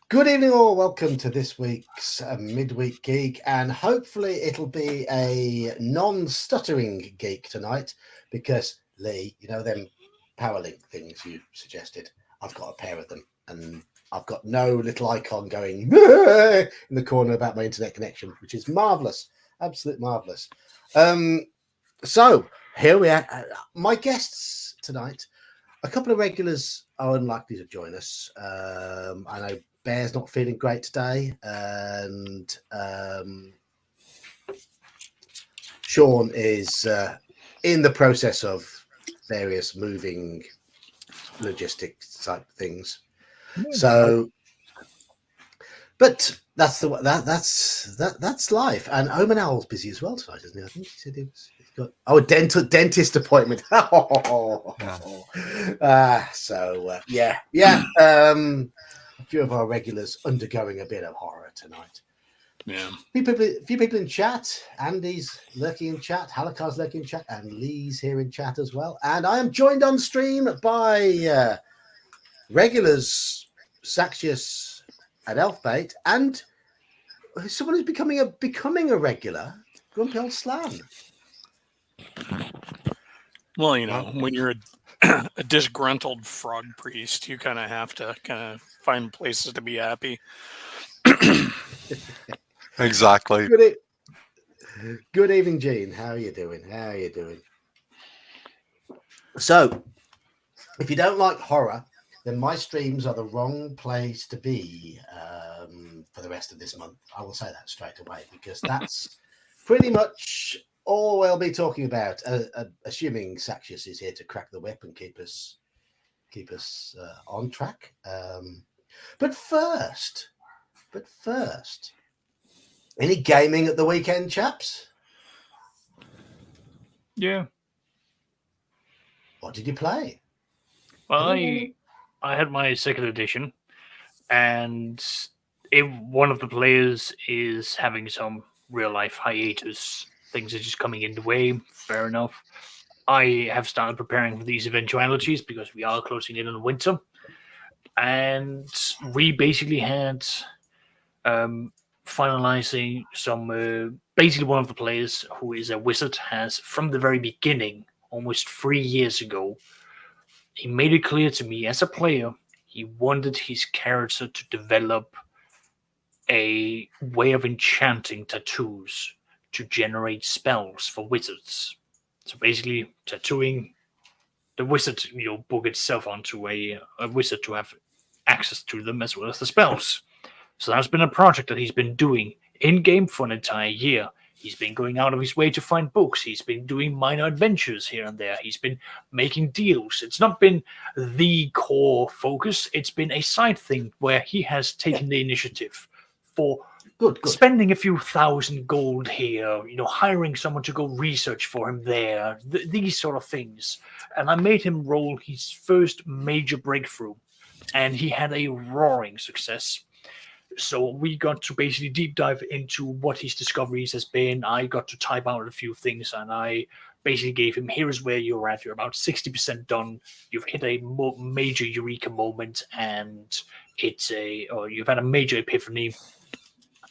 Good evening, all. Welcome to this week's Midweek Geek, and hopefully it'll be a non-stuttering geek tonight because Lee, you know them PowerLink things you suggested. I've got a pair of them, and I've got no little icon going in the corner about my internet connection, which is marvelous, absolute marvelous. So here we are. My guests tonight. A couple of regulars are unlikely to join us. I know Bear's not feeling great today, and Sean is in the process of various moving logistics type things. So, but that's that's life. And Omen Owl's busy as well tonight, isn't he? I think he said he's got a dentist appointment. Yeah. A few of our regulars undergoing a bit of horror tonight. Yeah. A few people in chat. Andy's lurking in chat. Halakar's lurking in chat. And Lee's here in chat as well. And I am joined on stream by regulars Saxius and Elfbait, and someone who's becoming a regular, Grumpy Old Slam. Well, you know, when you're a disgruntled frog priest, you kind of have to find places to be happy. Exactly. Good evening, Gene. How are you doing? So, if you don't like horror, then my streams are the wrong place to be for the rest of this month. I will say that straight away, because that's pretty much all we'll be talking about, assuming Saxius is here to crack the whip and keep us on track. But first, any gaming at the weekend, chaps? Yeah. What did you play? Well, I had my second edition, and one of the players is having some real life hiatus. Things are just coming in the way. Fair enough. I have started preparing for these eventualities because we are closing in on winter, and we basically had finalizing some. Basically, one of the players, who is a wizard, has from the very beginning, almost 3 years ago, he made it clear to me as a player he wanted his character to develop a way of enchanting tattoos to generate spells for wizards. So basically, tattooing the wizard, book itself onto a wizard to have access to them as well as the spells. So that's been a project that he's been doing in-game for an entire year. He's been going out of his way to find books. He's been doing minor adventures here and there. He's been making deals. It's not been the core focus. It's been a side thing where he has taken the initiative for spending a few thousand gold here, hiring someone to go research for him there, these sort of things. And I made him roll his first major breakthrough, and he had a roaring success. So we got to basically deep dive into what his discoveries has been. I got to type out a few things, and I basically gave him, here's where you're at. You're about 60% done. You've hit a major eureka moment, and you've had a major epiphany,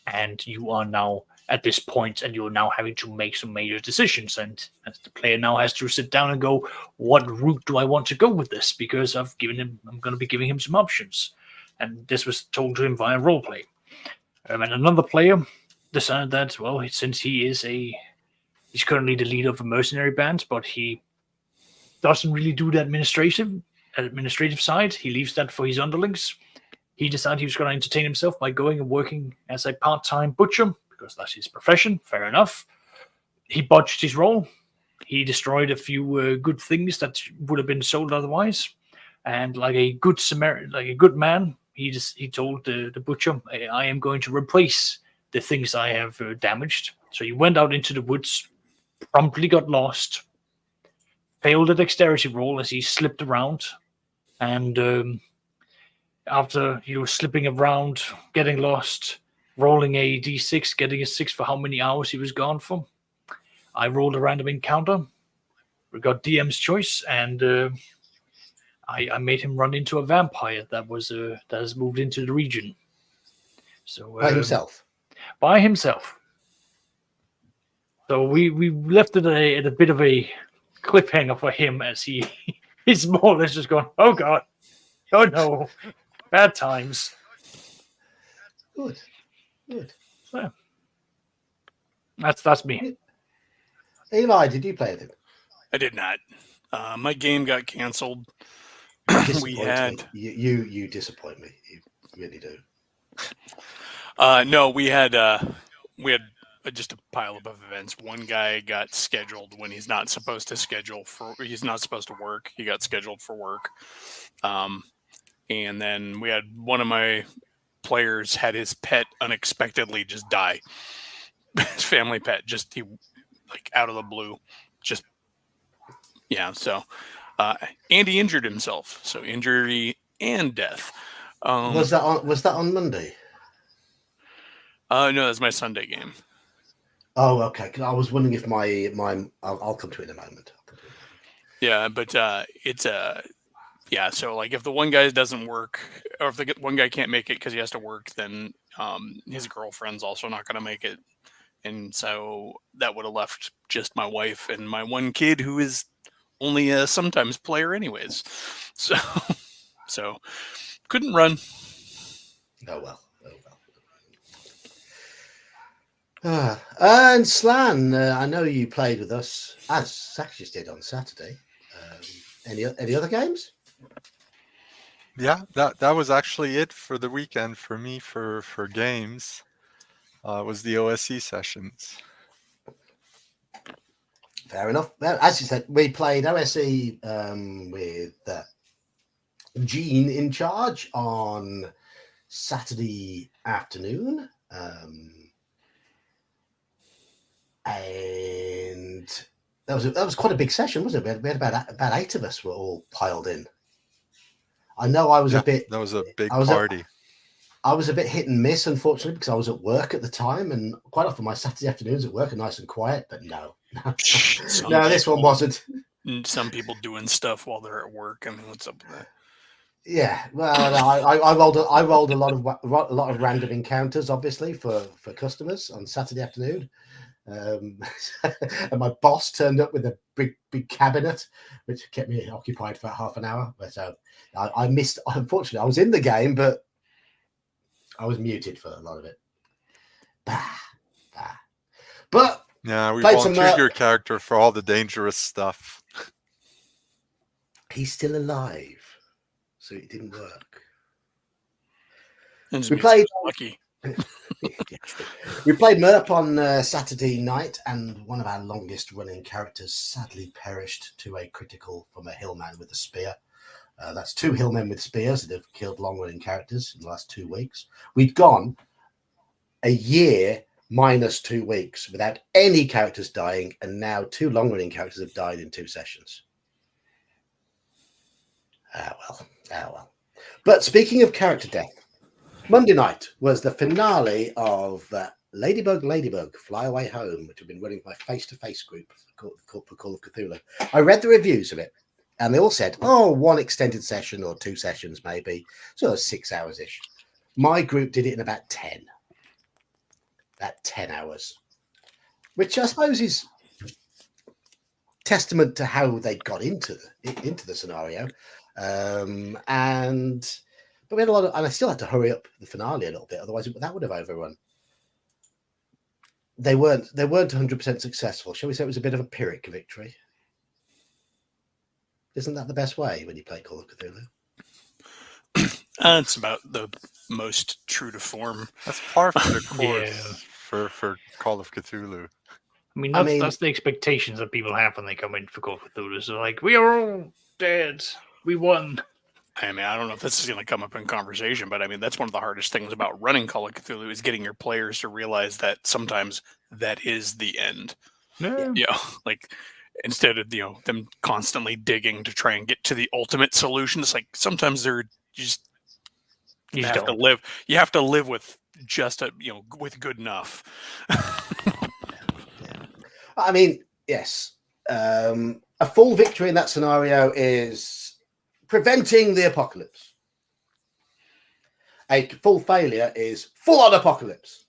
and you are now at this point, and you're now having to make some major decisions. And the player now has to sit down and go, what route do I want to go with this? Because I'm going to be giving him some options. And this was told to him via roleplay. And another player decided that, well, since he's currently the leader of a mercenary band, but he doesn't really do the administrative side. He leaves that for his underlings. He decided he was going to entertain himself by going and working as a part-time butcher, because that's his profession. Fair enough. He botched his role. He destroyed a few good things that would have been sold otherwise. And like a good Samaritan, like a good man, he told the butcher, I am going to replace the things I have damaged. So he went out into the woods, promptly got lost, failed a dexterity roll as he slipped around, and after slipping around, getting lost, rolling a d6, getting a 6 for how many hours he was gone for, I rolled a random encounter. We got DM's choice, and I made him run into a vampire that has moved into the region. So By himself. By himself. So we left it at a bit of a cliffhanger for him as he's more or less just going, oh God, oh no, bad times. Good. So, that's me. Eli, did you play with him? I did not. My game got canceled. We had you disappoint me. You really do. no, we had just a pileup of events. One guy got scheduled when he's not supposed to schedule for. He's not supposed to work. He got scheduled for work. And then we had one of my players had his pet unexpectedly just die. His family pet he like out of the blue, just yeah. So and he injured himself. So injury and death. Was that on Monday? No, that's my Sunday game. Oh, okay. I was wondering if my I'll come to it in a moment. Yeah, but it's yeah. So like, if the one guy doesn't work, or if the one guy can't make it because he has to work, then his girlfriend's also not going to make it, and so that would have left just my wife and my one kid, who is only a sometimes player, anyways. So couldn't run. Oh well. And Slan, I know you played with us, as Zach just did on Saturday. Any other games? Yeah, that was actually it for the weekend for me for games. Was the OSE sessions. Fair enough. Well, as you said, we played OSE with Gene in charge on Saturday afternoon. And that was quite a big session, wasn't it? We had about 8 of us were all piled in. I know I was a bit. That was a big party. I was a bit hit and miss, unfortunately, because I was at work at the time, and quite often my Saturday afternoons at work are nice and quiet. But no, this one wasn't. Some people doing stuff while they're at work. I mean, what's up with that? Yeah, well, I rolled a lot of random encounters, obviously, for customers on Saturday afternoon. And my boss turned up with a big cabinet, which kept me occupied for half an hour. But I missed. Unfortunately, I was in the game, but I was muted for a lot of it. But yeah, we volunteered your character for all the dangerous stuff. He's still alive, so it didn't work. We played lucky. We played MERP on Saturday night, and one of our longest running characters sadly perished to a critical from a hillman with a spear. That's 2 hillmen with spears that have killed long running characters in the last 2 weeks. We'd gone a year minus 2 weeks without any characters dying, and now 2 long running characters have died in 2 sessions. Well. But speaking of character death, Monday night was the finale of Ladybug, Fly Away Home, which have been running my face-to-face group for Call of Cthulhu. I read the reviews of it, and they all said, 1 extended session or 2 sessions maybe, so 6 hours-ish. My group did it in about 10. About 10 hours, which I suppose is testament to how they got into the scenario. But we had a lot of, and I still had to hurry up the finale a little bit, otherwise that would have overrun. They weren't 100% successful. Shall we say it was a bit of a Pyrrhic victory? Isn't that the best way when you play Call of Cthulhu? It's about the most true to form. That's par for the course for Call of Cthulhu. I mean, that's the expectations that people have when they come in for Call of Cthulhu. So like, we are all dead. We won. I mean, I don't know if this is going to come up in conversation, but I mean, that's one of the hardest things about running Call of Cthulhu is getting your players to realize that sometimes that is the end. Yeah. Like instead of, them constantly digging to try and get to the ultimate solution, it's like sometimes you have to live. You have to live with just with good enough. I mean, yes. A full victory in that scenario is preventing the apocalypse. A full failure is full-on apocalypse.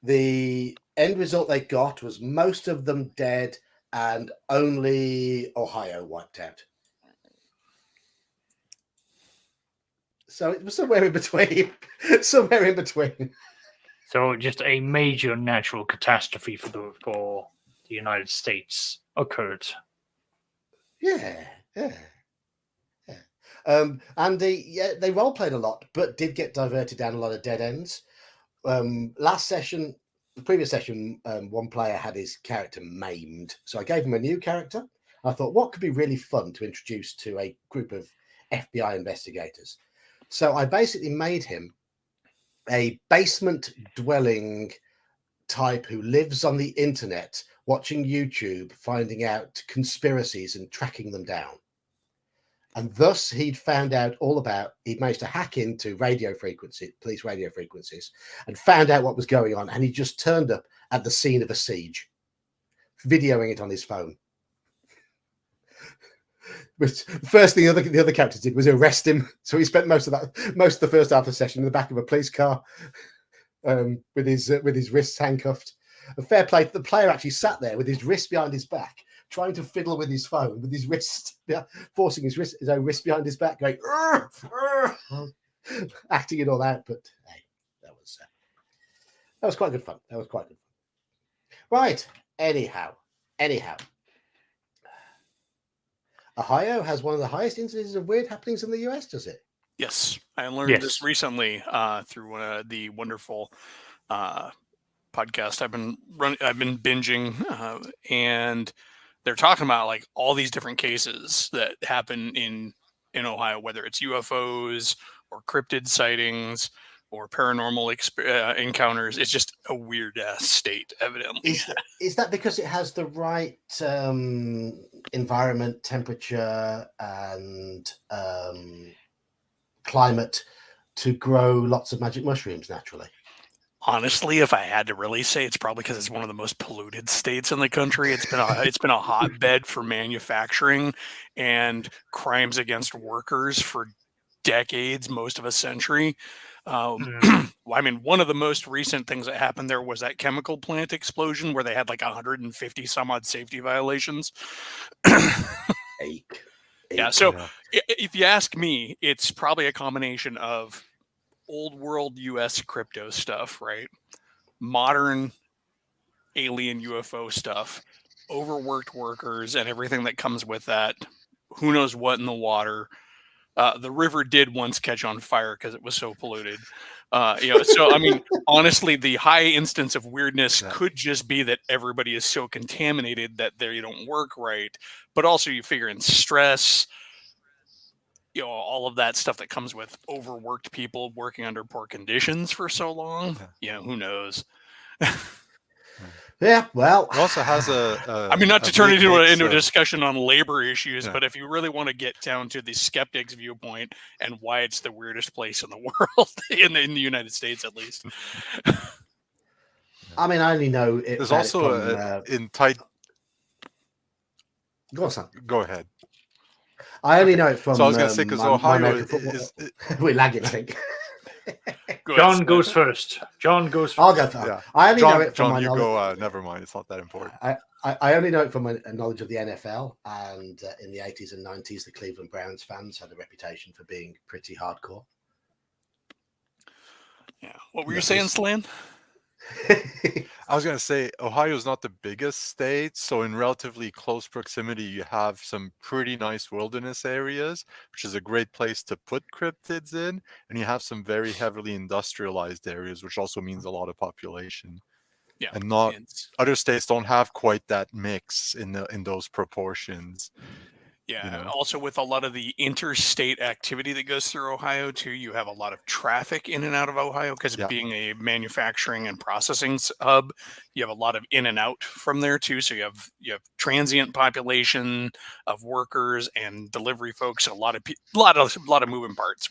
The end result they got was most of them dead and only Ohio wiped out. So it was somewhere in between. Somewhere in between. So just a major natural catastrophe for the United States occurred. Yeah. And they role played a lot, but did get diverted down a lot of dead ends. The previous session, one player had his character maimed, so I gave him a new character. I thought, what could be really fun to introduce to a group of FBI investigators? So I basically made him a basement dwelling type who lives on the internet, watching YouTube, finding out conspiracies and tracking them down. And thus he'd managed to hack into police radio frequencies, and found out what was going on. And he just turned up at the scene of a siege, videoing it on his phone. But the first thing the other characters did was arrest him. So he spent most of the first half of the session in the back of a police car, with his wrists handcuffed. A fair play, the player actually sat there with his wrist behind his back, trying to fiddle with his phone, with his wrist, forcing his own wrist behind his back, going, acting it all out. But hey, that was quite good fun. Right. Anyhow, Ohio has one of the highest incidences of weird happenings in the US, does it? Yes, I learned this recently through one of the wonderful podcasts I've been binging, and they're talking about like all these different cases that happen in Ohio, whether it's UFOs or cryptid sightings or paranormal encounters. It's just a weird ass state, evidently. Is that because it has the right environment, temperature, and climate to grow lots of magic mushrooms naturally? Honestly, if I had to really say, it's probably because it's one of the most polluted states in the country. It's been a hotbed for manufacturing and crimes against workers for decades, most of a century. I mean, one of the most recent things that happened there was that chemical plant explosion where they had like 150 some odd safety violations. Yeah, so if you ask me, it's probably a combination of old world US crypto stuff, right? Modern alien UFO stuff, overworked workers, and everything that comes with that. Who knows what in the water? The river did once catch on fire because it was so polluted. So I mean, honestly, the high instance of weirdness could just be that everybody is so contaminated that they don't work right. But also, you figure in stress, all of that stuff that comes with overworked people working under poor conditions for so long. Who knows? Yeah, well, it also has a I mean, not to turn it into a of, discussion on labor issues, but if you really want to get down to the skeptic's viewpoint and why it's the weirdest place in the world, in the United States at least. I mean, I only know it. There's also in tight. Go on, son. Go ahead. I only know it from. So I was going to say because Ohio is we're lagging, I think. John goes first. I'll go first. Yeah. I only know it from my knowledge. Go. Never mind. It's not that important. I only know it from a knowledge of the NFL, and in the 80s and 90s, the Cleveland Browns fans had a reputation for being pretty hardcore. Yeah. What were you saying, Slan? I was going to say Ohio is not the biggest state, so in relatively close proximity, you have some pretty nice wilderness areas, which is a great place to put cryptids in, and you have some very heavily industrialized areas, which also means a lot of population. Yeah, and other states don't have quite that mix in those proportions. Yeah, also with a lot of the interstate activity that goes through Ohio too, you have a lot of traffic in and out of Ohio because being a manufacturing and processing hub, you have a lot of in and out from there too. So you have transient population of workers and delivery folks, a lot of moving parts.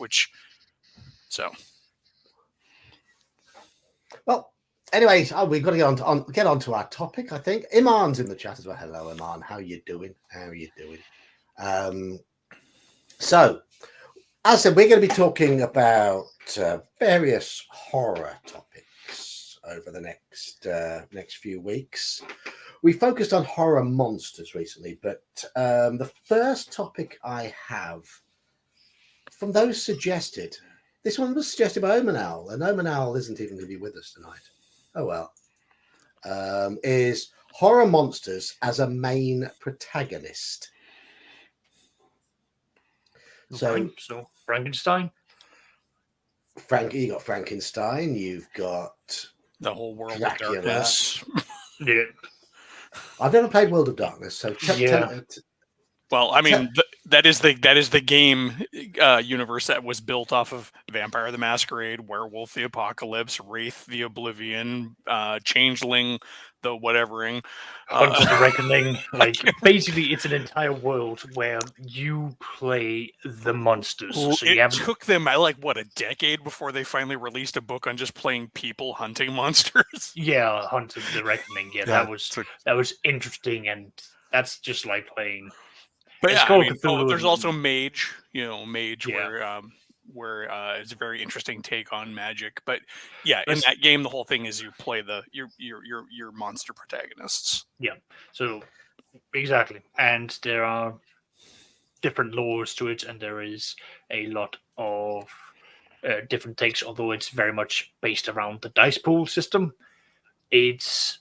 Well, anyways, we've got to get on to our topic. I think Iman's in the chat as well. Hello, Iman. How are you doing? So, as I said, we're going to be talking about various horror topics over the next few weeks. We focused on horror monsters recently, but the first topic I have from those suggested, this one was suggested by Omanal, and Omanal isn't even going to be with us tonight. Oh well. Is horror monsters as a main protagonist. So Frankenstein. You got Frankenstein. You've got The whole world Dracula. of darkness. Yeah. I've never played World of Darkness, so Well, I mean, that is the game universe that was built off of Vampire the Masquerade, Werewolf the Apocalypse, Wraith the Oblivion, Changeling the whatevering, Hunt of the Reckoning. Like, basically, it's an entire world where you play the monsters. So you it have took them a decade before they finally released a book on just playing people hunting monsters. Hunt of the Reckoning. Yeah, that was interesting, and that's just like playing. But It's yeah, called I mean, Cthulhu. there's also Mage. Mage, Yeah. where it's a very interesting take on magic. But yeah, in Let's- that game, the whole thing is you play your monster protagonists. Yeah. So exactly, and there are different laws to it, and there is a lot of different takes. Although it's very much based around the dice pool system, it's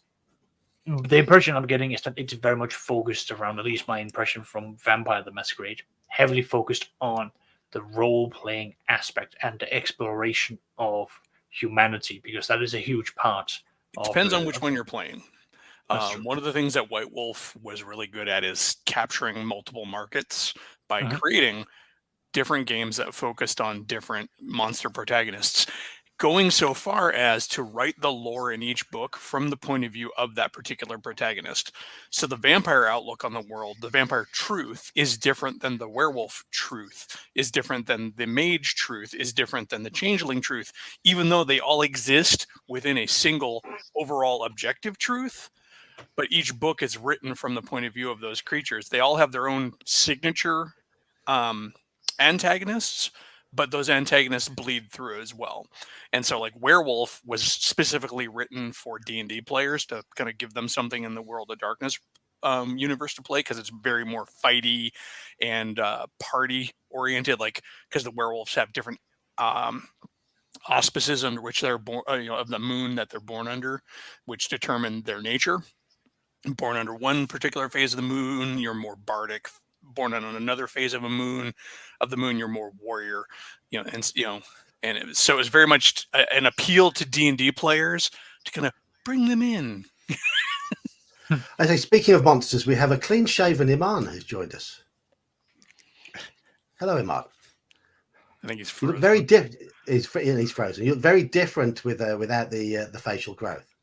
the impression I'm getting is that it's very much focused around, at least my impression from Vampire the Masquerade, heavily focused on the role-playing aspect and the exploration of humanity, because that is a huge part. It depends on which one you're playing. That's true. One of the things that White Wolf was really good at is capturing multiple markets by Mhm. creating different games that focused on different monster protagonists, going so far as to write the lore in each book from the point of view of that particular protagonist. So the vampire outlook on the world, the vampire truth, is different than the werewolf truth, is different than the mage truth, is different than the changeling truth, even though they all exist within a single overall objective truth. But each book is written from the point of view of those creatures. They all have their own signature antagonists, but those antagonists bleed through as well. And so like Werewolf was specifically written for D&D players to kind of give them something in the World of Darkness universe to play, because it's very more fighty and party oriented, like because the werewolves have different auspices under which they're born, of the moon that they're born under, which determine their nature. Born under one particular phase of the moon, you're more bardic. Born on another phase of the moon, you're more warrior. So it was very much an appeal to D&D players to kind of bring them in. I say, speaking of monsters, we have a clean-shaven Iman who's joined us. Hello, Iman. I think he's You frozen. look very different. He's frozen. You look very different without the facial growth.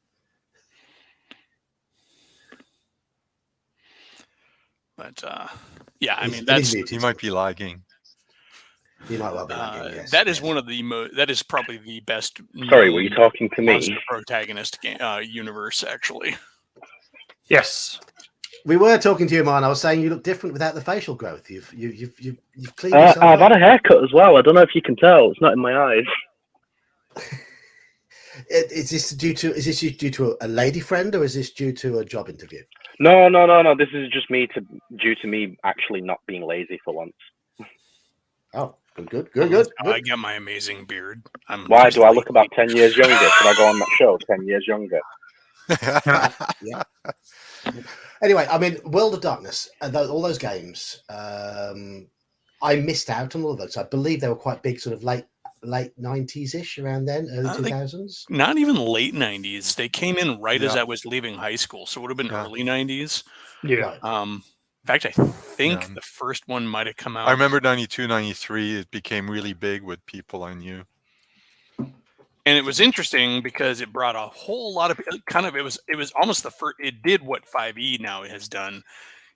But yeah, I mean, He might be lagging. He might well be lagging, yes. That is one of the that is probably the best. Sorry, were you talking to me? Monster protagonist universe, actually. Yes. We were talking to you, man. I was saying you look different without the facial growth. You've cleaned yourself I've up. had a haircut as well. I don't know if you can tell. It's not in my eyes. Is this due to a lady friend, or is this due to a job interview? No. This is just due to me actually not being lazy for once. Oh, good. I get my amazing beard. Why do I look about 10 years younger? Should I go on that show 10 years younger? Yeah. Anyway, I mean, World of Darkness, all those games, I missed out on all of those. I believe they were quite big, sort of late 90s-ish, around then, early 2000s. Not even late 90s. They came in right as Yeah. I was leaving high school, so it would have been Yeah. early 90s. Yeah. Right. In fact, I think Yeah. the first one might have come out. I remember 92, 93, it became really big with people I knew. And it was interesting because it brought a whole lot of it was almost the first. It did what 5e now has done,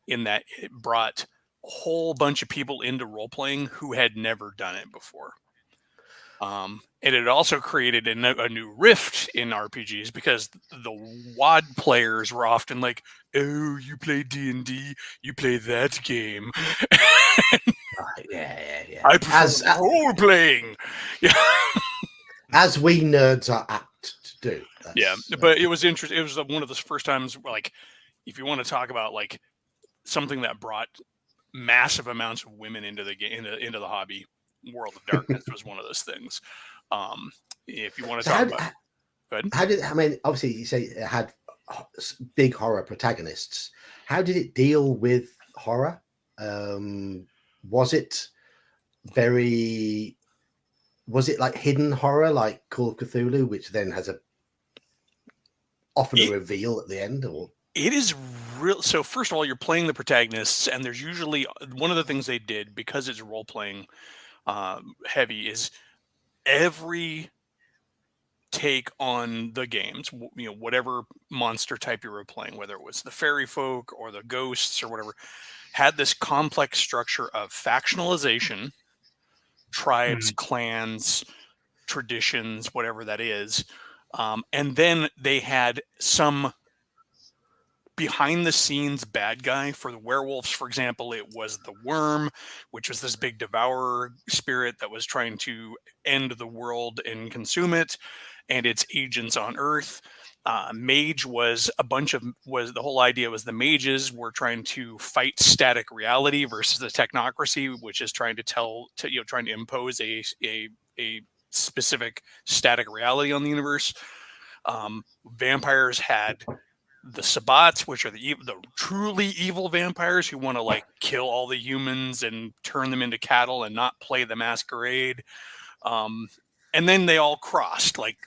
in that it brought a whole bunch of people into role playing who had never done it before. And it also created a new rift in RPGs, because the WAD players were often like, "Oh, you play D&D, you play that game." Right, yeah. I prefer role playing. Yeah. as we nerds are apt to do. Yeah, but it was interesting. It was one of the first times, like, if you want to talk about like something that brought massive amounts of women into the game, into the hobby, World of Darkness was one of those things. If you want to So talk about, go ahead. how did I mean? Obviously, you say it had big horror protagonists. How did it deal with horror? Was it like hidden horror, like Call of Cthulhu, which then has often a reveal at the end? Or it is real. So first of all, you're playing the protagonists, and there's usually one of the things they did, because it's role playing heavy, is every take on the games, whatever monster type you were playing, whether it was the fairy folk or the ghosts or whatever, had this complex structure of factionalization, tribes, clans, traditions, whatever that is. And then they had some behind the scenes bad guy. For the werewolves, for example, it was the worm, which was this big devourer spirit that was trying to end the world and consume it, and its agents on Earth. Mage was the whole idea was the mages were trying to fight static reality versus the technocracy, which is trying to impose a specific static reality on the universe. Vampires had the Sabbats, which are the truly evil vampires who want to like kill all the humans and turn them into cattle and not play the masquerade. And then they all crossed, like,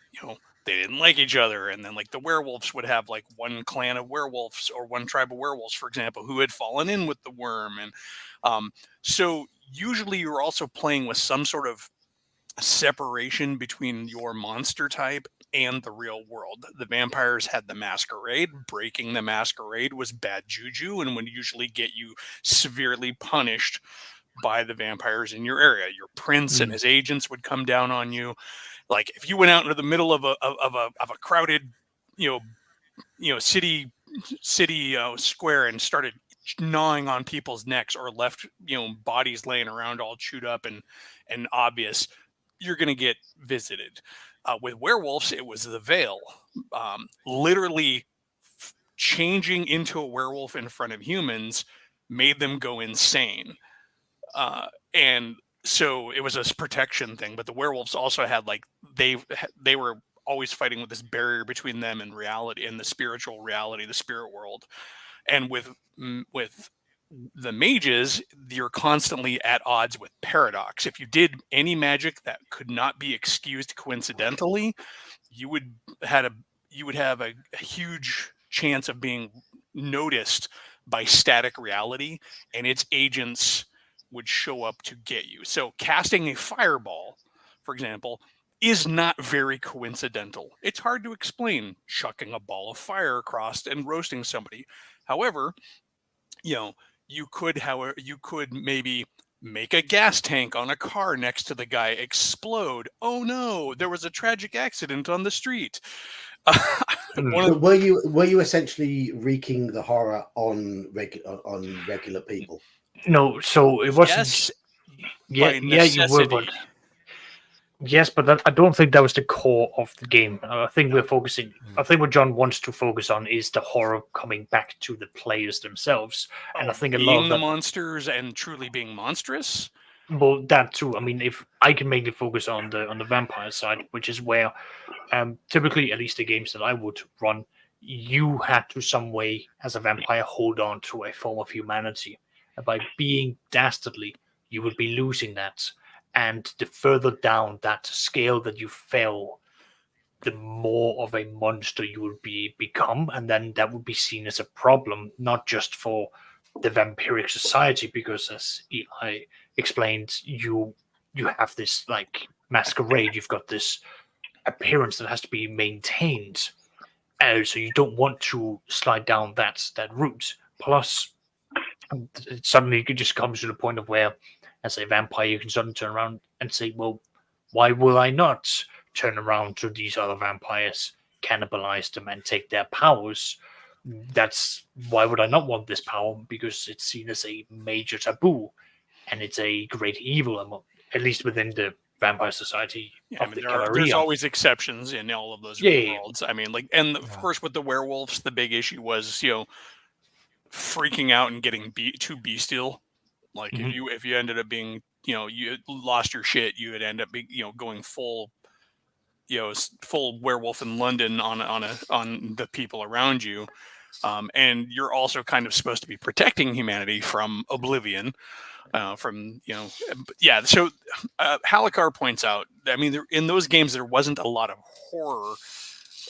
they didn't like each other. And then like the werewolves would have like one clan of werewolves or one tribe of werewolves, for example, who had fallen in with the worm. And so usually you're also playing with some sort of separation between your monster type and the real world. The vampires had the masquerade. Breaking the masquerade was bad juju and would usually get you severely punished by the vampires in your area. Your prince and his agents would come down on you. Like if you went out into the middle of a crowded, city square and started gnawing on people's necks, or left bodies laying around all chewed up and obvious, you're going to get visited. With werewolves, it was the veil. Literally changing into a werewolf in front of humans made them go insane. And so it was a protection thing, but the werewolves also had like, they were always fighting with this barrier between them and reality, and the spiritual reality, the spirit world. And with the mages, you're constantly at odds with paradox. If you did any magic that could not be excused coincidentally, you would have a huge chance of being noticed by static reality, and its agents would show up to get you. So casting a fireball, for example, is not very coincidental. It's hard to explain chucking a ball of fire across and roasting somebody. However, you could maybe make a gas tank on a car next to the guy explode. Oh no, there was a tragic accident on the street. Were you essentially wreaking the horror on regular people? No, so it wasn't. Yes, yeah, you were, but yes, but I don't think that was the core of the game. I think we're focusing. I think what John wants to focus on is the horror coming back to the players themselves, and I think a lot of the monsters and truly being monstrous. Well, that too. I mean, if I can mainly focus on the vampire side, which is where, typically, at least the games that I would run, you had to some way as a vampire hold on to a form of humanity, and by being dastardly, you would be losing that. And the further down that scale that you fell, the more of a monster you would become, and then that would be seen as a problem, not just for the vampiric society, because as Eli explained, you have this like masquerade, you've got this appearance that has to be maintained, so you don't want to slide down that route. Plus, suddenly it just comes to the point of where, as a vampire, you can suddenly turn around and say, well, why will I not turn around to these other vampires, cannibalize them, and take their powers? Why would I not want this power? Because it's seen as a major taboo, and it's a great evil, at least within the Vampire Society Yeah, I of mean, the there's Camarilla. always exceptions in all of those Yeah. worlds. I mean, like, and of Yeah. course with the werewolves, the big issue was freaking out and getting too bestial. Like Mhm. if you ended up being you lost your shit, you would end up being going full full werewolf in London on the people around you. And you're also kind of supposed to be protecting humanity from oblivion. Yeah. So Halakar points out, I mean, in those games there wasn't a lot of horror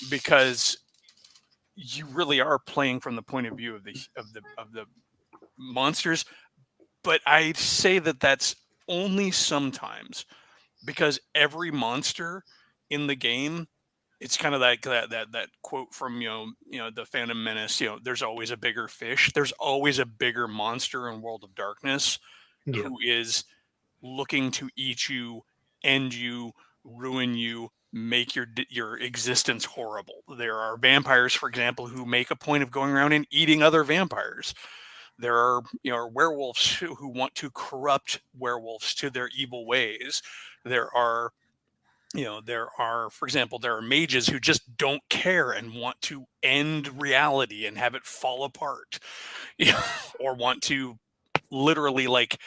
because you really are playing from the point of view of the monsters. But I'd say that that's only sometimes, because every monster in the game, it's kind of like that quote from the Phantom Menace. There's always a bigger fish. There's always a bigger monster in World of Darkness Yeah. who is looking to eat you, end you, ruin you, make your existence horrible. There are vampires, for example, who make a point of going around and eating other vampires. There are werewolves who want to corrupt werewolves to their evil ways. There are for example, there are mages who just don't care and want to end reality and have it fall apart, or want to literally like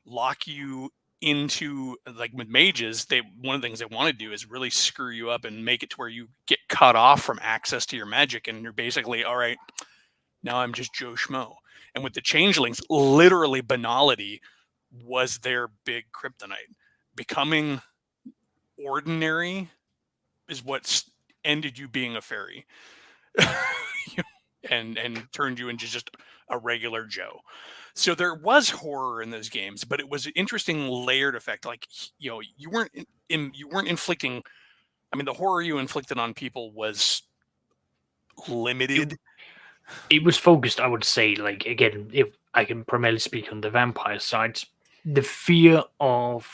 lock you into, like with mages, one of the things they want to do is really screw you up and make it to where you get cut off from access to your magic, and you're basically, all right, now I'm just Joe Schmo. And with the changelings, literally banality was their big kryptonite. Becoming ordinary is what ended you being a fairy. and turned you into just a regular Joe. So there was horror in those games, but it was an interesting layered effect. Like you weren't you weren't inflicting. I mean, the horror you inflicted on people was limited. It was focused, I would say, like, again, if I can primarily speak on the vampire side, the fear of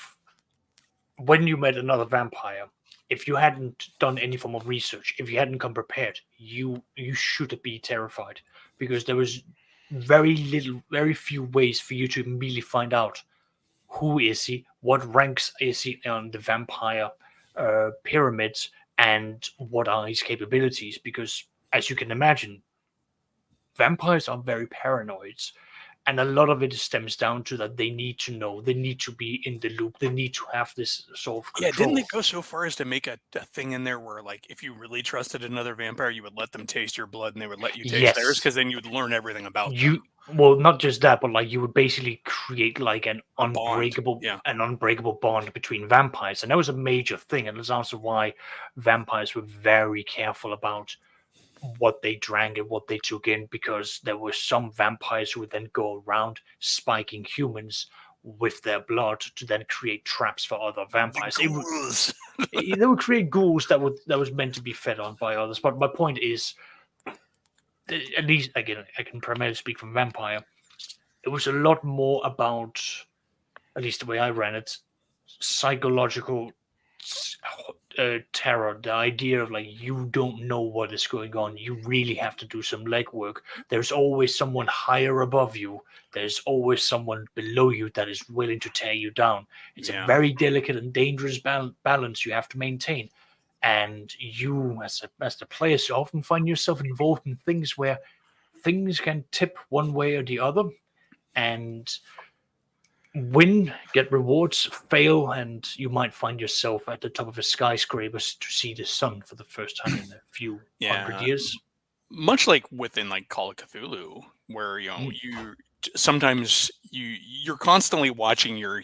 when you met another vampire. If you hadn't done any form of research, if you hadn't come prepared, you should be terrified, because there was very few ways for you to immediately find out who is he, what ranks is he on the vampire pyramids, and what are his capabilities. Because, as you can imagine, vampires are very paranoid, and a lot of it stems down to that they need to know, they need to be in the loop, they need to have this sort of Yeah, control. didn't they go so far as to make a thing in there where, like, if you really trusted another vampire, you would let them taste your blood and they would let you taste theirs, Yes. because then you would learn everything about them. You well, not just that, but like you would basically create like an A bond, unbreakable yeah. bond between vampires, and that was a major thing, and that's also why vampires were very careful about what they drank and what they took in, because there were some vampires who would then go around spiking humans with their blood to then create traps for other vampires. Ghouls. They would create ghouls that was meant to be fed on by others. But my point is, at least again, I can primarily speak from Vampire. It was a lot more about, at least the way I ran it, psychological terror. The idea of like, you don't know what is going on. You really have to do some legwork. There's always someone higher above you. There's always someone below you that is willing to tear you down. It's Yeah. a very delicate and dangerous balance you have to maintain. And you, as the players, you often find yourself involved in things where things can tip one way or the other, and win, get rewards, fail, and you might find yourself at the top of a skyscraper to see the sun for the first time in a few hundred years. Much like within like Call of Cthulhu, where you sometimes you're constantly watching your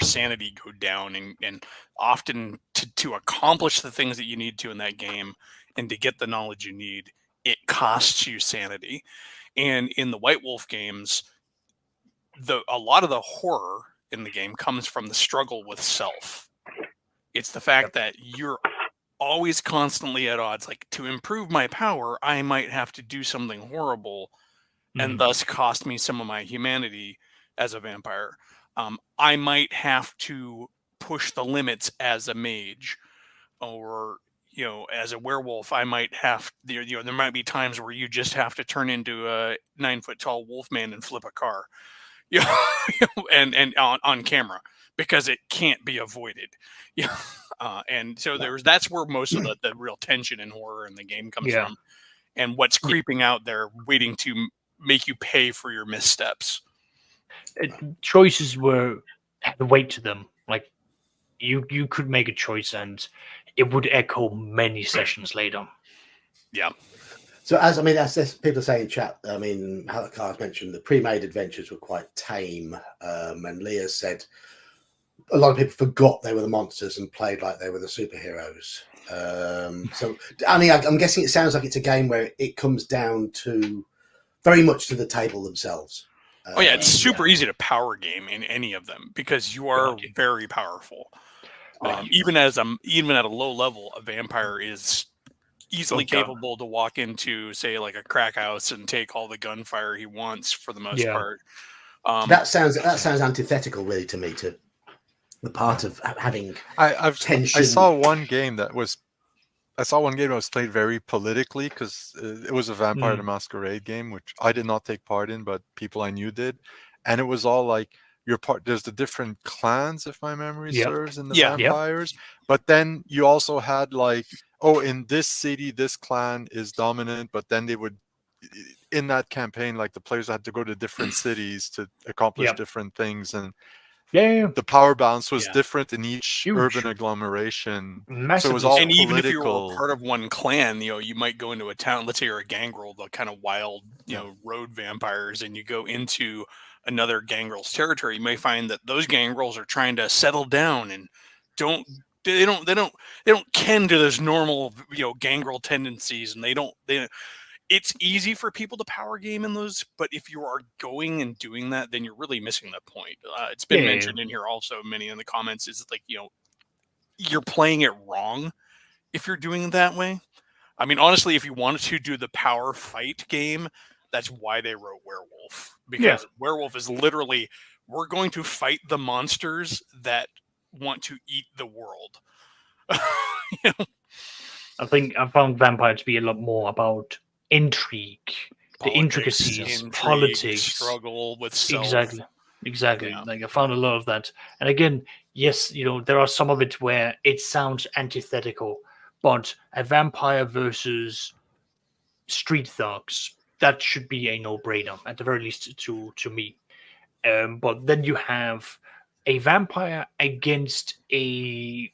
sanity go down, and often to accomplish the things that you need to in that game and to get the knowledge you need, it costs you sanity. And in the White Wolf games, a lot of the horror in the game comes from the struggle with self. It's the fact that you're always constantly at odds. Like, to improve my power, I might have to do something horrible and thus cost me some of my humanity as a vampire. I might have to push the limits as a mage, or as a werewolf. I might have there might be times where you just have to turn into a 9-foot tall wolf man and flip a car, and on camera, because it can't be avoided. Yeah. And so that's where most of the real tension and horror in the game comes from, and what's creeping out there, waiting to make you pay for your missteps. Choices had weight to them. Like you could make a choice and it would echo many sessions later. Yeah. So as people say in chat, I mean, Halakar mentioned the pre-made adventures were quite tame, and Leah said a lot of people forgot they were the monsters and played like they were the superheroes. So, I mean, I'm guessing it sounds like it's a game where it comes down to very much to the table themselves. Oh yeah, it's super easy to power game in any of them because you are very powerful. Even at a low level, a vampire is easily capable to walk into, say, like a crack house and take all the gunfire he wants for the most part. That sounds antithetical, really, to me. To the part of having tension. I saw one game that was played very politically because it was a Vampire the Masquerade game, which I did not take part in, but people I knew did, and it was all like there's the different clans, if my memory serves, in the vampires, but then you also had like, oh, in this city this clan is dominant, but then they would, in that campaign, like the players had to go to different cities to accomplish different things, and the power balance was different in each urban agglomeration. Massively. So it was all and political. Even if you were part of one clan, you might go into a town. Let's say you're a gangrel, the kind of wild, road vampires, and you go into another gangrel's territory. You may find that those gangrels are trying to settle down and they don't ken to those normal gangrel tendencies, and they don't. It's easy for people to power game in those, but if you are going and doing that, then you're really missing the point. It's been mentioned in here also, many in the comments, is like, you're playing it wrong if you're doing it that way. I mean, honestly, if you wanted to do the power fight game, that's why they wrote Werewolf. Because Werewolf is literally, we're going to fight the monsters that want to eat the world. I think I found Vampire to be a lot more about intrigue, the intricacies, politics, struggle with self. Exactly. Like I found a lot of that. And again, yes, there are some of it where it sounds antithetical, but a vampire versus street thugs, that should be a no-brainer, at the very least to me. But then you have a vampire against a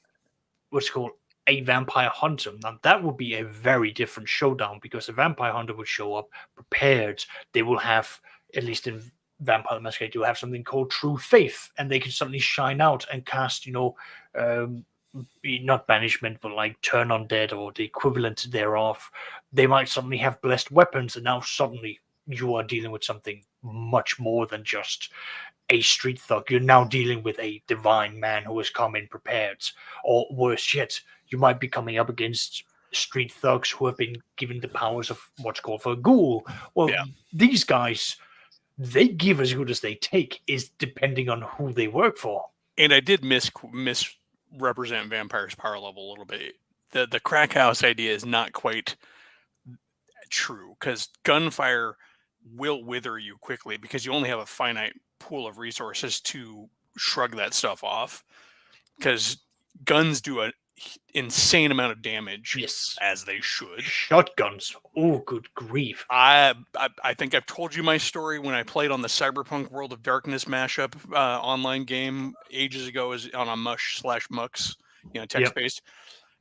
vampire hunter. Now that would be a very different showdown, because a vampire hunter would show up prepared. They will have, at least in Vampire the Masquerade, you have something called true faith, and they can suddenly shine out and cast, not banishment, but like turn undead or the equivalent thereof. They might suddenly have blessed weapons, and now suddenly you are dealing with something much more than just a street thug. You're now dealing with a divine man who has come in prepared. Or worse yet, you might be coming up against street thugs who have been given the powers of what's called for a ghoul. Well, these guys, they give as good as they take, is depending on who they work for. And I did misrepresent Vampire's power level a little bit. The crack house idea is not quite true, because gunfire will wither you quickly because you only have a finite pool of resources to shrug that stuff off, because guns do an insane amount of damage, as they should. Shotguns, oh good grief. I think I've told you my story when I played on the Cyberpunk World of Darkness mashup online game ages ago, is on a mush/mux, text-based.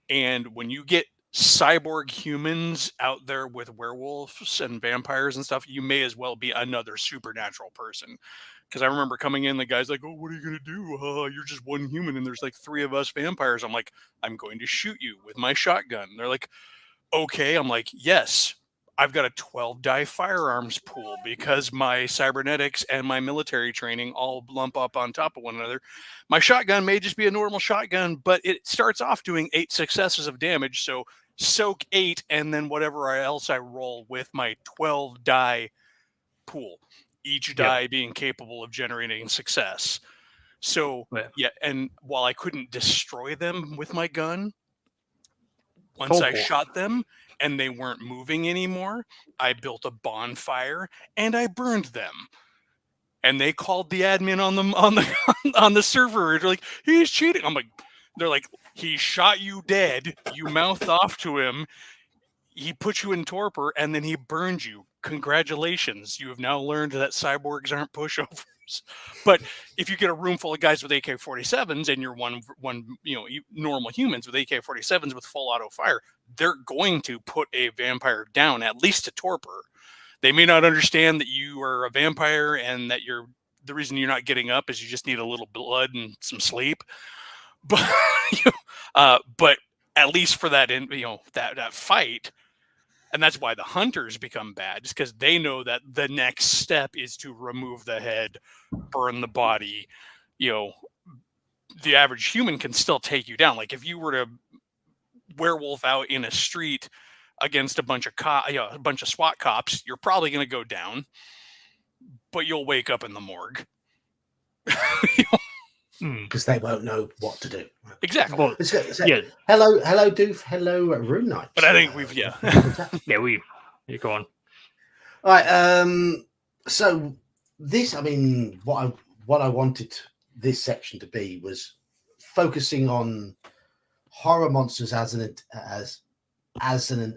And when you get cyborg humans out there with werewolves and vampires and stuff, you may as well be another supernatural person. Because I remember coming in, the guy's like, "Oh, what are you going to do? You're just one human and there's like 3 of us vampires." I'm like, "I'm going to shoot you with my shotgun." They're like, "Okay." I'm like, "Yes, I've got a 12-die firearms pool because my cybernetics and my military training all lump up on top of one another. My shotgun may just be a normal shotgun, but it starts off doing 8 successes of damage. So soak 8 and then whatever else I roll with my 12-die pool, each die being capable of generating success." So, and while I couldn't destroy them with my gun, once I shot them and they weren't moving anymore, I built a bonfire and I burned them. and they called the admin on the server. They're like, he's cheating. They're like, he shot you dead. You mouthed off to him. He put you in torpor, and then he burned you. Congratulations. You have now learned that cyborgs aren't pushovers. But if you get a room full of guys with AK-47s and you're one normal humans with AK-47s with full auto fire, they're going to put a vampire down, at least to torpor. They may not understand that you are a vampire and that the reason you're not getting up is you just need a little blood and some sleep. But but at least for that that fight. And that's why the hunters become bad, just because they know that the next step is to remove the head, burn the body. The average human can still take you down. Like if you were to werewolf out in a street against a bunch of SWAT cops, you're probably going to go down, but you'll wake up in the morgue. Because they won't know what to do. Exactly. Well, yeah. Hello, Doof. Hello, Rune Knight. But I think we've you go on. All right. So this, what I wanted this section to be was focusing on horror monsters as an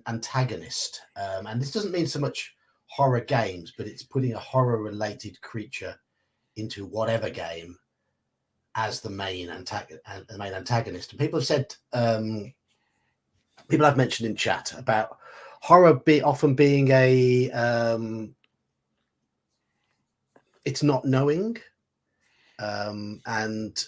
antagonist, and this doesn't mean so much horror games, but it's putting a horror-related creature into whatever game as the main antagonist. And people have said, people I've mentioned in chat about horror often being it's not knowing, and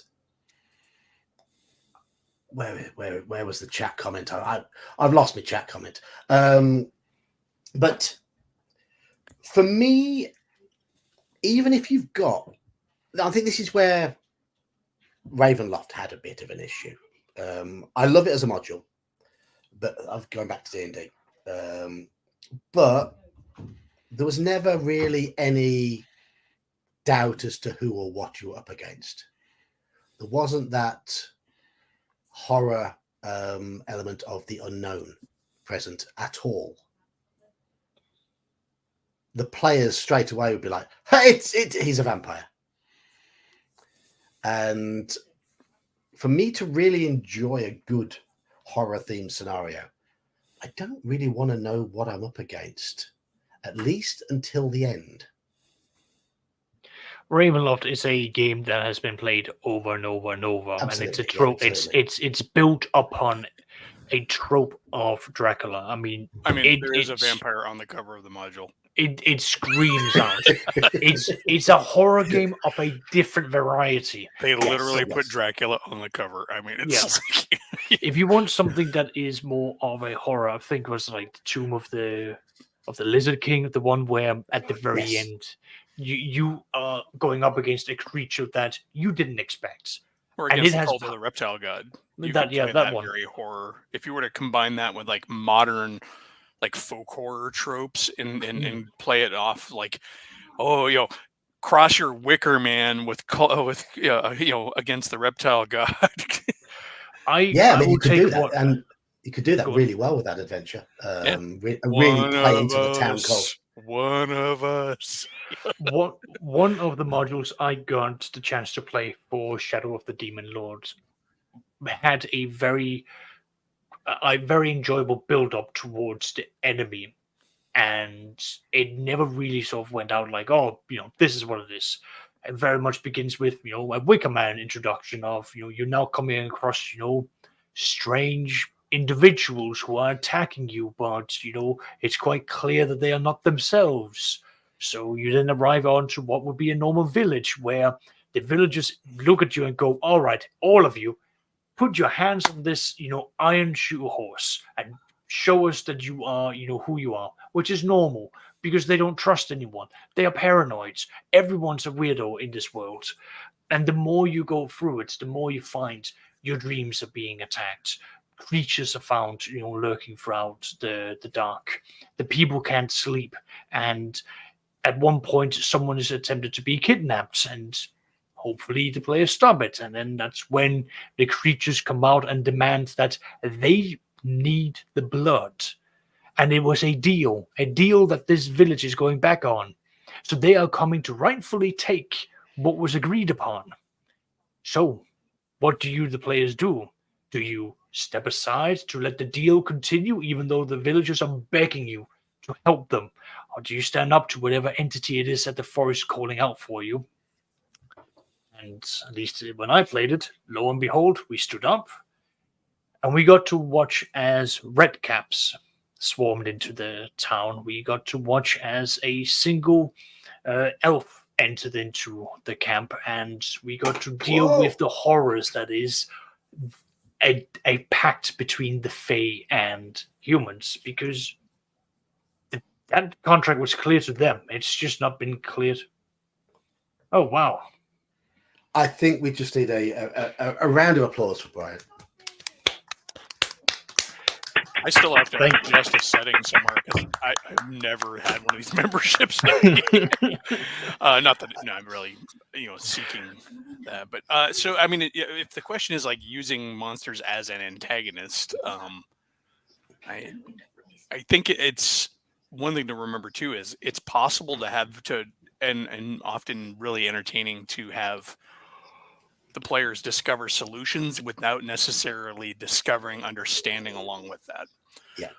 where was the chat comment? I've lost my chat comment. But for me, even if you've got, I think this is where Ravenloft had a bit of an issue. I love it as a module, but I'm going back to D&D. But there was never really any doubt as to who or what you were up against. There wasn't that horror element of the unknown present at all. The players straight away would be like, hey, he's a vampire. And for me to really enjoy a good horror themed scenario, I don't really want to know what I'm up against, at least until the end. Ravenloft is a game that has been played over and over and over, Absolutely, and it's a trope. Yeah, it's built upon a trope of Dracula. I mean, there is a vampire on the cover of the module. It screams out. It's a horror game of a different variety. They literally put Dracula on the cover. I mean, it's if you want something that is more of a horror, I think it was like the Tomb of the Lizard King, the one where at the very end you are going up against a creature that you didn't expect. Or against the Cult of the Reptile God. That one. Very horror. If you were to combine that with like modern like folk horror tropes and play it off like, cross your Wicker Man with against the Reptile God. You could do that, and you could do that really well with that adventure. Really play into the town cult. One of us. One of the modules I got the chance to play for Shadow of the Demon Lords had a very enjoyable build up towards the enemy, and it never really sort of went out like, this is what it is. It very much begins with a Wicker Man introduction of you're now coming across strange individuals who are attacking you, but it's quite clear that they are not themselves. So you then arrive onto what would be a normal village where the villagers look at you and go, all right, all of you, put your hands on this, iron shoe horse and show us that you are, who you are, which is normal because they don't trust anyone. They are paranoids. Everyone's a weirdo in this world. And the more you go through it, the more you find your dreams are being attacked. Creatures are found, lurking throughout the dark. The people can't sleep. And at one point, someone is attempted to be kidnapped, and hopefully the players stop it. And then that's when the creatures come out and demand that they need the blood. And it was a deal that this village is going back on. So they are coming to rightfully take what was agreed upon. So, what do the players do? Do you step aside to let the deal continue, even though the villagers are begging you to help them? Or do you stand up to whatever entity it is at the forest calling out for you? And at least when I played it, lo and behold, we stood up and we got to watch as redcaps swarmed into the town. We got to watch as a single elf entered into the camp, and we got to deal with the horrors that is a pact between the Fae and humans, because that contract was clear to them. It's just not been cleared. Oh, wow. I think we just need a round of applause for Brian. I still have to adjust a setting somewhere because I've never had one of these memberships. Not that I'm really, seeking that, but so I mean, if the question is like using monsters as an antagonist, I think it's one thing to remember too is it's possible to have and often really entertaining to have the players discover solutions without necessarily discovering understanding along with that. Yeah.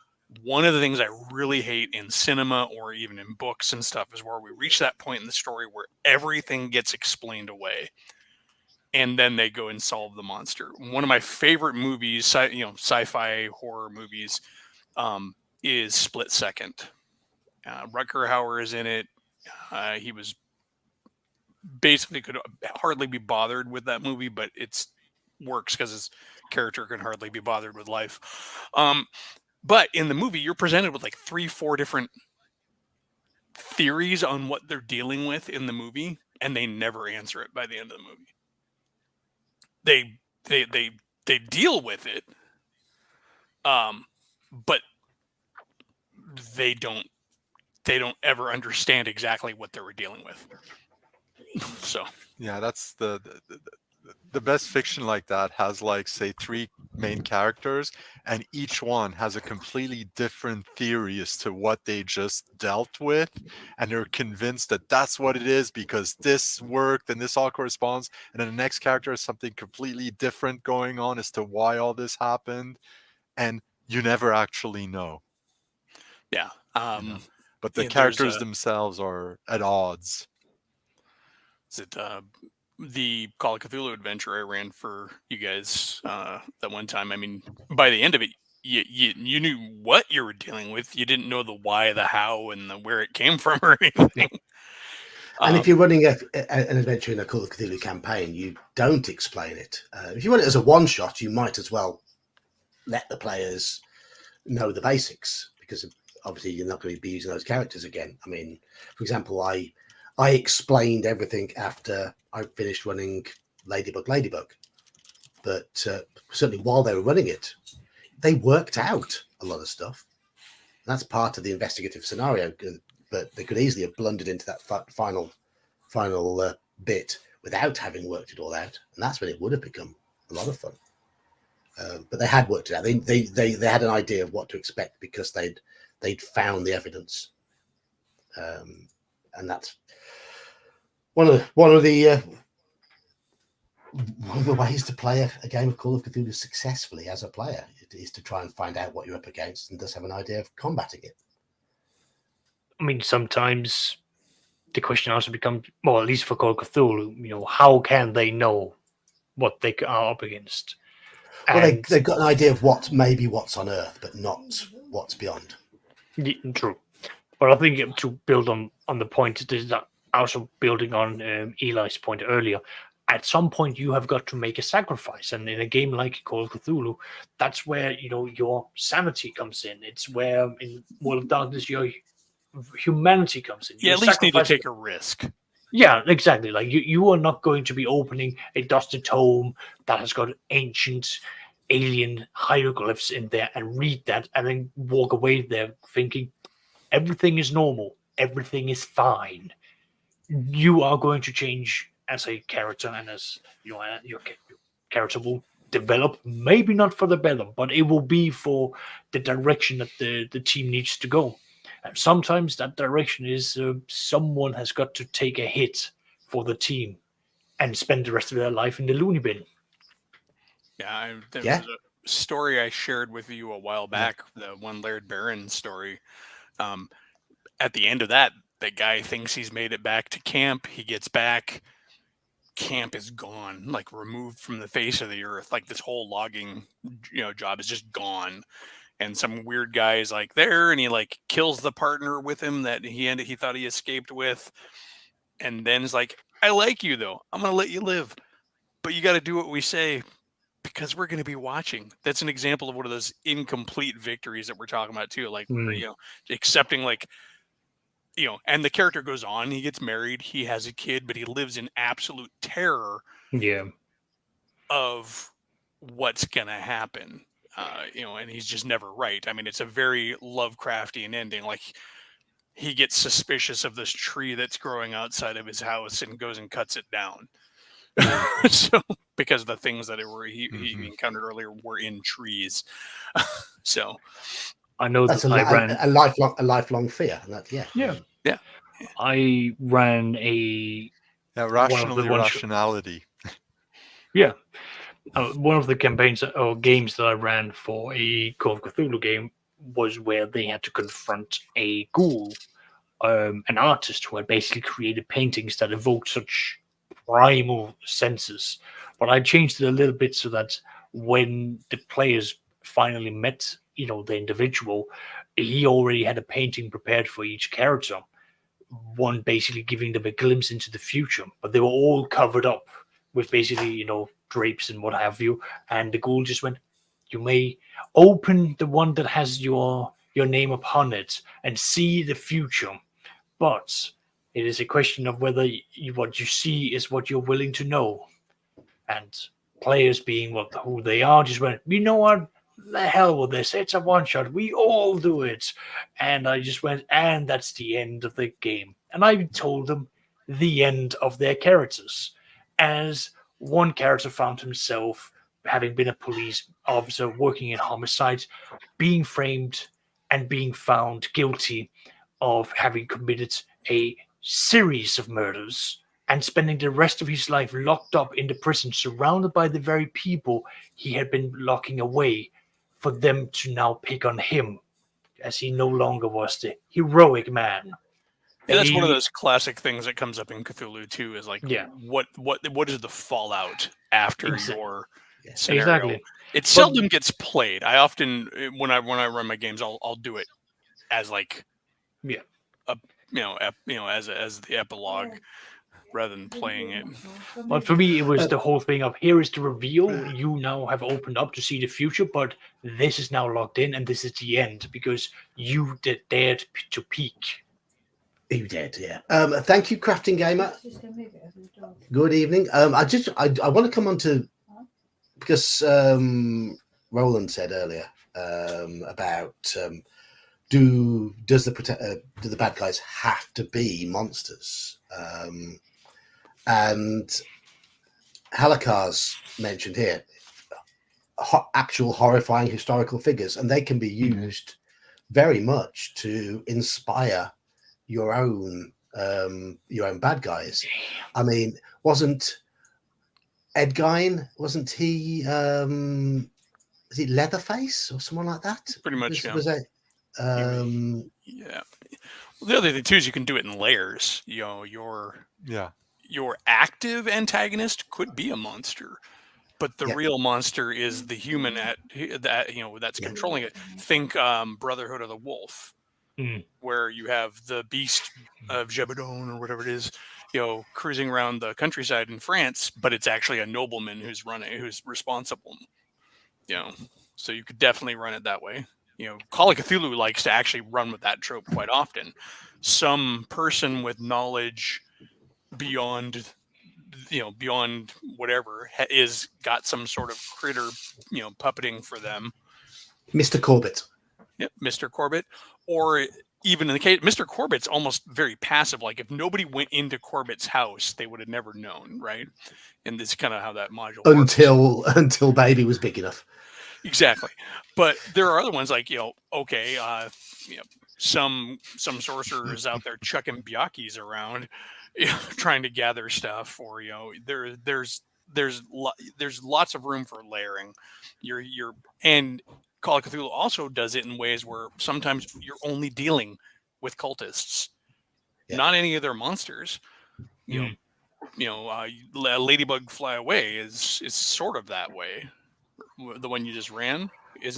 One of the things I really hate in cinema or even in books and stuff is where we reach that point in the story where everything gets explained away and then they go and solve the monster. One of my favorite movies, sci-fi horror movies, is Split Second. Rutger Hauer is in it. He was basically could hardly be bothered with that movie, but it's works because his character can hardly be bothered with life. But in the movie, you're presented with like 3-4 different theories on what they're dealing with in the movie, and they never answer it by the end of the movie. They deal with it, but they don't ever understand exactly what they were dealing with. So yeah, that's the best fiction like that has like say 3 main characters, and each one has a completely different theory as to what they just dealt with, and they're convinced that that's what it is because this worked and this all corresponds, and then the next character has something completely different going on as to why all this happened, and you never actually know. Yeah. But the characters themselves are at odds. Is it the Call of Cthulhu adventure I ran for you guys that one time? I mean, by the end of it, you knew what you were dealing with. You didn't know the why, the how, and the where it came from or anything. And if you're running an adventure in a Call of Cthulhu campaign, you don't explain it. If you run it as a one-shot, you might as well let the players know the basics, because obviously you're not going to be using those characters again. I mean, for example, I explained everything after I finished running Ladybug, but certainly while they were running it, they worked out a lot of stuff. That's part of the investigative scenario, but they could easily have blundered into that final bit without having worked it all out, and that's when it would have become a lot of fun. But they had worked it out. They had an idea of what to expect because they'd found the evidence, and that's one of the ways to play a game of Call of Cthulhu successfully as a player is to try and find out what you're up against and just have an idea of combating it. I mean, sometimes the question also becomes, well, at least for Call of Cthulhu, how can they know what they are up against? Well, they've got an idea of what's on Earth, but not what's beyond. True. But I think to build on the point, this is also building on Eli's point earlier. At some point, you have got to make a sacrifice, and in a game like Call of Cthulhu, that's where your sanity comes in. It's where in World of Darkness your humanity comes in. You at least need to take a risk. Yeah, exactly. Like you are not going to be opening a dusty tome that has got ancient alien hieroglyphs in there and read that and then walk away there thinking everything is normal, everything is fine. You are going to change as a character, and as your character will develop, maybe not for the better, but it will be for the direction that the team needs to go. And sometimes that direction is someone has got to take a hit for the team and spend the rest of their life in the loony bin. Yeah, there Yeah. was a story I shared with you a while back, the one Laird Barron story. At the end of that, the guy thinks he's made it back to camp. He gets back. Camp is gone, like removed from the face of the earth. Like this whole logging, job is just gone. And some weird guy is like there, and he like kills the partner with him that he thought he escaped with, and then is like, "I like you though. I'm gonna let you live, but you got to do what we say because we're going to be watching." That's an example of one of those incomplete victories that we're talking about too. Like accepting and the character goes on. He gets married. He has a kid, but he lives in absolute terror. Yeah. Of what's going to happen. And he's just never right. I mean, it's a very Lovecraftian ending. Like he gets suspicious of this tree that's growing outside of his house and goes and cuts it down. So because the things that he encountered earlier were in trees. So I know That's that I ran a lifelong fear. Yeah. Yeah. I ran a rational ones- irrationality. yeah. One of the campaigns or games that I ran for a Call of Cthulhu game was where they had to confront a ghoul, an artist who had basically created paintings that evoked such primal senses. But I changed it a little bit so that when the players finally met, the individual, he already had a painting prepared for each character. One basically giving them a glimpse into the future, but they were all covered up with basically, drapes and what have you. And the ghoul just went, "You may open the one that has your name upon it and see the future, but it is a question of whether what you see is what you're willing to know." And players being who they are just went, "You know what? The hell with this. It's a one shot. We all do it." And I just went, and that's the end of the game. And I told them the end of their characters. As one character found himself, having been a police officer working in homicides, being framed and being found guilty of having committed a series of murders and spending the rest of his life locked up in the prison, surrounded by the very people he had been locking away, for them to now pick on him, as he no longer was the heroic man. Yeah, that's one of those classic things that comes up in Cthulhu too. Is like, Yeah. what is the fallout after your scenario? Exactly. It seldom gets played. I often, when I run my games, I'll do it as like, as the epilogue, rather than playing it. But for me, it was the whole thing of, here is the reveal. You now have opened up to see the future, but this is now locked in, and this is the end because you dared to peek. You did, yeah. Thank you, Crafting Gamer. Good evening. I want to come on to, because Roland said earlier about do the bad guys have to be monsters? And Halakar's mentioned here actual horrifying historical figures, and they can be used very much to inspire your own bad guys. I mean, wasn't Ed Gein, wasn't he is it Leatherface or someone like that? Pretty much, yeah. Yeah. Well, the other thing too is you can do it in layers. Your active antagonist could be a monster, but the real monster is the human that's controlling it. Think Brotherhood of the Wolf, where you have the beast of Gebedon or whatever it is, cruising around the countryside in France, but it's actually a nobleman who's responsible. So you could definitely run it that way. Call of Cthulhu likes to actually run with that trope quite often. Some person with knowledge beyond whatever is got some sort of critter, puppeting for them. Mr. Corbett. Yep, Mr. Corbett. Or even in the case, Mr. Corbett's almost very passive. Like if nobody went into Corbett's house, they would have never known, right? And this is kind of how that module works. Until baby was big enough. Exactly. But there are other ones like, some sorcerers out there chucking byakis around, trying to gather stuff, or there's lots of room for layering. And Call of Cthulhu also does it in ways where sometimes you're only dealing with cultists, not any of their monsters. Ladybug Fly Away is sort of that way. The one you just ran,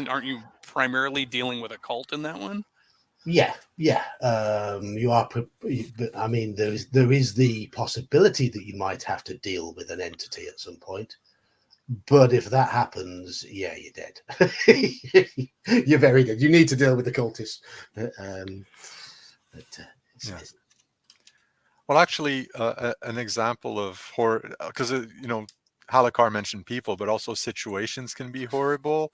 aren't you primarily dealing with a cult in that one? Yeah. You are, but I mean, there is the possibility that you might have to deal with an entity at some point. But if that happens, yeah, you're dead. You're very dead. You need to deal with the cultists. Well, actually, an example of horror, because Halakar mentioned people, but also situations can be horrible.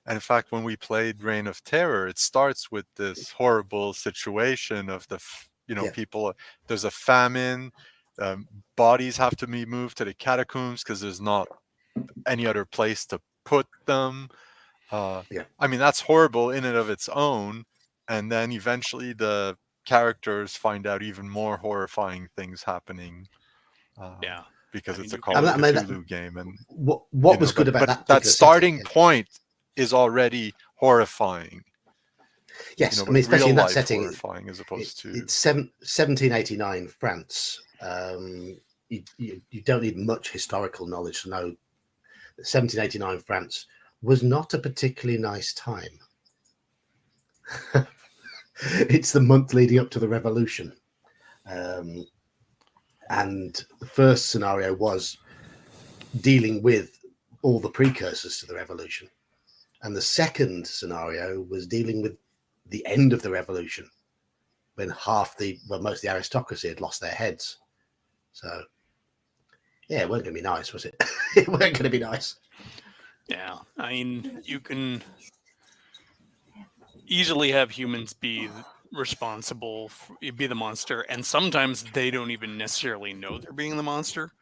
And in fact, when we played Reign of Terror, it starts with this horrible situation of people. There's a famine. Bodies have to be moved to the catacombs because there's not any other place to put them. I mean, that's horrible in and of its own. And then eventually the characters find out even more horrifying things happening. Because it's a Call of Cthulhu game. And what was good about that starting point is already horrifying. Yes, I mean, especially in that setting, horrifying as opposed to it's 1789 France. You don't need much historical knowledge to know that 1789 France was not a particularly nice time. It's the month leading up to the revolution. And the first scenario was dealing with all the precursors to the revolution. And the second scenario was dealing with the end of the revolution, when most of the aristocracy had lost their heads. So, yeah, it wasn't going to be nice, was it? It wasn't going to be nice. Yeah, I mean, you can easily have humans be responsible, be the monster, and sometimes they don't even necessarily know they're being the monster,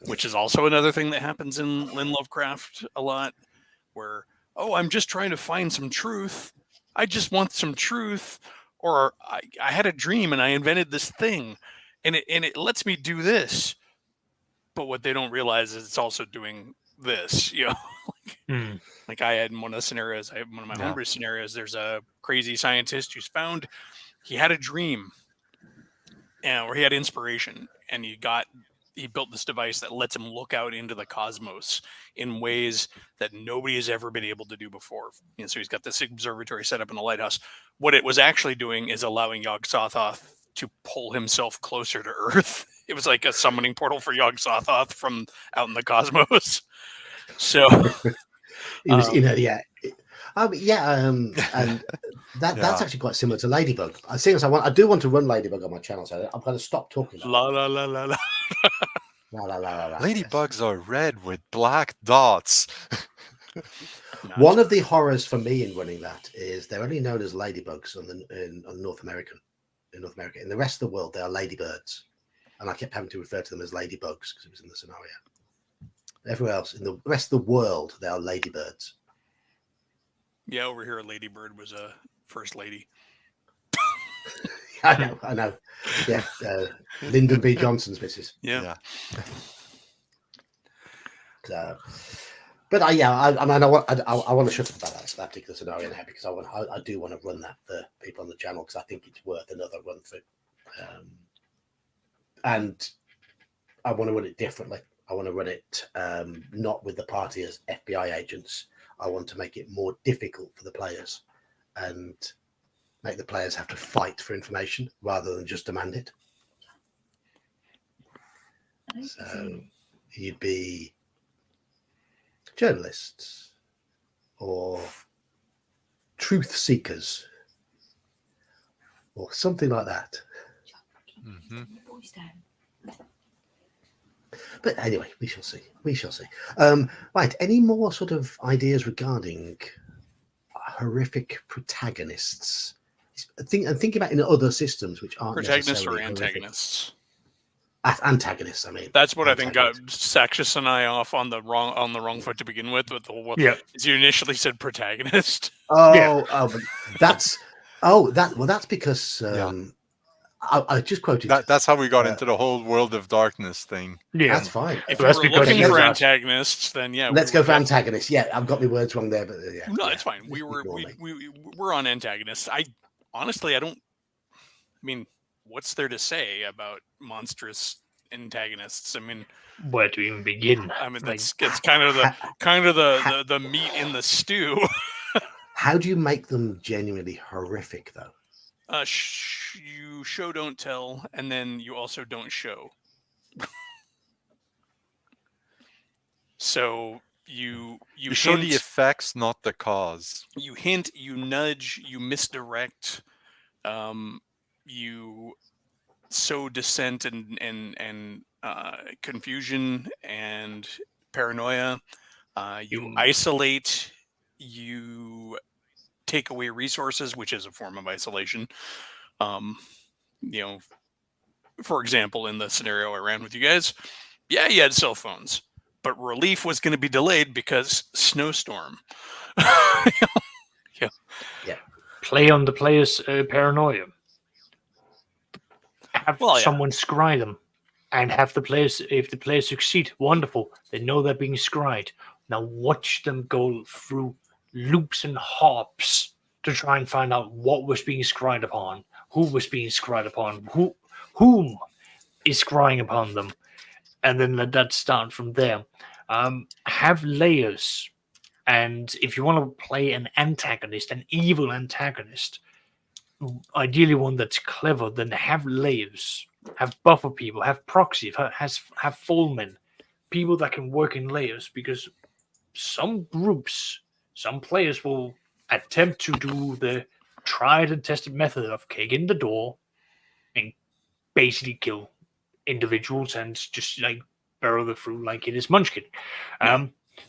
which is also another thing that happens in Lovecraft a lot, where, I'm just trying to find some truth. I just want some truth, or I had a dream and I invented this thing, and it lets me do this. But what they don't realize is it's also doing this, Like I had in one of the scenarios, one of my homebrew scenarios, there's a crazy scientist who's found he had a dream, or he had inspiration, and he built this device that lets him look out into the cosmos in ways that nobody has ever been able to do before. So he's got this observatory set up in the lighthouse. What it was actually doing is allowing Yog-Sothoth to pull himself closer to Earth. It was like a summoning portal for Yog-Sothoth from out in the cosmos. So it was, and that's actually quite similar to Ladybug. I do want to run Ladybug on my channel, so I'm going to stop talking about la la la la la. Ladybugs are red with black dots. One of the horrors for me in running that is they're only known as ladybugs in North America. In the rest of the world, they are ladybirds, and I kept having to refer to them as ladybugs because it was in the scenario. Everywhere else in the rest of the world, they are ladybirds. Yeah, over here, a ladybird was a first lady. I know. Yeah, Lyndon B. Johnson's missus. Yeah. But I want to shut up about that particular scenario now, because I do want to run that for people on the channel, because I think it's worth another run through. And I want to run it differently. I want to run it not with the party as FBI agents. I want to make it more difficult for the players and make the players have to fight for information rather than just demand it. So you'd be journalists or truth seekers or something like that. Mm-hmm. But anyway, we shall see. Right, any more sort of ideas regarding horrific protagonists? Think about in other systems which aren't protagonists or necessarily antagonists. Antagonists, I mean. That's what I think got Saxius and I off on the wrong foot to begin with. You initially said protagonist. But that's Oh, that's because Yeah. I just quoted. That's how we got into the whole World of Darkness thing. Yeah, That's fine. If That's you were because looking you for asked. antagonists, then yeah, Let's we go were for def- antagonists. Yeah, I've got my words wrong there, but yeah. No, yeah. it's fine. Just We're ignore me. we're on antagonists. I honestly, I mean, what's there to say about monstrous antagonists? I mean, Where to even begin? that's kind of the meat in the stew. How do you make them genuinely horrific, though? You show don't tell, and then you also don't show. So you You show the hint, effects, not the cause. you hint, you nudge, you misdirect, you sow dissent and confusion and paranoia. You isolate, you take away resources, which is a form of isolation. You know, for example, in the scenario I ran with you guys, yeah, you had cell phones, but relief was going to be delayed because snowstorm. Play on the player's paranoia. Have Well, yeah. someone scry them, and have the players. If the players succeed, wonderful. They know they're being scried. Now watch them go through loops and hops to try and find out what was being scried upon, who was being scried upon, whom is scrying upon them, and then let that start from there. Have layers, and if you want to play an antagonist, an evil antagonist, ideally one that's clever, then have layers, have buffer people, have proxy, have fallmen, people that can work in layers, because some groups, some players will attempt to do the tried and tested method of kicking the door and basically kill individuals and just like burrow them through like it is Munchkin.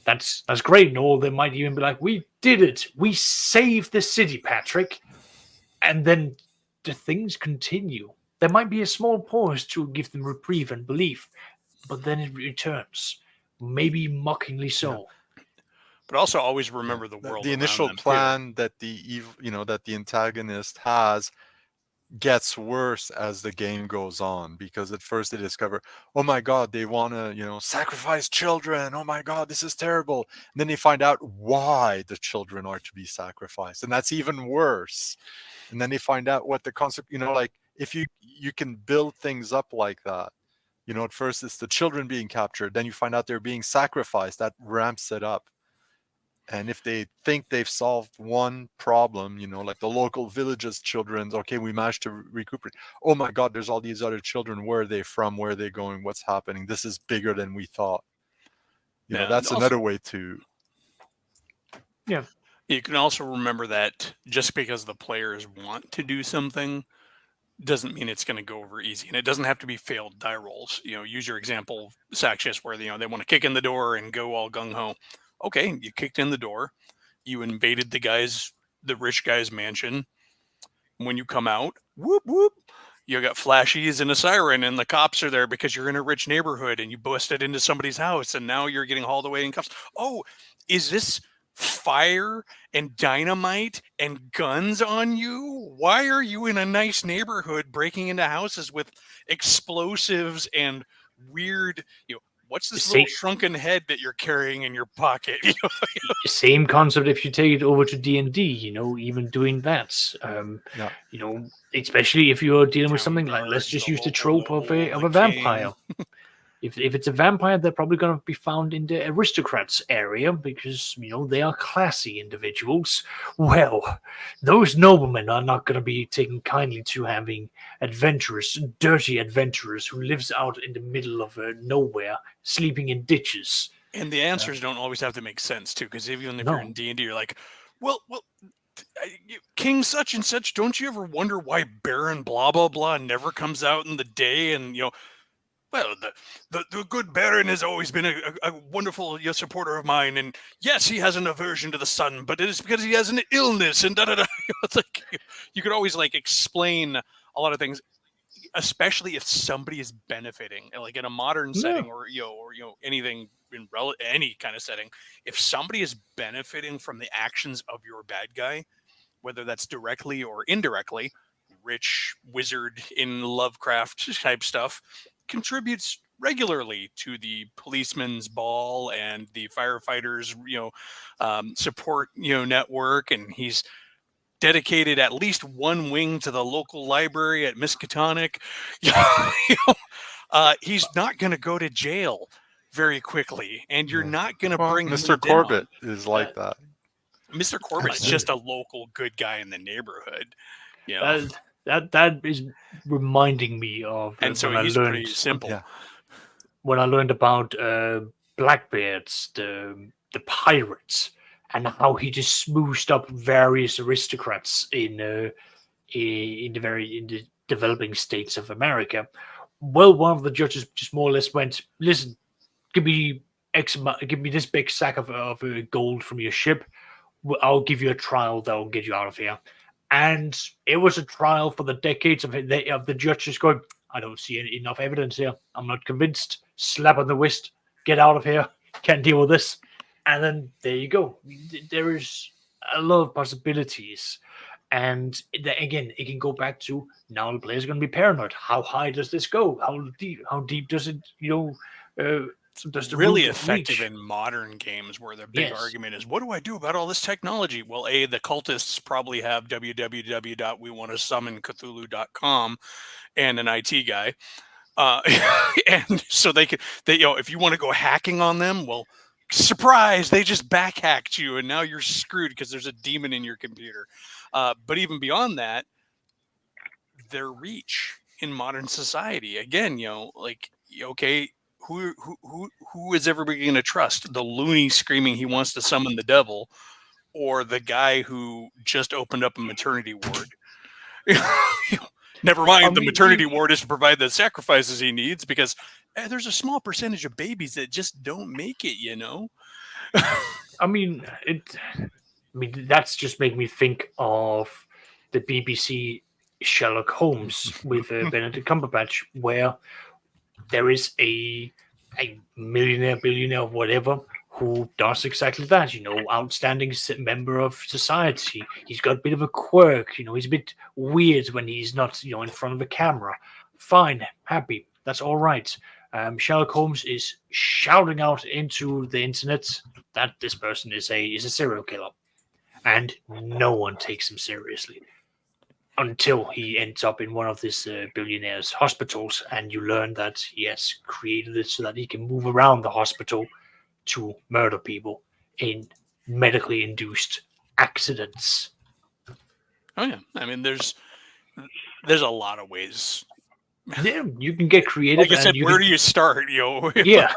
That's great and all. They might even be like, "We did it! We saved the city, Patrick!" And then the things continue. There might be a small pause to give them reprieve and belief, but then it returns, maybe mockingly so. But also always remember the world. The around initial them, too. plan that that the antagonist has gets worse as the game goes on, because at first they discover, oh my god, they want to sacrifice children, oh my god, this is terrible, and then they find out why the children are to be sacrificed, and that's even worse. And then they find out what the concept, like if you can build things up like that. At first it's the children being captured, then you find out they're being sacrificed, that ramps it up. And if they think they've solved one problem, like the local village's children, okay, we managed to recuperate. Oh my God, there's all these other children. Where are they from? Where are they going? What's happening? This is bigger than we thought. That's also, another way to. Yeah. You can also remember that just because the players want to do something doesn't mean it's going to go over easy. And it doesn't have to be failed die rolls. Use your example, Saxius, where they want to kick in the door and go all gung-ho. Okay, you kicked in the door, you invaded the rich guy's mansion. When you come out, whoop whoop, you got flashies and a siren, and the cops are there because you're in a rich neighborhood and you busted into somebody's house, and now you're getting hauled away in cuffs. Oh, is this fire and dynamite and guns on you? Why are you in a nice neighborhood breaking into houses with explosives and weird, what's this little shrunken head that you're carrying in your pocket? Same concept if you take it over to D&D, even doing that. Especially if you're dealing with something like, let's just use the trope of a vampire. If it's a vampire, they're probably going to be found in the aristocrats area because, they are classy individuals. Well, those noblemen are not going to be taken kindly to having adventurers, dirty adventurers who lives out in the middle of nowhere, sleeping in ditches. And the answers don't always have to make sense, too, because even if you're in D&D, you're like, well, King such and such, don't you ever wonder why Baron blah, blah, blah never comes out in the day? And, well, the good Baron has always been a wonderful supporter of mine, and yes, he has an aversion to the sun, but it is because he has an illness, and da-da-da. It's like, you could always, explain a lot of things, especially if somebody is benefiting, like in a modern setting or anything in any kind of setting. If somebody is benefiting from the actions of your bad guy, whether that's directly or indirectly, rich wizard in Lovecraft type stuff, contributes regularly to the policeman's ball and the firefighters, support, network. And he's dedicated at least one wing to the local library at Miskatonic. He's not going to go to jail very quickly, and you're not going to bring Mr. him Corbett down. is like that. Mr. Corbett's just a local good guy in the neighborhood. That is reminding me of and so when he's I learned pretty simple. Yeah. when I learned about Blackbeards, the pirates, and how he just smooshed up various aristocrats in the developing states of America. Well, one of the judges just more or less went, "Listen, give me this big sack of gold from your ship. I'll give you a trial that will get you out of here." And it was a trial for the decades of the judges going, "I don't see enough evidence here. I'm not convinced." Slap on the wrist, get out of here. Can't deal with this. And then there you go. There is a lot of possibilities. And again, it can go back to now the player's going to be paranoid. How high does this go? How deep does it, does the really root effective reach? in modern games where the big Yes. argument is, what do I do about all this technology? Well, the cultists probably have www.wewanttoSummonCthulhu.com and an IT guy. And so they if you want to go hacking on them, well, surprise, they just backhacked you and now you're screwed because there's a demon in your computer. But even beyond that, their reach in modern society, again, okay, who is everybody going to trust? The loony screaming he wants to summon the devil, or the guy who just opened up a maternity ward? Never mind, the maternity ward is to provide the sacrifices he needs, because there's a small percentage of babies that just don't make it, That's just making me think of the BBC Sherlock Holmes with Benedict Cumberbatch, where there is a millionaire, billionaire, whatever, who does exactly that, outstanding member of society. He's got a bit of a quirk, he's a bit weird when he's not, in front of a camera. Fine, happy, that's all right. Sherlock Holmes is shouting out into the internet that this person is a serial killer, and no one takes him seriously until he ends up in one of this billionaire's hospitals, and you learn that he has created it so that he can move around the hospital to murder people in medically induced accidents. Oh yeah, there's a lot of ways. Yeah, you can get creative. Like I said, where do you start? Yeah.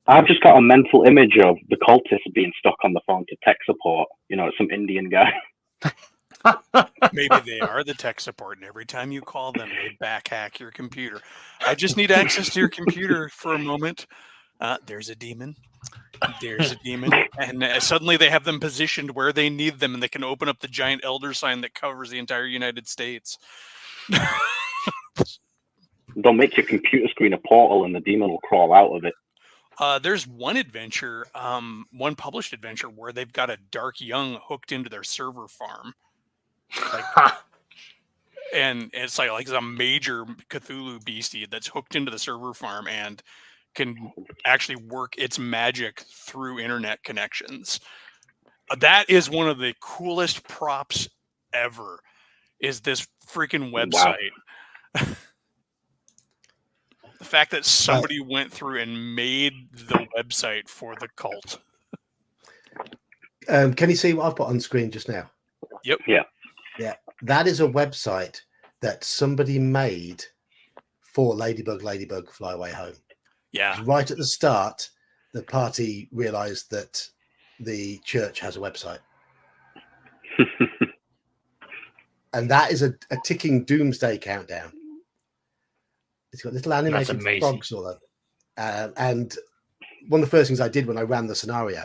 I've just got a mental image of the cultists being stuck on the phone to tech support. Some Indian guy. Maybe they are the tech support, and every time you call them, they backhack your computer. I just need access to your computer for a moment. There's a demon. There's a demon. And suddenly they have them positioned where they need them, and they can open up the giant elder sign that covers the entire United States. They'll make your computer screen a portal, and the demon will crawl out of it. There's one adventure, one published adventure, where they've got a dark young hooked into their server farm. And it's like a major Cthulhu beastie that's hooked into the server farm and can actually work its magic through internet connections. That is one of the coolest props ever, is this freaking website. Wow. The fact that somebody went through and made the website for the cult. Can you see what I've put on screen just now? Yep. Yeah. That is a website that somebody made for Ladybug, Fly Away Home. Yeah. Right at the start, the party realized that the church has a website. And that is a ticking doomsday countdown. It's got little animated frogs all over. And one of the first things I did when I ran the scenario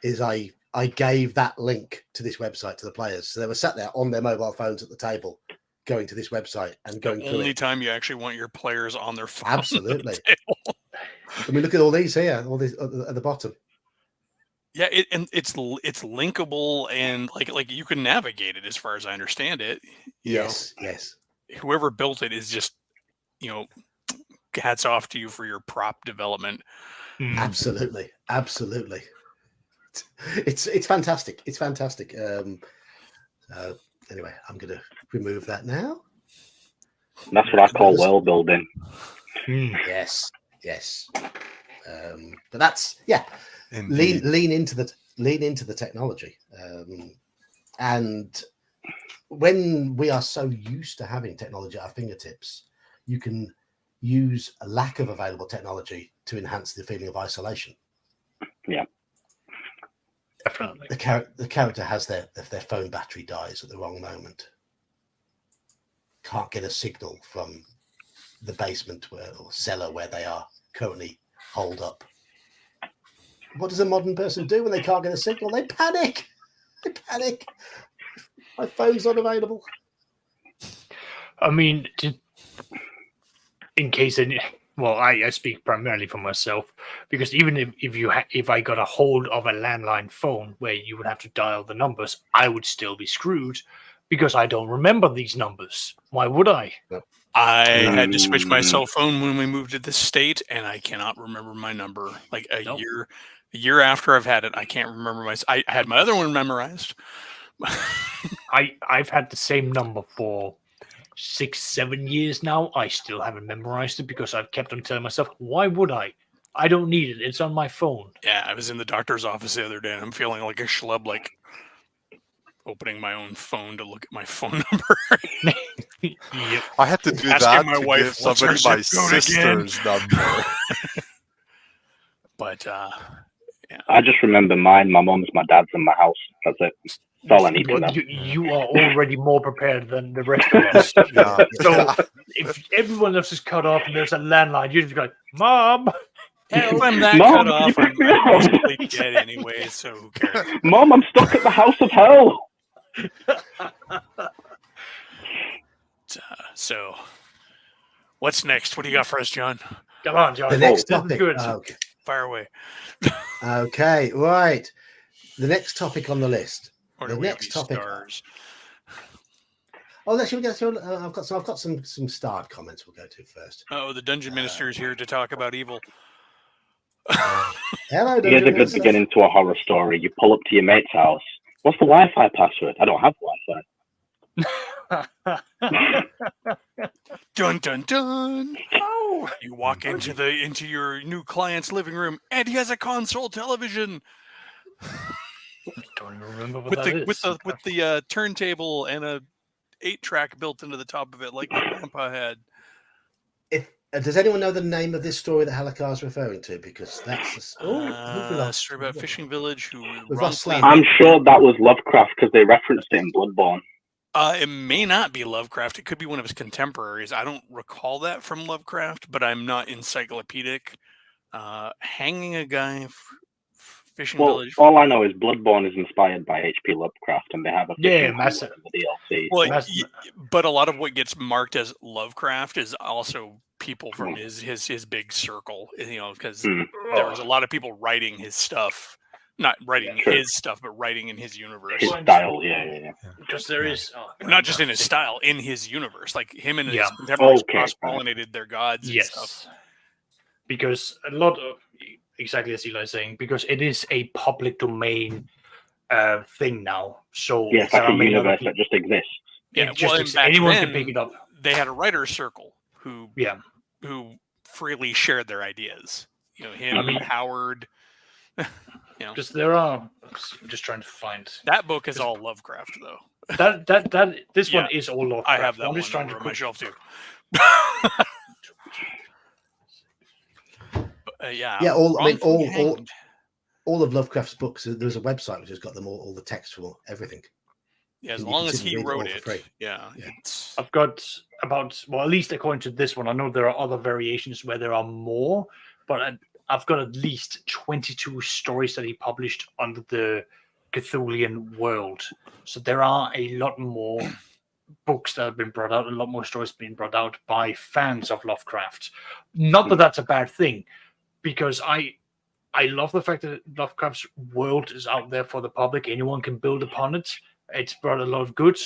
is I gave that link to this website to the players. So they were sat there on their mobile phones at the table, going to this website and going through it. The only time you actually want your players on their phone. Absolutely. Look at all these here, all these at the bottom. Yeah, it's linkable and like you can navigate it as far as I understand it. Yes. Whoever built it is just, hats off to you for your prop development. Absolutely. It's fantastic. It's fantastic. Anyway, I'm going to remove that now. That's what I call world building. Yes. But that's Indeed. lean into the technology, and when we are so used to having technology at our fingertips, you can use a lack of available technology to enhance the feeling of isolation. Yeah, Definitely. The character has their phone battery dies at the wrong moment, can't get a signal from the basement or cellar where they are currently holed up. What does a modern person do when they can't get a signal? They panic. My phone's not available. I mean, in case any, well, I speak primarily for myself, because even if I got a hold of a landline phone where you would have to dial the numbers, I would still be screwed because I don't remember these numbers. Why would I? I had to switch my cell phone when we moved to this state, and I cannot remember my number. Like a year after I've had it, I can't remember I had my other one memorized. I've had the same number for 6-7 years now. I still haven't memorized it because I've kept on telling myself, why would I? I don't need it. It's on my phone. Yeah, I was in the doctor's office the other day, and I'm feeling like a schlub, like opening my own phone to look at my phone number. Yep. I had to do Asking that my to wife, give "What's her somebody my zip code again?" sister's number. But I just remember mine, my mum's, my dad's, and my house. That's it. That's all I need to know. You are already more prepared than the rest of us. Yeah. So if everyone else is cut off and there's a landline, you just go, Mom, if I'm that Mom, cut can off, you pick I'm me up? basically dead anyway, so who cares? Mom, I'm stuck at the house of hell. So, what's next? What do you got for us, John? come on, John. The next This is topic. good. Okay. Fire away. Okay, right. The next topic on the list. Or The do we next have any topic. stars? Oh, let's get through. I've got some starred comments we'll go to first. Oh, the Dungeon Minister is here to talk about evil. Hello, Here's a Dungeon good Minister. beginning to a horror story. You pull up to your mate's house. What's the Wi-Fi password? I don't have Wi-Fi. Dun dun dun! Oh, You walk into your new client's living room, and he has a console television don't even remember what with that the is. with the turntable and a 8-track built into the top of it, like my grandpa had. Does anyone know the name of this story that Halakar is referring to? Because that's who've we lost? Story about Fishing Village who We've lost wrongfully. Slam. I'm sure that was Lovecraft because they referenced it in Bloodborne. It may not be Lovecraft. It could be one of his contemporaries. I don't recall that from Lovecraft, but I'm not encyclopedic. Hanging a guy, Fishing Well, Village. all I know is Bloodborne is inspired by H.P. Lovecraft, and they have a Yeah, fishing massive. in the DLC. Well, That's- but a lot of what gets marked as Lovecraft is also people from his big circle. Because there was a lot of people writing his stuff. Not writing his stuff, but writing in his universe. His style, yeah. Because there is Not just in his style, in his universe. Like him and his contemporaries cross-pollinated their gods and stuff. Because a lot of, exactly as Eli is saying, because it is a public domain thing now. So Yeah, it's like a universe that just exists. Yeah, anyone can pick it up. They had a writer's circle who who freely shared their ideas. Him, Howard. Because there are. I'm just trying to find. That book is all Lovecraft, though. This one is all Lovecraft. I have that I'm one just trying to on my shelf too. All of Lovecraft's books. There's a website which has got them all the text for everything. Yeah, as long as he wrote it. Yeah. I've got about, well, at least according to this one, I know there are other variations where there are more, but I've got at least 22 stories that he published under the Cthulhian world. So there are a lot more books that have been brought out, a lot more stories being brought out by fans of Lovecraft. Not that that's a bad thing, because I I love the fact that Lovecraft's world is out there for the public. Anyone can build upon it. It's brought a lot of good.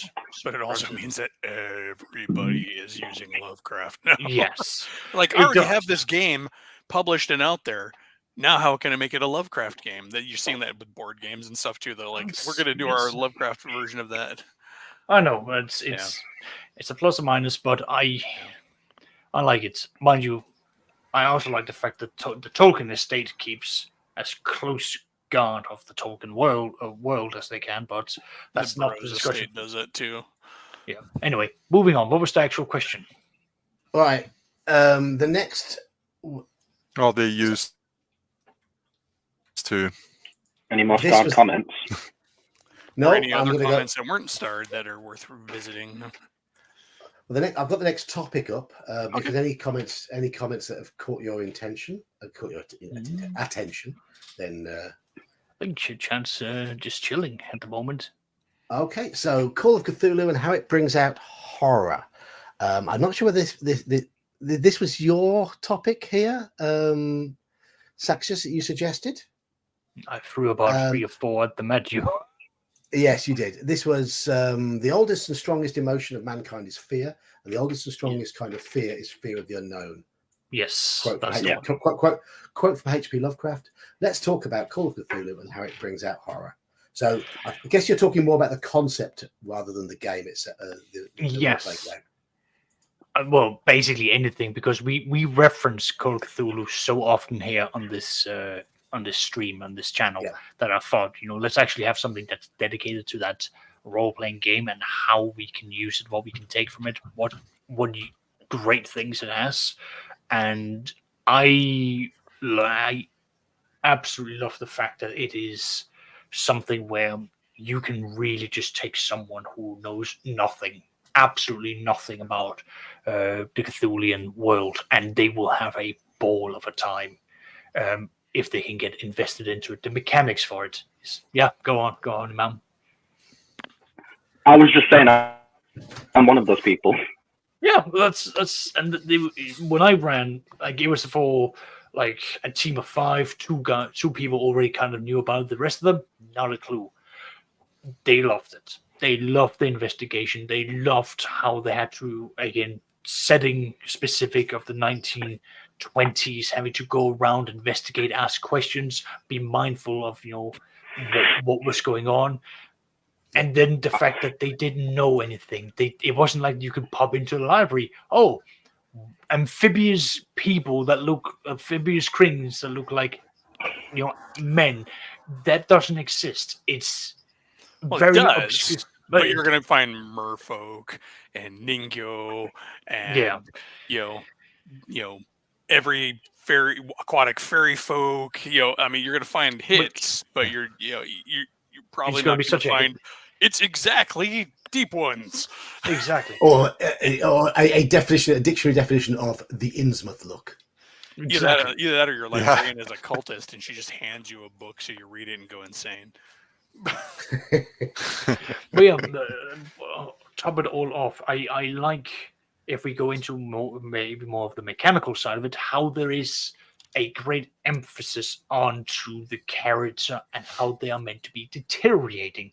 But it also means that everybody is using Lovecraft now. Yes. Like, I already have this game published and out there. Now, how can I make it a Lovecraft game? That you're seeing that with board games and stuff too. They're like, we're going to do our Lovecraft version of that. I know it's a plus or minus, but I like it. Mind you, I also like the fact that the Tolkien estate keeps as close guard of the Tolkien world as they can, but that's the not the Burroughs discussion. estate does it too. Yeah. Anyway, moving on. What was the actual question? All right. The next. Oh, they used to. Any more This starred was- comments? No, Or any I'm other going to go. comments that weren't starred that are worth revisiting. I've got the next topic up. If there's any comments that have caught your attention, attention, then I think Chance just chilling at the moment. okay. So, Call of Cthulhu and how it brings out horror. I'm not sure whether this was your topic here, Saxius, that you suggested. I threw about 3 or 4 at the Madu. Yes, you did. This was the oldest and strongest emotion of mankind is fear, and the oldest and strongest kind of fear is fear of the unknown. Yes, Quote from, that's the one. quote from H.P. Lovecraft. Let's talk about Call of Cthulhu and how it brings out horror. So I guess you're talking more about the concept rather than the game. It's the Yes. role-play game. Well, basically anything, because we reference Call of Cthulhu so often here on this stream, on this channel, Yeah. that I thought, let's actually have something that's dedicated to that role-playing game and how we can use it, what we can take from it, what great things it has. And I absolutely love the fact that it is something where you can really just take someone who knows nothing, absolutely nothing about the Cthulian world, and they will have a ball of a time if they can get invested into it. The mechanics for it is, yeah, go on, man. I was just saying, I'm one of those people. Yeah, that's and when I ran, like, it was for like a team of 5, 2 people already kind of knew about it. The rest of them, not a clue. They loved it. They loved the investigation. They loved how they had to, again, setting specific of the 1920s, having to go around, investigate, ask questions, be mindful of what was going on. And then the fact that they didn't know anything. It wasn't like you could pop into the library. Oh, amphibious cranes that look like men. That doesn't exist. It's Well, very it does, obscure. but you're going to find merfolk and ningyo and every aquatic fairy folk. I mean, you're going to find hits, but you're probably not going to find. It's exactly deep ones. Exactly. Or a dictionary definition of the Innsmouth look. Exactly. Either that or your librarian is a cultist and she just hands you a book so you read it and go insane. But yeah, top it all off, I like, if we go into maybe more of the mechanical side of it, how there is a great emphasis onto the character and how they are meant to be deteriorating.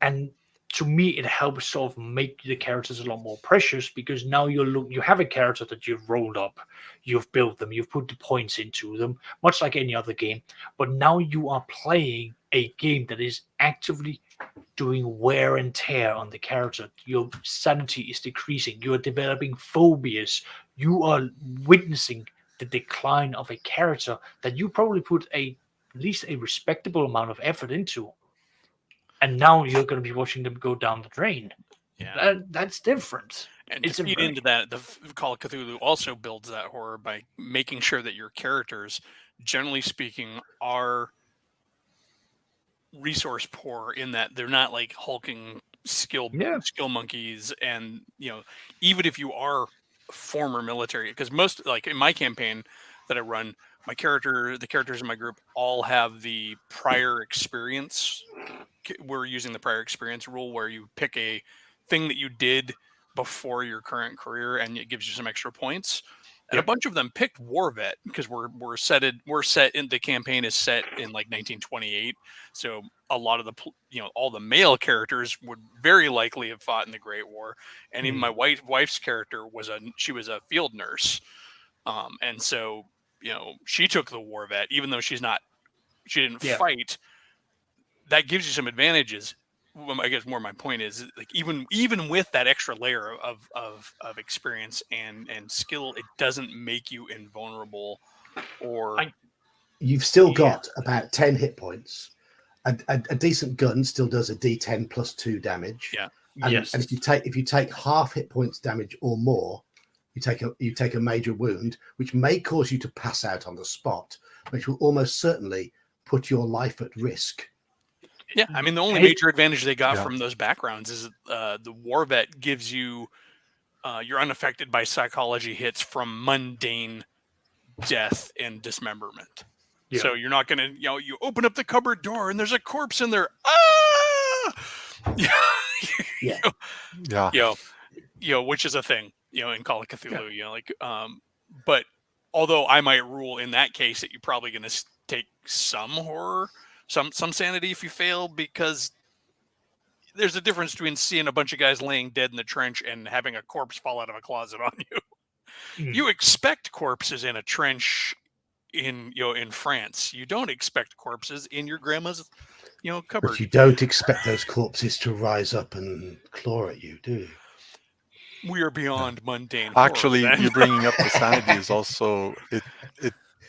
And to me, it helps sort of make the characters a lot more precious, because now you have a character that you've rolled up, you've built them, you've put the points into them, much like any other game. But now you are playing a game that is actively doing wear and tear on the character. Your sanity is decreasing. You are developing phobias. You are witnessing the decline of a character that you probably put at least a respectable amount of effort into. And now you're going to be watching them go down the drain. Yeah, that's different. And to feed into that, the Call of Cthulhu also builds that horror by making sure that your characters, generally speaking, are resource poor, in that they're not like hulking skill monkeys. And even if you are former military, because most, like in my campaign that I run, the characters in my group all have the prior experience. We're using the prior experience rule, where you pick a thing that you did before your current career and it gives you some extra points. And a bunch of them picked War Vet because we're set in the campaign is set in like 1928. So a lot of the all the male characters would very likely have fought in the Great War, and even my wife's character was a field nurse, and so she took the War Vet even though she didn't fight. That gives you some advantages. I guess more my point is like even with that extra layer of experience and skill, it doesn't make you invulnerable. Or you've still got about 10 hit points. A decent gun still does a D10 plus 2 damage. Yeah. And, Yes. and if you take half hit points damage or more, you take a major wound, which may cause you to pass out on the spot, which will almost certainly put your life at risk. Yeah, I mean the only major advantage they got from those backgrounds is the War Vet gives you you're unaffected by psychology hits from mundane death and dismemberment. Yeah. So you're not gonna you open up the cupboard door and there's a corpse in there. Ah! Which is a thing in Call of Cthulhu. But although I might rule in that case that you're probably gonna take some horror. Some sanity if you fail, because there's a difference between seeing a bunch of guys laying dead in the trench and having a corpse fall out of a closet on you. You expect corpses in a trench in France. You don't expect corpses in your grandma's cupboard. But you don't expect those corpses to rise up and claw at you, do you? We are beyond mundane. Actually, horror, you're bringing up the sanity is also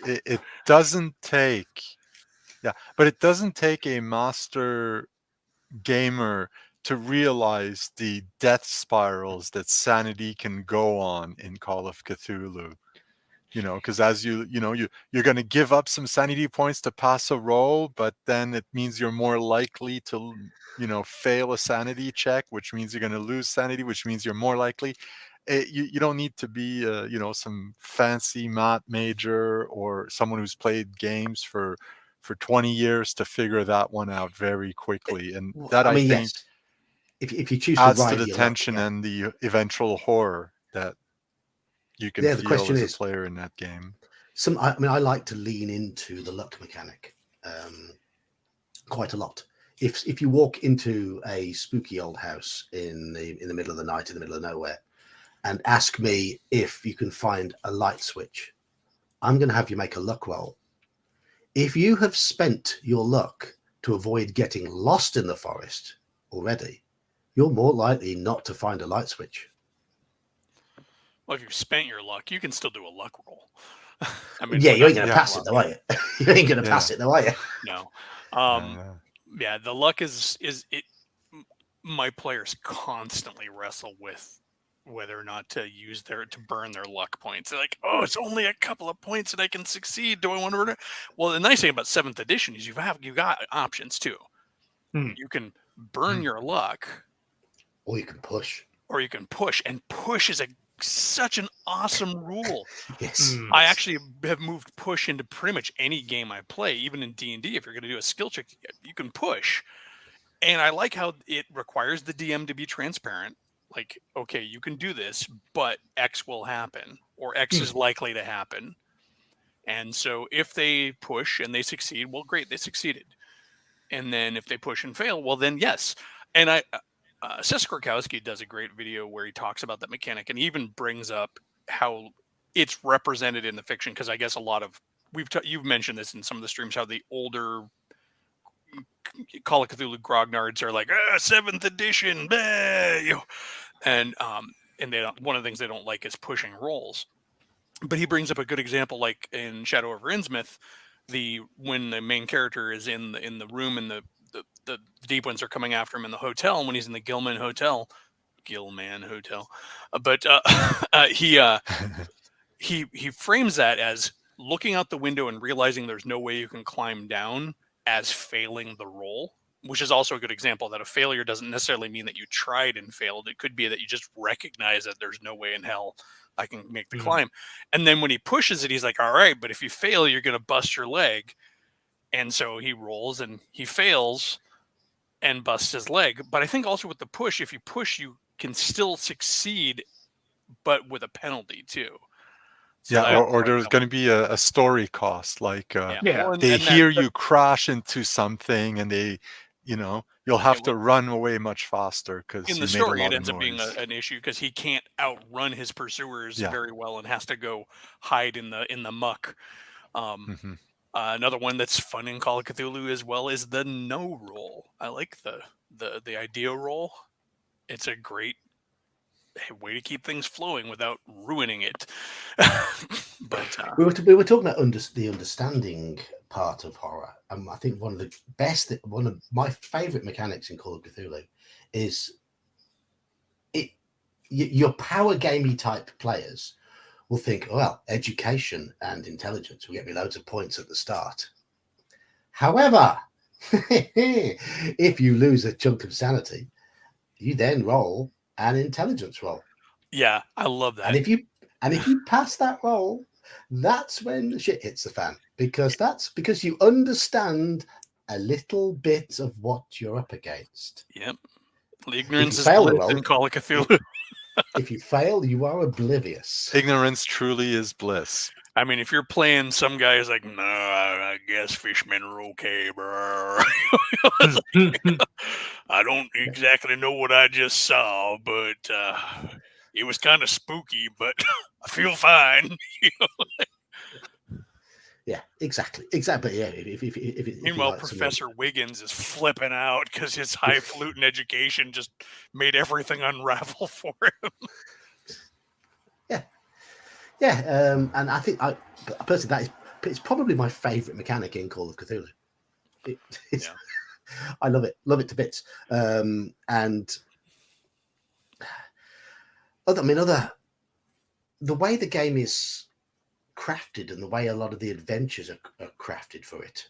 it doesn't take. Yeah, but it doesn't take a master gamer to realize the death spirals that sanity can go on in Call of Cthulhu. Because as you're going to give up some sanity points to pass a roll, but then it means you're more likely to, fail a sanity check, which means you're going to lose sanity, which means you're more likely. You don't need to be, some fancy math major or someone who's played games for 20 years to figure that one out very quickly. And that, I think, yes. If you choose adds to ride to the your tension luck, and the eventual horror that you can the question feel as is, a player in that game. I like to lean into the luck mechanic quite a lot. If you walk into a spooky old house in the middle of the night, in the middle of nowhere, and ask me if you can find a light switch, I'm going to have you make a luck roll. If you have spent your luck to avoid getting lost in the forest already, you're more likely not to find a light switch. Well, if you've spent your luck, you can still do a luck roll. I mean, you ain't going to pass it, though, are you? You ain't going to pass it, though, are you? No. The luck is it. My players constantly wrestle with whether or not to burn their luck points. They're like, oh, it's only a couple of points and I can succeed. Do I want to burn it? Well, the nice thing about 7th edition is you got options too. You can burn your luck, or you can push, and push is such an awesome rule. Yes. I actually have moved push into pretty much any game I play, even in D&D. If you're going to do a skill check, you can push. And I like how it requires the DM to be transparent. Like, okay, you can do this, but X will happen, or X is likely to happen. And so if they push and they succeed, well, great, they succeeded. And then if they push and fail, well, then yes. And Seth Skorkowski does a great video where he talks about that mechanic and even brings up how it's represented in the fiction. Because I guess a lot of you've mentioned this in some of the streams, how the older Call of Cthulhu grognards are like 7th edition, and they don't, one of the things they don't like is pushing rolls. But he brings up a good example, like in Shadow over Innsmouth, when the main character is in the room and the deep ones are coming after him in the hotel, and when he's in the Gilman Hotel, but he frames that as looking out the window and realizing there's no way you can climb down as failing the roll, which is also a good example that a failure doesn't necessarily mean that you tried and failed. It could be that you just recognize that there's no way in hell I can make the climb. And then when he pushes it, he's like, all right, but if you fail, you're going to bust your leg. And so he rolls and he fails and busts his leg. But I think also with the push, if you push, you can still succeed, but with a penalty too. So Yeah, that- or there's going to be a story cost, like yeah. Yeah. Well, and- they and that- hear that- you crash into something, and they, you'll have to run away much faster because in you the made a story, lot it of ends up being noise. an issue because he can't outrun his pursuers Yeah. very well and has to go hide in the muck. Mhm. Another one that's fun in Call of Cthulhu as well is the no roll. I like the idea roll. It's a great way to keep things flowing without ruining it. But We were talking about the understanding part of horror. I think one of my favorite mechanics in Call of Cthulhu is your power gamey type players will think, well, education and intelligence will get me loads of points at the start. However, if you lose a chunk of sanity, you then roll an intelligence roll. yeah, I love that. And if you pass that roll, that's when the shit hits the fan, because you understand a little bit of what you're up against. Yep. Ignorance is fail the bliss roll, in Call of Cthulhu. If you fail, you are oblivious. Ignorance truly is bliss. I mean, if you're playing some guy who's like, no, I guess fishmen are okay, bro. I don't exactly know what I just saw, but it was kind of spooky, but I feel fine. Yeah, exactly. Yeah. If Meanwhile, like Professor Wiggins is flipping out because his highfalutin education just made everything unravel for him. And I think personally it's probably my favorite mechanic in Call of Cthulhu. I love it to bits. And the way the game is crafted and the way a lot of the adventures are crafted for it.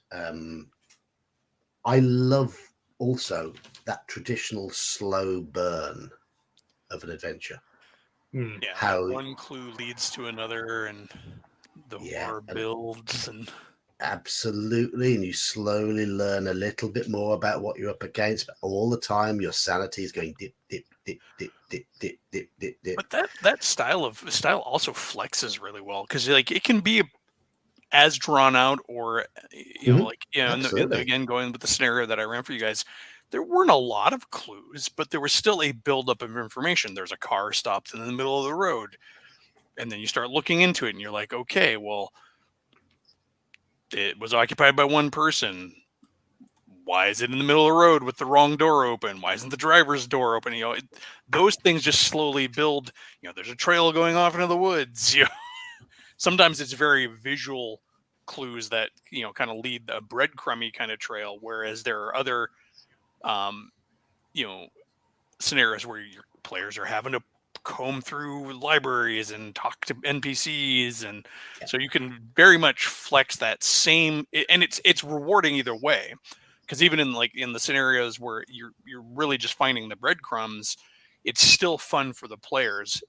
I love also that traditional slow burn of an adventure. Yeah, How one clue leads to another, and the horror builds, and absolutely, and you slowly learn a little bit more about what you're up against, but all the time your sanity is going dip, dip, dip, dip, dip, dip, dip, dip, dip. But that style also flexes really well because like it can be as drawn out, or and again, going with the scenario that I ran for you guys, there weren't a lot of clues, but there was still a buildup of information. There's a car stopped in the middle of the road, and then you start looking into it, and you're like, okay, well, it was occupied by one person. Why is it in the middle of the road with the wrong door open? Why isn't the driver's door open? Those things just slowly build. There's a trail going off into the woods. Sometimes it's very visual clues that kind of lead a breadcrumby kind of trail, whereas there are other scenarios where your players are having to comb through libraries and talk to NPCs, and so you can very much flex that same, and it's rewarding either way, because even in the scenarios where you're really just finding the breadcrumbs, it's still fun for the players,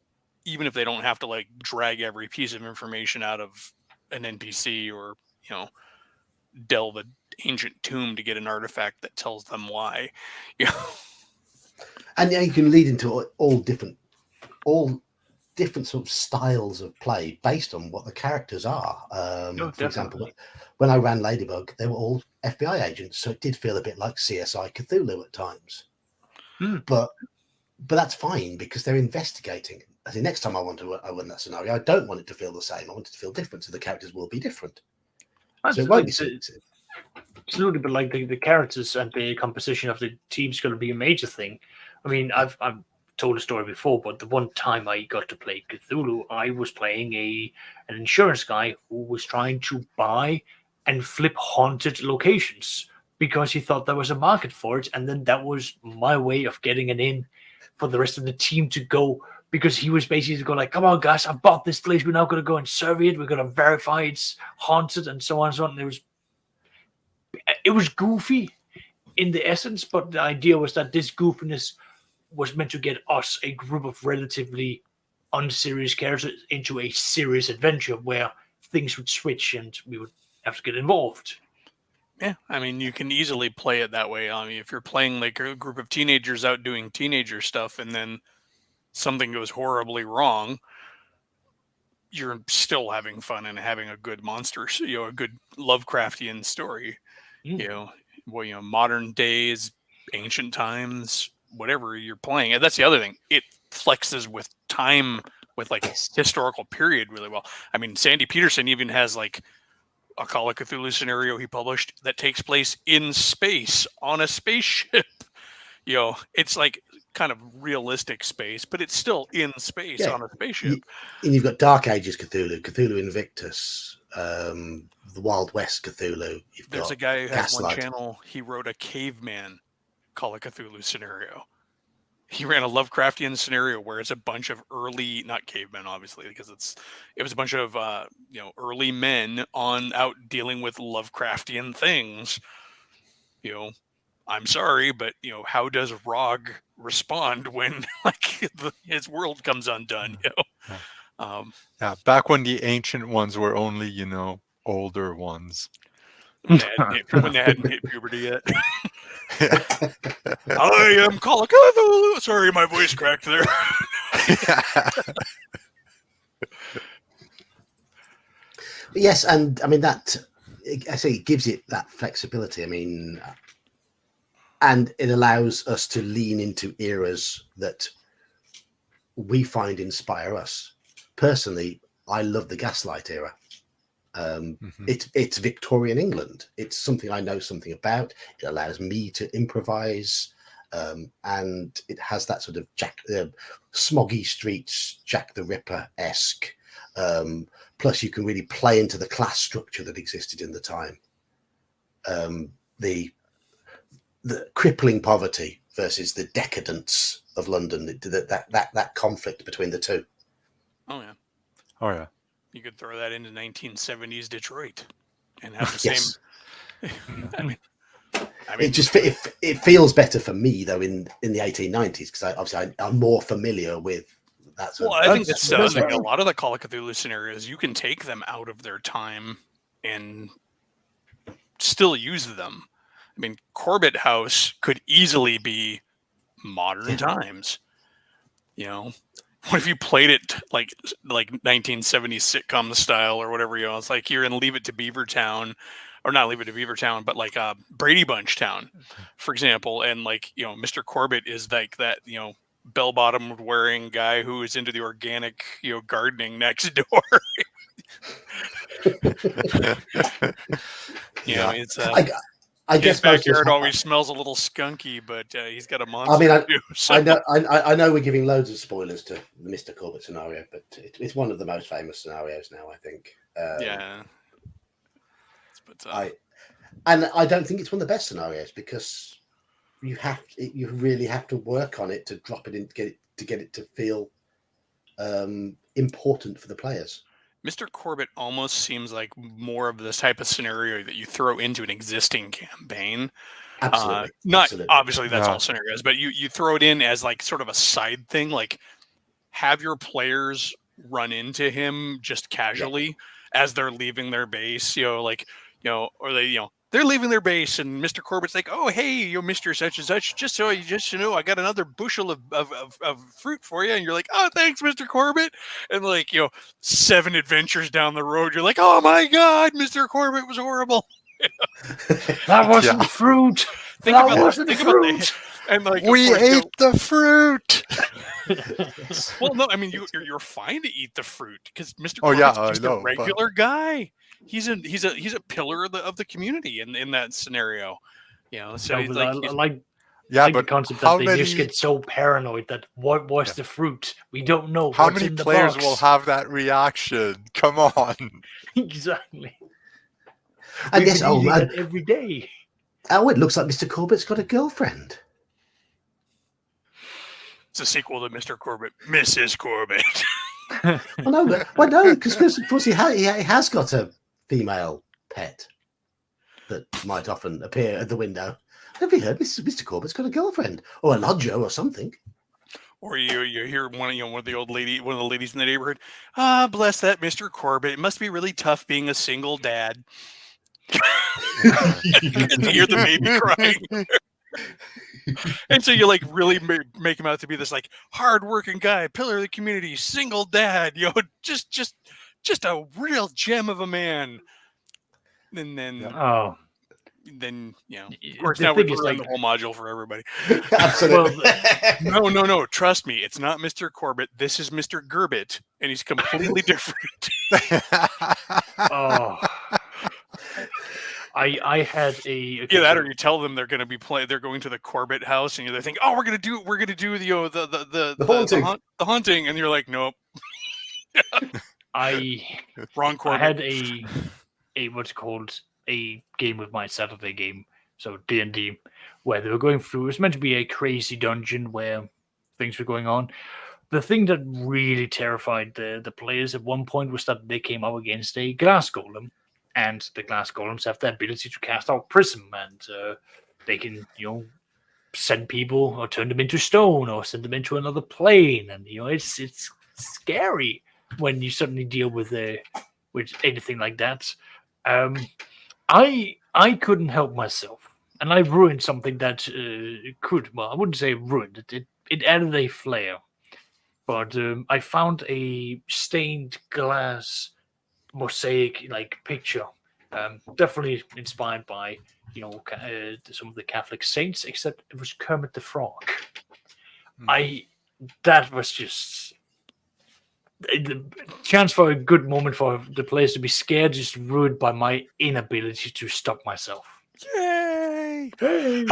even if they don't have to drag every piece of information out of an NPC or delve an ancient tomb to get an artifact that tells them why. And you can lead into all different sort of styles of play based on what the characters are. For example, when I ran Ladybug, they were all FBI agents, so it did feel a bit like CSI Cthulhu at times. But that's fine because they're investigating. I think next time I run that scenario, I don't want it to feel the same. I want it to feel different, so the characters will be different. So it won't be absolutely, but the characters and the composition of the team is going to be a major thing. I mean, I've told a story before, but the one time I got to play Cthulhu, I was playing an insurance guy who was trying to buy and flip haunted locations because he thought there was a market for it, and then that was my way of getting an in for the rest of the team to go, because he was basically going like, come on guys, I bought this place, we're now going to go and survey it, we're going to verify it's haunted, and so on and so on. And it was goofy in the essence, but the idea was that this goofiness was meant to get us, a group of relatively unserious characters, into a serious adventure where things would switch and we would have to get involved. Yeah, I mean, you can easily play it that way. I mean, if you're playing like a group of teenagers out doing teenager stuff and then something goes horribly wrong, you're still having fun and having a good monster, a good Lovecraftian story. Modern days, ancient times, whatever you're playing. And that's the other thing. It flexes with time, with like historical period really well. I mean, Sandy Peterson even has like a Call of Cthulhu scenario he published that takes place in space on a spaceship. It's like kind of realistic space, but it's still in space on a spaceship. And you've got Dark Ages Cthulhu Invictus, the Wild West Cthulhu. There's a guy who has one channel. He wrote a caveman Call of Cthulhu scenario. He ran a Lovecraftian scenario where it's a bunch of early, not cavemen, obviously, because it was a bunch of early men out dealing with Lovecraftian things. I'm sorry, but how does Rog respond when his world comes undone? Back when the ancient ones were only older ones. When they hadn't hit puberty yet. I am Call of Cthulhu. Sorry, my voice cracked there. Yes, and I mean that. I say it gives it that flexibility. I mean, and it allows us to lean into eras that we find inspire us. Personally, I love the Gaslight era. It's Victorian England. It's something I know something about. It allows me to improvise, and it has that sort of smoggy streets, Jack the Ripper-esque. Plus, you can really play into the class structure that existed in the time. The crippling poverty versus the decadence of London. That conflict between the two. Oh yeah. Oh yeah. You could throw that into 1970s Detroit and have the same. I mean, it just it feels better for me though in the 1890s because I'm more familiar with that. I think that's a lot of the Call of Cthulhu scenarios. You can take them out of their time and still use them. I mean, Corbett House could easily be modern times. What if you played it like 1970s sitcom style or whatever? It's like you're in Leave It to Beavertown, or not Leave It to Beavertown, but like Brady Bunch Town, for example. And Mr. Corbett is like that bell-bottom wearing guy who is into the organic gardening next door. It's I guess his backyard always smells a little skunky, but he's got a monster. I mean, too, so. I know we're giving loads of spoilers to the Mr. Corbett scenario, but it's one of the most famous scenarios now, I think. But I don't think it's one of the best scenarios because you really have to work on it to drop it in to get it to feel important for the players. Mr. Corbett almost seems like more of this type of scenario that you throw into an existing campaign. Absolutely. Obviously that's all scenarios, but you throw it in as like sort of a side thing, like have your players run into him just casually as they're leaving their base, or they're leaving their base and Mr. Corbett's like, oh, hey, Mr. Such and Such, just so I got another bushel of fruit for you. And you're like, oh, thanks, Mr. Corbett. And 7 adventures down the road, you're like, oh my God, Mr. Corbett was horrible. That wasn't fruit. Think about fruit. And we ate the fruit. Well, no, I mean you're fine to eat the fruit because Mr. Corbett's just a regular guy. He's a pillar of the community in that scenario. So I like but the concept that they just get so paranoid that what was the fruit? We don't know. How many players will have that reaction? Come on. Exactly. I guess every day. Oh, it looks like Mr. Corbett's got a girlfriend. It's a sequel to Mr. Corbett, Mrs. Corbett. No, because of course he has got a female pet that might often appear at the window. Have you heard Mr. Corbett's got a girlfriend or a lodger or something? Or you hear one of the ladies in the neighborhood. Bless that Mr. Corbett. It must be really tough being a single dad. You hear the baby crying. And so you like really make him out to be this like hardworking guy, pillar of the community, single dad, just a real gem of a man. And then, Oh, of course, the now we're thing is, throwing like, the whole module for everybody. Absolutely. No. Trust me, it's not Mr. Corbett. This is Mr. Gerbit, and he's completely different. oh, I had a Yeah, that or you tell them they're going to be they're going to the Corbett house, and they think, oh, we're going to do the haunting, and you're like, nope, wrong I Corbett. had a what's called a game with my Saturday game, so D&D, where they were going through. It was meant to be a crazy dungeon where things were going on. The thing that really terrified the players at one point was that they came up against a glass golem, and the glass golems have the ability to cast out prism, and they can send people or turn them into stone or send them into another plane, and it's scary when you suddenly deal with anything like that. I couldn't help myself, and I ruined something that I wouldn't say ruined it. It added a flair. But I found a stained glass mosaic like picture, definitely inspired by some of the Catholic saints, except it was Kermit the Frog. That was just the chance for a good moment for the players to be scared, just ruined by my inability to stop myself. Yay! Hey.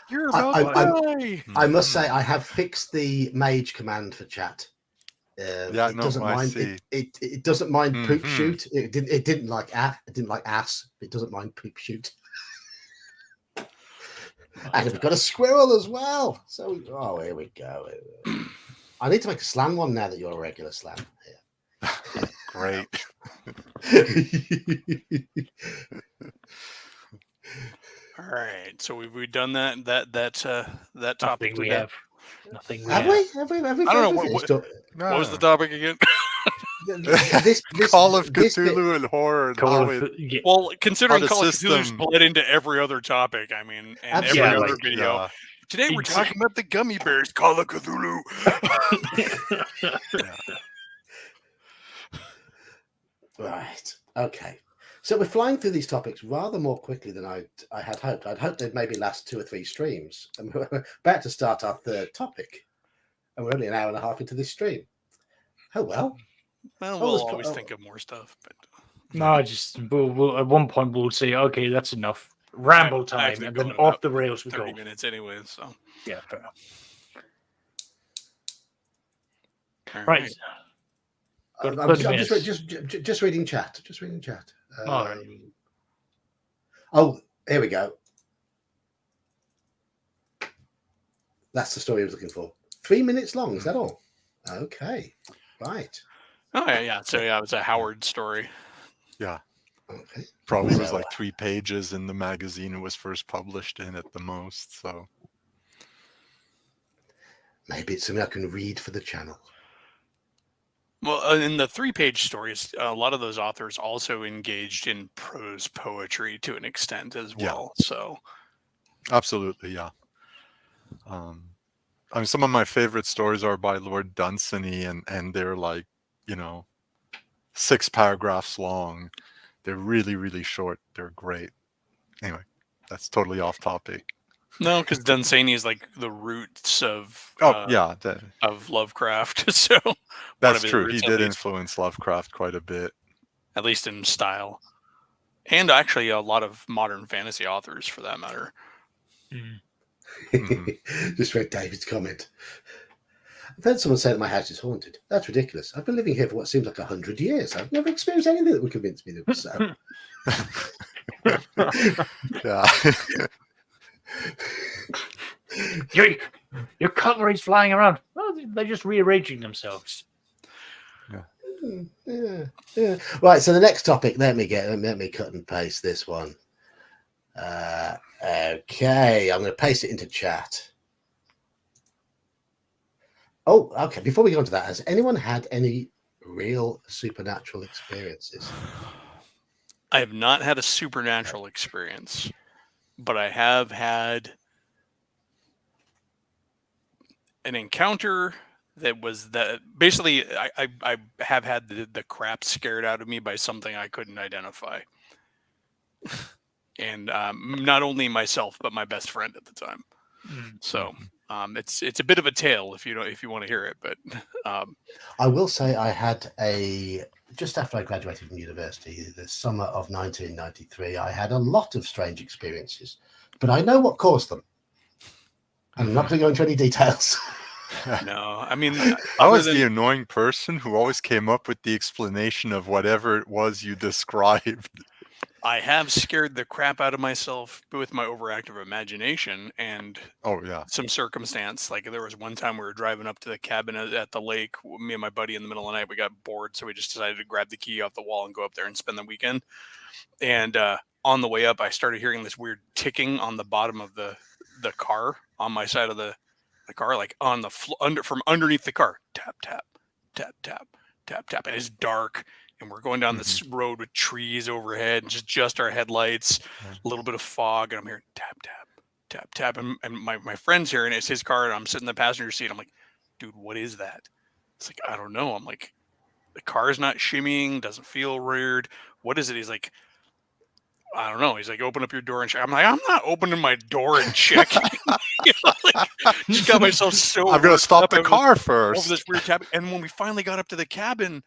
You're about to die. I must say, I have fixed the mage command for chat. It doesn't mind. It doesn't mind poop shoot. It didn't like ass. It doesn't mind poop shoot. And we've got a squirrel as well. So here we go. I need to make a slam one now that you're a regular slam. Yeah. Great. All right, so we've done that topic. We have nothing. Have we? I don't know what was the topic again. this Call of Cthulhu and horror. Well, considering Call of Cthulhu's bled into every other topic, I mean, and every other video. Yeah. Today we're talking about the gummy bears. Call of Cthulhu. Right. Okay. So we're flying through these topics rather more quickly than I had hoped. I'd hoped they'd maybe last 2 or 3 streams. And we're about to start our 3rd topic. And we're only an hour and a half into this stream. Oh, well. Well, we'll always think of more stuff. But no, we'll at one point we'll say, okay, that's enough. Ramble time. And then off the rails we 30 go. minutes anyway, so. Yeah, fair enough. Right. I'm just reading chat. Just reading chat. Oh, here we go. That's the story I was looking for. 3 minutes long. Is that all? Okay. Right. Oh, yeah. So, yeah, it was a Howard story. Yeah. Okay. Probably was like 3 pages in the magazine it was first published in at the most. So maybe it's something I can read for the channel. Well, in the 3-page stories, a lot of those authors also engaged in prose poetry to an extent as well. Yeah. So, absolutely, yeah. I mean, some of my favorite stories are by Lord Dunsany, and they're like, 6 paragraphs long. They're really, really short. They're great. Anyway, that's totally off topic. No, because Dunsany is like the roots of of Lovecraft. So that's true. He did influence Lovecraft quite a bit, at least in style, and actually a lot of modern fantasy authors, for that matter. Just read David's comment. I've heard someone say that my house is haunted. That's ridiculous. I've been living here for what seems like 100 years. I've never experienced anything that would convince me that it was so. Yeah. Your cutlery's flying around. Well, they're just rearranging themselves. Yeah. Right. So the next topic. Let me cut and paste this one. Okay. I'm going to paste it into chat. Oh, okay. Before we go on to that, has anyone had any real supernatural experiences? I have not had a supernatural experience. but I have had an encounter that was that basically I have had the crap scared out of me by something I couldn't identify. And not only myself, but my best friend at the time. So it's a bit of a tale if you want to hear it. But I will say I had just after I graduated from university, the summer of 1993, I had a lot of strange experiences, but I know what caused them. And I'm not going to go into any details. no, I mean, I was the annoying person who always came up with the explanation of whatever it was you described. I have scared the crap out of myself with my overactive imagination and some circumstance. Like there was one time we were driving up to the cabin at the lake. Me and my buddy in the middle of the night, we got bored, so we just decided to grab the key off the wall and go up there and spend the weekend. And on the way up, I started hearing this weird ticking on the bottom of the car on my side of the car, like on the from underneath the car. Tap tap tap tap tap tap, and it's dark. And we're going down this road with trees overhead, just our headlights, a little bit of fog, and I'm hearing tap, tap, tap, tap. And my friend's here, and it's his car, and I'm sitting in the passenger seat. I'm like, dude, what is that? It's like, I don't know. I'm like, the car's not shimmying, doesn't feel weird. What is it? He's like, I don't know. He's like, open up your door and check. I'm like, I'm not opening my door and checking. Just got myself so I'm going to stop the car first. Over this weird tap. And when we finally got up to the cabin,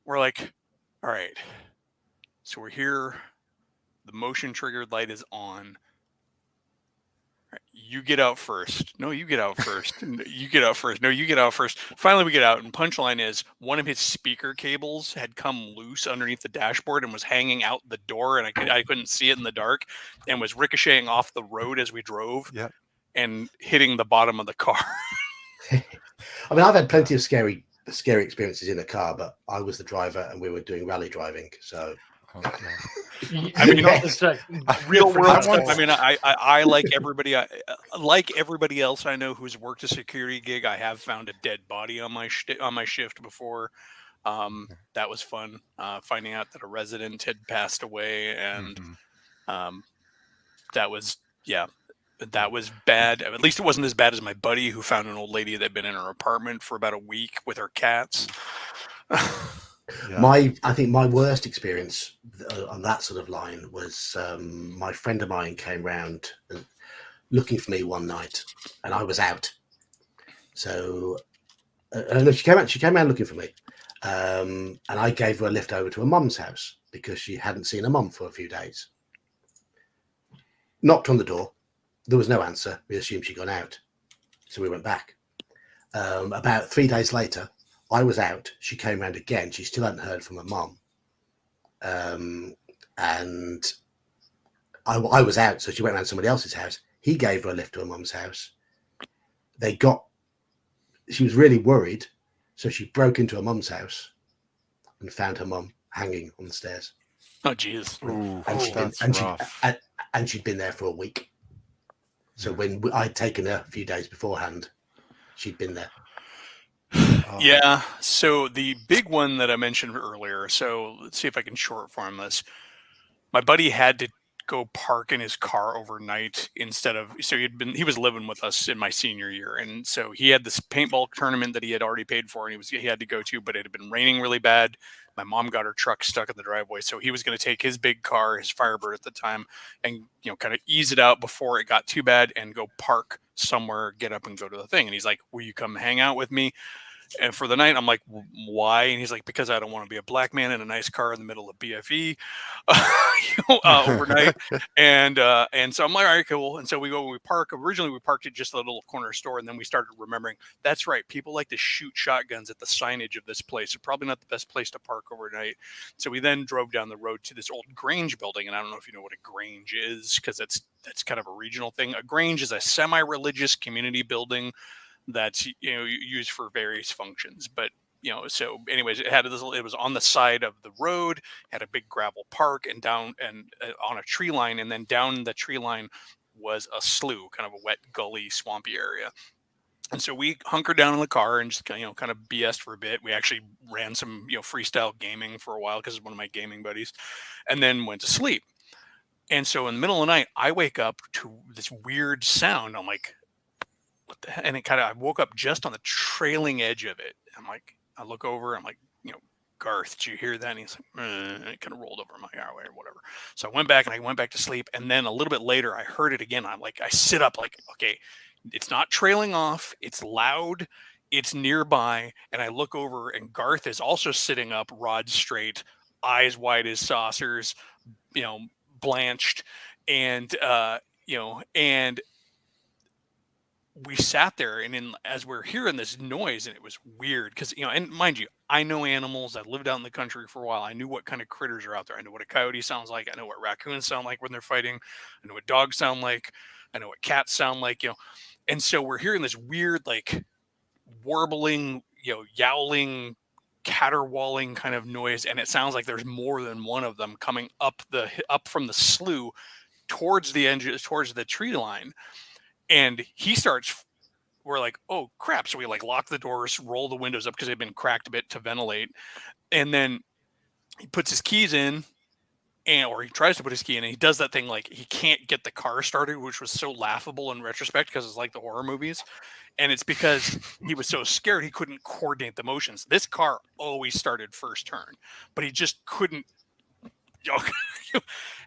we're like, all right, so we're here. The motion triggered light is on. Right, you get out first. No, you get out first. You get out first. No, you get out first. Finally, we get out, and punchline is one of his speaker cables had come loose underneath the dashboard and was hanging out the door, and I couldn't see it in the dark, and was ricocheting off the road as we drove, and hitting the bottom of the car. I mean, I've had plenty of scary experiences in a car, but I was the driver and we were doing rally driving, so I mean, real world stuff. I mean, I like everybody. Like everybody else I know who's worked a security gig, I have found a dead body on my shift before. That was fun. Finding out that a resident had passed away, and that was bad. At least it wasn't as bad as my buddy who found an old lady that had been in her apartment for about a week with her cats. I think my worst experience on that sort of line was my friend of mine came round looking for me one night, and I was out. So she came around looking for me, and I gave her a lift over to her mum's house because she hadn't seen her mum for a few days. Knocked on the door. There was no answer. We assumed she'd gone out. So we went back. About 3 days later, I was out. She came round again. She still hadn't heard from her mum. And I was out, so she went round somebody else's house. He gave her a lift to her mum's house. She was really worried, so she broke into her mum's house and found her mum hanging on the stairs. Oh, jeez. And she'd been there for a week. So when I'd taken her a few days beforehand, she'd been there. Yeah. So the big one that I mentioned earlier. So let's see if I can short form this. My buddy had to go park in his car overnight instead of. So he was living with us in my senior year, and so he had this paintball tournament that he had already paid for, and he had to go to, but it had been raining really bad. My mom got her truck stuck in the driveway, so he was going to take his big car, his Firebird at the time, and kind of ease it out before it got too bad, and go park somewhere, get up and go to the thing. And he's like, "Will you come hang out with me?" And for the night, I'm like, why? And he's like, because I don't want to be a black man in a nice car in the middle of BFE overnight. And so I'm like, all right, cool. And so we park. Originally, we parked at just a little corner store, and then we started remembering, that's right, people like to shoot shotguns at the signage of this place. So probably not the best place to park overnight. So we then drove down the road to this old Grange building, and I don't know if you know what a Grange is, because that's kind of a regional thing. A Grange is a semi-religious community building that's used for various functions, but so anyways, it was on the side of the road, had a big gravel park, and down and on a tree line, and then down the tree line was a slough, kind of a wet gully, swampy area. And so we hunkered down in the car and just kind of BS'd for a bit. We actually ran some freestyle gaming for a while because it's one of my gaming buddies, and then went to sleep. And so in the middle of the night, I wake up to this weird sound. I'm like, what the heck? And I woke up just on the trailing edge of it. I'm like, I look over, I'm like, Garth, did you hear that? And he's like, and it kind of rolled over. I'm like, oh, whatever. So I went back to sleep. And then a little bit later, I heard it again. I'm like, I sit up like, okay, it's not trailing off. It's loud. It's nearby. And I look over and Garth is also sitting up, rod straight, eyes wide as saucers, blanched. And, and we sat there, and as we're hearing this noise, and it was weird because and mind you, I know animals. I lived out in the country for a while. I knew what kind of critters are out there. I know what a coyote sounds like. I know what raccoons sound like when they're fighting. I know what dogs sound like. I know what cats sound like. And so we're hearing this weird, like, warbling, yowling, caterwauling kind of noise, and it sounds like there's more than one of them coming up from the slough towards the tree line. And we're like, oh crap. So we like lock the doors, roll the windows up because they've been cracked a bit to ventilate. And then he puts his keys in, or he tries to put his key in, and he does that thing like he can't get the car started, which was so laughable in retrospect because it's like the horror movies. And it's because he was so scared he couldn't coordinate the motions. This car always started first turn, but he just couldn't.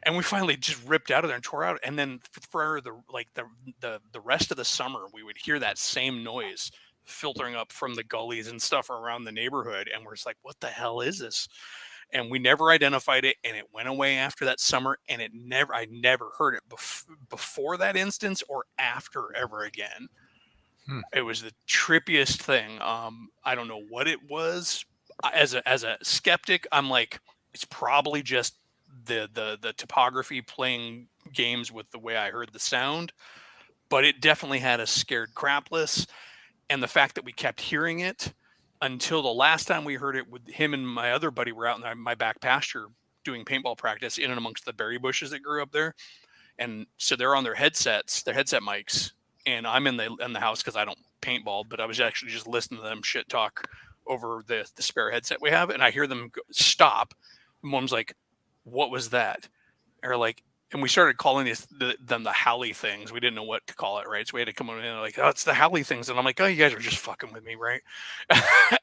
And we finally just ripped out of there and tore out. And then for the rest of the summer, we would hear that same noise filtering up from the gullies and stuff around the neighborhood. And we're just like, what the hell is this? And we never identified it. And it went away after that summer. And I never heard it before that instance or after ever again. It was the trippiest thing. I don't know what it was. As a skeptic, I'm like, it's probably just the topography playing games with the way I heard the sound, but it definitely had us scared crapless. And the fact that we kept hearing it until the last time we heard it, with him and my other buddy were out in my back pasture doing paintball practice in and amongst the berry bushes that grew up there. And so they're on their headset mics, and I'm in the house because I don't paintball, but I was actually just listening to them shit talk over the spare headset we have, and I hear them stop. And Mom's like, "What was that?" Or like, and we started calling them the Howley things. We didn't know what to call it, right? So we had to come in and like, "Oh, it's the Howley things," and I'm like, "Oh, you guys are just fucking with me, right?"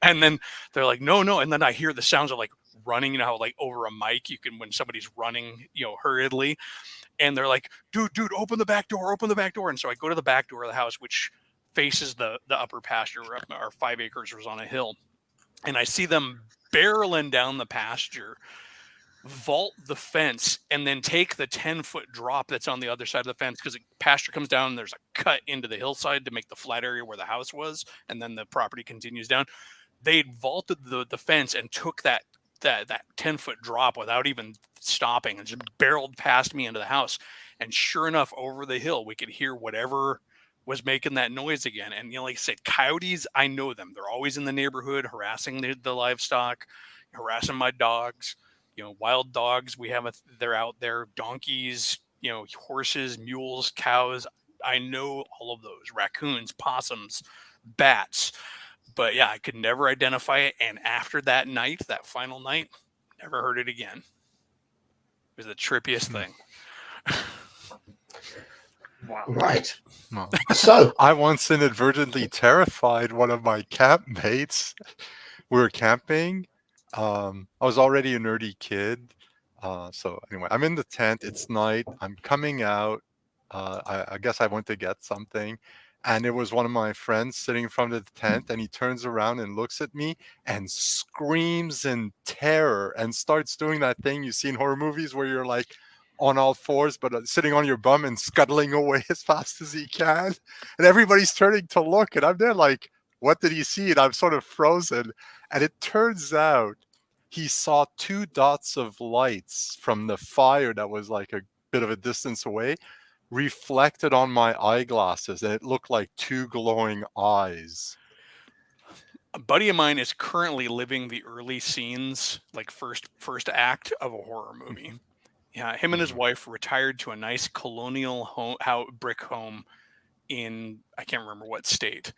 And then they're like, "No, no," and then I hear the sounds of like running, how like over a mic you can when somebody's running, hurriedly. And they're like, dude, open the back door. And so I go to the back door of the house, which faces the upper pasture. Our 5 acres was on a hill. And I see them barreling down the pasture, vault the fence, and then take the 10-foot drop that's on the other side of the fence, because the pasture comes down and there's a cut into the hillside to make the flat area where the house was. And then the property continues down. They vaulted the fence and took that 10-foot drop without even stopping and just barreled past me into the house. And sure enough, over the hill, we could hear whatever was making that noise again. And like I said, coyotes, I know them. They're always in the neighborhood harassing the livestock, harassing my dogs, wild dogs. They're out there, donkeys, horses, mules, cows. I know all of those, raccoons, possums, bats. But yeah, I could never identify it. And after that night, that final night, never heard it again. It was the trippiest thing. Wow. Right. Well, So I once inadvertently terrified one of my campmates. We were camping. I was already a nerdy kid. So anyway, I'm in the tent. It's night. I'm coming out. I guess I went to get something. And it was one of my friends sitting in front of the tent, and he turns around and looks at me and screams in terror and starts doing that thing you see in horror movies where you're like on all fours, but sitting on your bum and scuttling away as fast as he can. And everybody's turning to look, and I'm there like, what did he see? And I'm sort of frozen. And it turns out he saw 2 dots of lights from the fire that was like a bit of a distance away, reflected on my eyeglasses, and it looked like 2 glowing eyes. A buddy of mine is currently living the early scenes, like first act of a horror movie. Yeah, him and his wife retired to a nice colonial brick home in, I can't remember what state.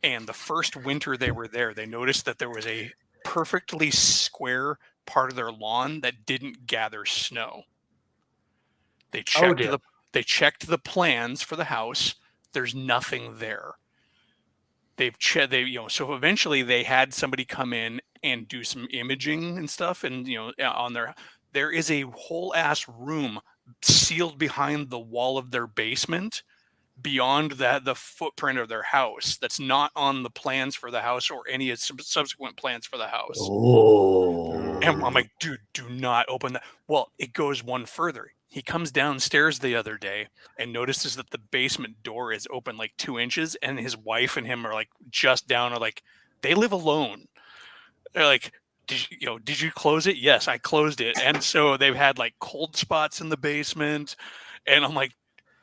And the first winter they were there, they noticed that there was a perfectly square part of their lawn that didn't gather snow. They Oh, checked dear. they checked the plans for the house. There's nothing there. So eventually they had somebody come in and do some imaging and stuff, and on there is a whole ass room sealed behind the wall of their basement beyond the footprint of their house that's not on the plans for the house or any subsequent plans for the house. Oh. And I'm like, dude, do not open that. Well, it goes one further. He comes downstairs the other day and notices that the basement door is open like 2 inches, and his wife and him are like just down, or like they live alone. They're like, did you close it? Yes, I closed it. And so they've had like cold spots in the basement, and I'm like,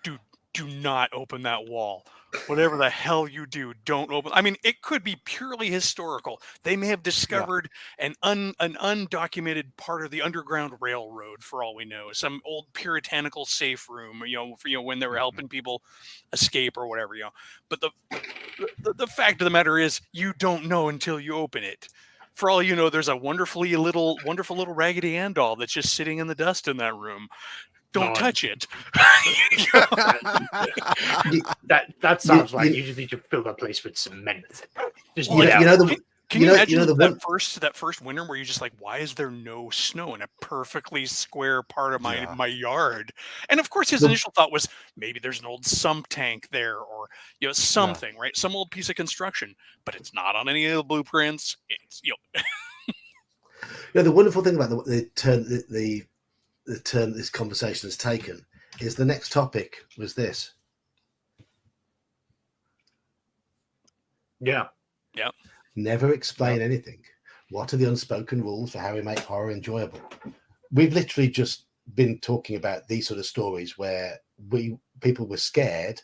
dude, do not open that wall. Whatever the hell you do, don't open. I mean, it could be purely historical. They may have discovered an undocumented part of the Underground Railroad, for all we know. Some old puritanical safe room, when they were helping people escape or whatever, But the fact of the matter is, you don't know until you open it. For all you know, there's a wonderful little Raggedy Ann doll that's just sitting in the dust in that room. Don't touch it. That sounds like you just need to fill that place with cement. Just Can you imagine the that first winter where you're just like, why is there no snow in a perfectly square part of my yard? And of course, his initial thought was maybe there's an old sump tank there, or something, right? Some old piece of construction, but it's not on any of the blueprints. It's the wonderful thing about the turn this conversation has taken is the next topic was this. Yeah. Never explain anything. What are the unspoken rules for how we make horror enjoyable? We've literally just been talking about these sort of stories where people were scared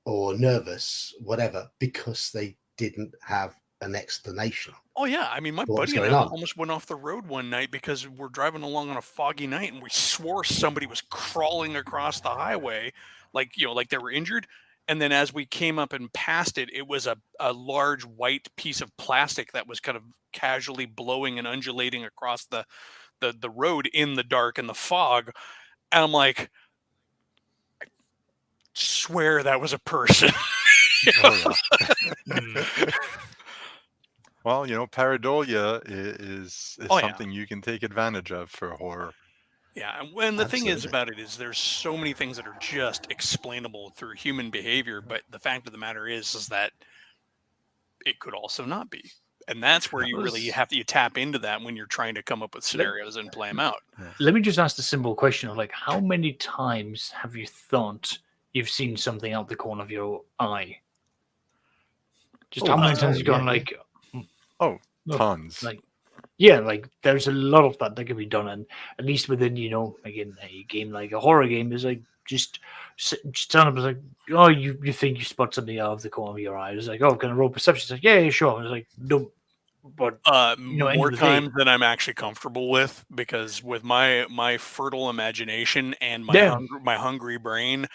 or nervous, whatever, because they didn't have an explanation. Oh yeah, I mean, my buddy and I almost went off the road one night because we're driving along on a foggy night and we swore somebody was crawling across the highway, like they were injured. And then as we came up and passed it, it was a large white piece of plastic that was kind of casually blowing and undulating across the road in the dark and the fog. And I'm like, I swear that was a person. Well, pareidolia is something you can take advantage of for horror. Yeah, and when the thing is about it is there's so many things that are just explainable through human behavior, but the fact of the matter is that it could also not be. And that's where you tap into that when you're trying to come up with scenarios and play them out. Let me just ask the simple question of how many times have you thought you've seen something out the corner of your eye? Just how many times you've gone tons. There's a lot of that can be done, and at least within again a game like a horror game is just stand up and you think you spot something out of the corner of your eye. It's can I roll perception? It's yeah, sure. And it's no, but more times than I'm actually comfortable with, because with my fertile imagination and my hungry brain,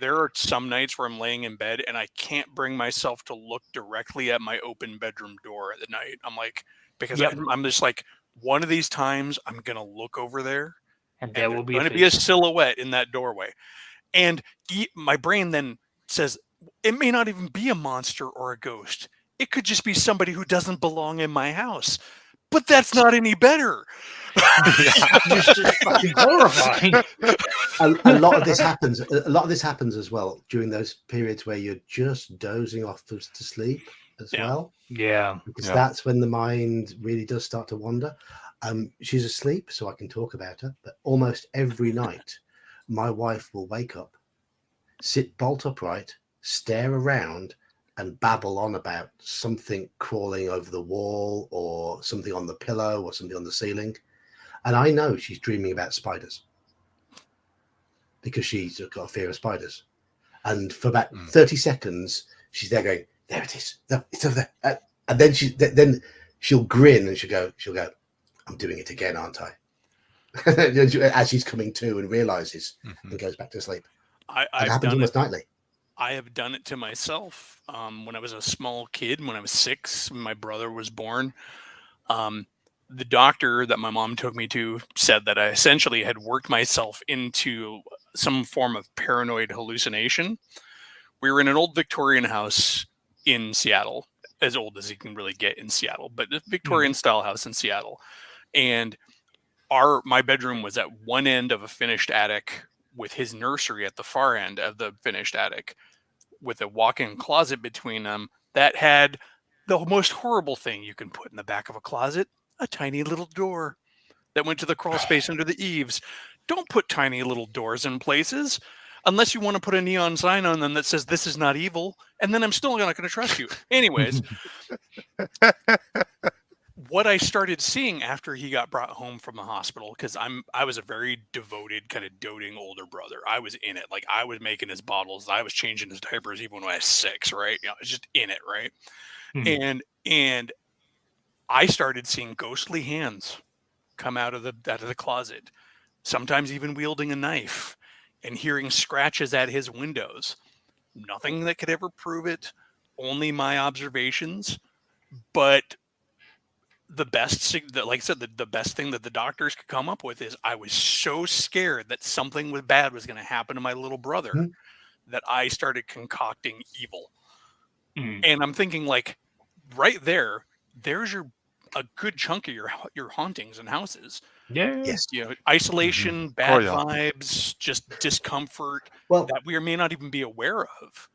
there are some nights where I'm laying in bed and I can't bring myself to look directly at my open bedroom door at the night. I'm like, because I'm just like, one of these times I'm going to look over there and there will be going to be a silhouette in that doorway. And my brain then says, it may not even be a monster or a ghost. It could just be somebody who doesn't belong in my house. But that's not any better. Just fucking horrifying. A lot of this happens. A lot of this happens as well during those periods where you're just dozing off to sleep as well. Yeah, because that's when the mind really does start to wander. She's asleep, so I can talk about her. But almost every night, my wife will wake up, sit bolt upright, stare around, and babble on about something crawling over the wall or something on the pillow or something on the ceiling. And I know she's dreaming about spiders because she's got a fear of spiders. And for about 30 seconds, she's there going, there it is. No, it's over there. And then she'll grin and she'll go, I'm doing it again, aren't I? As she's coming to and realizes and goes back to sleep. It happens almost nightly. I have done it to myself. When I was a small kid, when I was 6, my brother was born. The doctor that my mom took me to said that I essentially had worked myself into some form of paranoid hallucination. We were in an old Victorian house in Seattle, as old as you can really get in Seattle, but a Victorian style house in Seattle. And my bedroom was at one end of a finished attic with his nursery at the far end of the finished attic, with a walk-in closet between them that had the most horrible thing you can put in the back of a closet, a tiny little door that went to the crawl space under the eaves. Don't put tiny little doors in places unless you want to put a neon sign on them that says this is not evil, and then I'm still not going to trust you. Anyways, what I started seeing after he got brought home from the hospital, because I was a very devoted, kind of doting older brother. I was in it. Like, I was making his bottles. I was changing his diapers even when I was 6, right? I was just in it, right? And I started seeing ghostly hands come out of the closet, sometimes even wielding a knife, and hearing scratches at his windows. Nothing that could ever prove it, only my observations. But the best, like I said, the best thing that the doctors could come up with is I was so scared that something bad was going to happen to my little brother that I started concocting evil. And I'm thinking, like, right there's a good chunk of your hauntings and houses. Yes. Isolation, bad vibes, just discomfort that we may not even be aware of.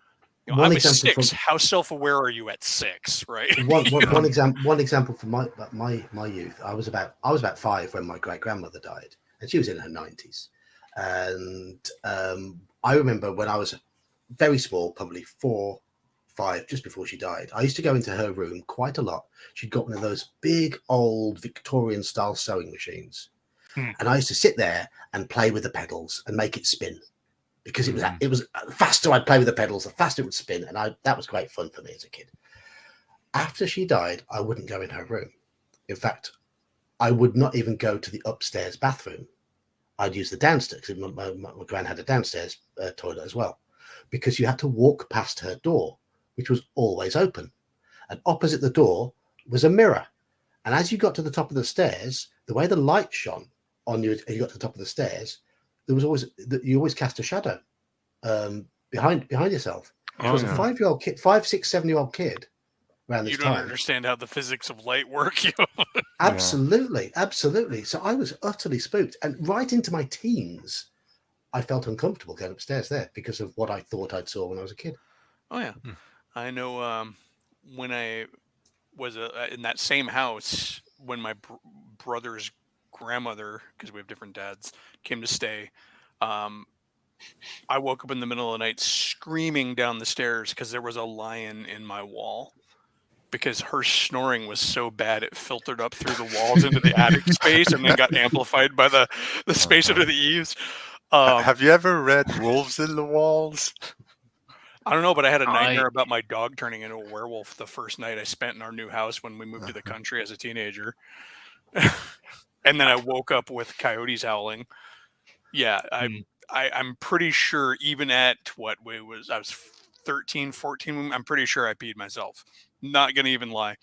I was 6. How self-aware are you at 6, right? One example from my youth. I was about 5 when my great grandmother died, and she was in her 90s. And I remember when I was very small, probably 4, 5, just before she died, I used to go into her room quite a lot. She'd got one of those big old Victorian style sewing machines, and I used to sit there and play with the pedals and make it spin. Because it was the faster I'd play with the pedals, the faster it would spin, and that was great fun for me as a kid. After she died, I wouldn't go in her room. In fact, I would not even go to the upstairs bathroom. I'd use the downstairs, because my gran had a downstairs toilet as well, because you had to walk past her door, which was always open. And opposite the door was a mirror. And as you got to the top of the stairs, the way the light shone on you as you got to the top of the stairs, you always cast a shadow behind yourself. I was a 5-year-old kid, 5, 6, 7-year-old kid around this time. You don't understand how the physics of light work. Absolutely. So I was utterly spooked, and right into my teens, I felt uncomfortable going upstairs there because of what I thought I'd saw when I was a kid. Oh yeah, I know. When I was in that same house, when my brother's grandmother, because we have different dads, came to stay, I woke up in the middle of the night screaming down the stairs because there was a lion in my wall, because her snoring was so bad it filtered up through the walls into the attic space and then got amplified by the space under the eaves. Have you ever read Wolves in the Walls? I don't know, but I had a nightmare about my dog turning into a werewolf the first night I spent in our new house when we moved to the country as a teenager. And then I woke up with coyotes howling. Yeah, I'm pretty sure even at I was 13, 14, I'm pretty sure I peed myself. Not going to even lie.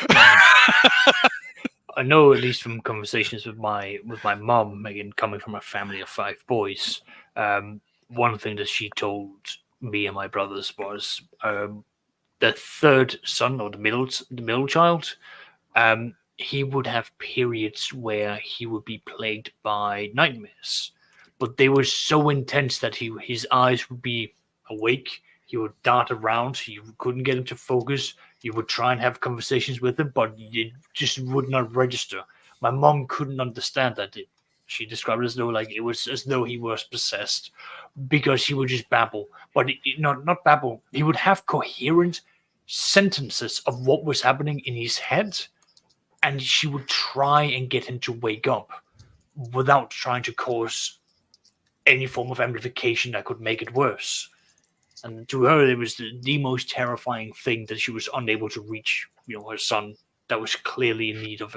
I know, at least from conversations with my mom, again, coming from a family of 5 boys, one thing that she told me and my brothers was the third son, or the middle child, he would have periods where he would be plagued by nightmares, but they were so intense that his eyes would be awake. He would dart around. You couldn't get him to focus. You would try and have conversations with him, but it just would not register. My mom couldn't understand that. She described it as though it was as though he was possessed, because he would just babble. But not babble. He would have coherent sentences of what was happening in his head, and she would try and get him to wake up without trying to cause any form of amplification that could make it worse. And to her, it was the most terrifying thing that she was unable to reach, her son that was clearly in need of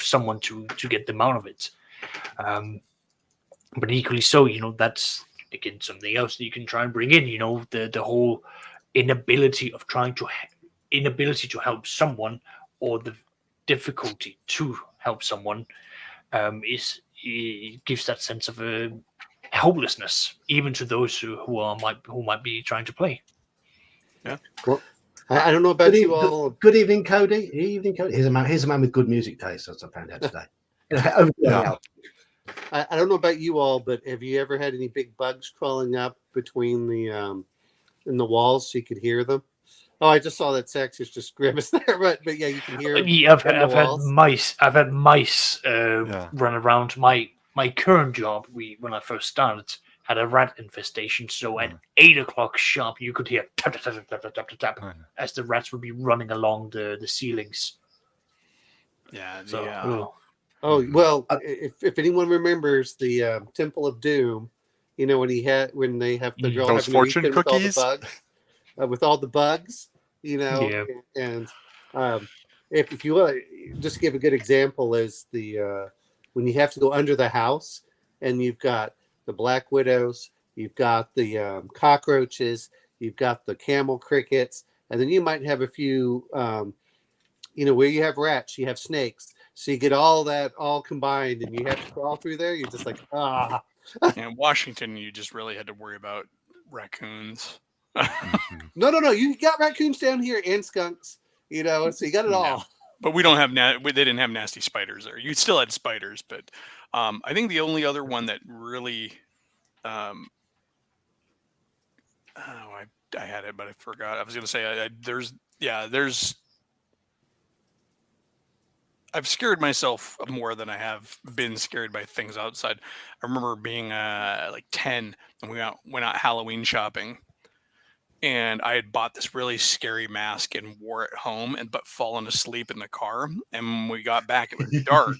someone to get them out of it. But equally so, that's again something else that you can try and bring in. The whole inability to help someone, or the difficulty to help someone, it gives that sense of helplessness, even to those who might be trying to play. Well, I don't know about you all. Good evening, Cody. Evening, Cody. Here's a man with good music taste, as I found out today. Over to you, Yeah. Al. I don't know about you all, but have you ever had any big bugs crawling up between the in the walls so you could hear them? Oh, I just saw that Sex is just grimace there, but yeah, you can hear. Yeah, I've in the had walls. mice. I've had mice Yeah. run around. My current job, when I first started, had a rat infestation. So at 8 o'clock sharp, you could hear tap tap tap tap tap tap tap Oh, as the rats would be running along the ceilings. Yeah. So Oh well, if anyone remembers the Temple of Doom, you know when they have the girl Those having fortune to eat with all the cookies? bugs, with all the bugs, you know, Yeah. and if you just give a good example is the when you have to go under the house and you've got the black widows, you've got the cockroaches, you've got the camel crickets, and then you might have a few, where you have rats, you have snakes. So you get all that all combined and you have to crawl through there. You're just like, ah. In Washington, you just really had to worry about raccoons. Mhm. No. You got raccoons down here and skunks, so you got it all. But we don't have they didn't have nasty spiders there. You still had spiders, but I think the only other one that really I had it, but I forgot. I was going to say there's I've scared myself more than I have been scared by things outside. I remember being like 10 and we went out Halloween shopping. And I had bought this really scary mask and wore it home, but fallen asleep in the car. And when we got back, it was dark,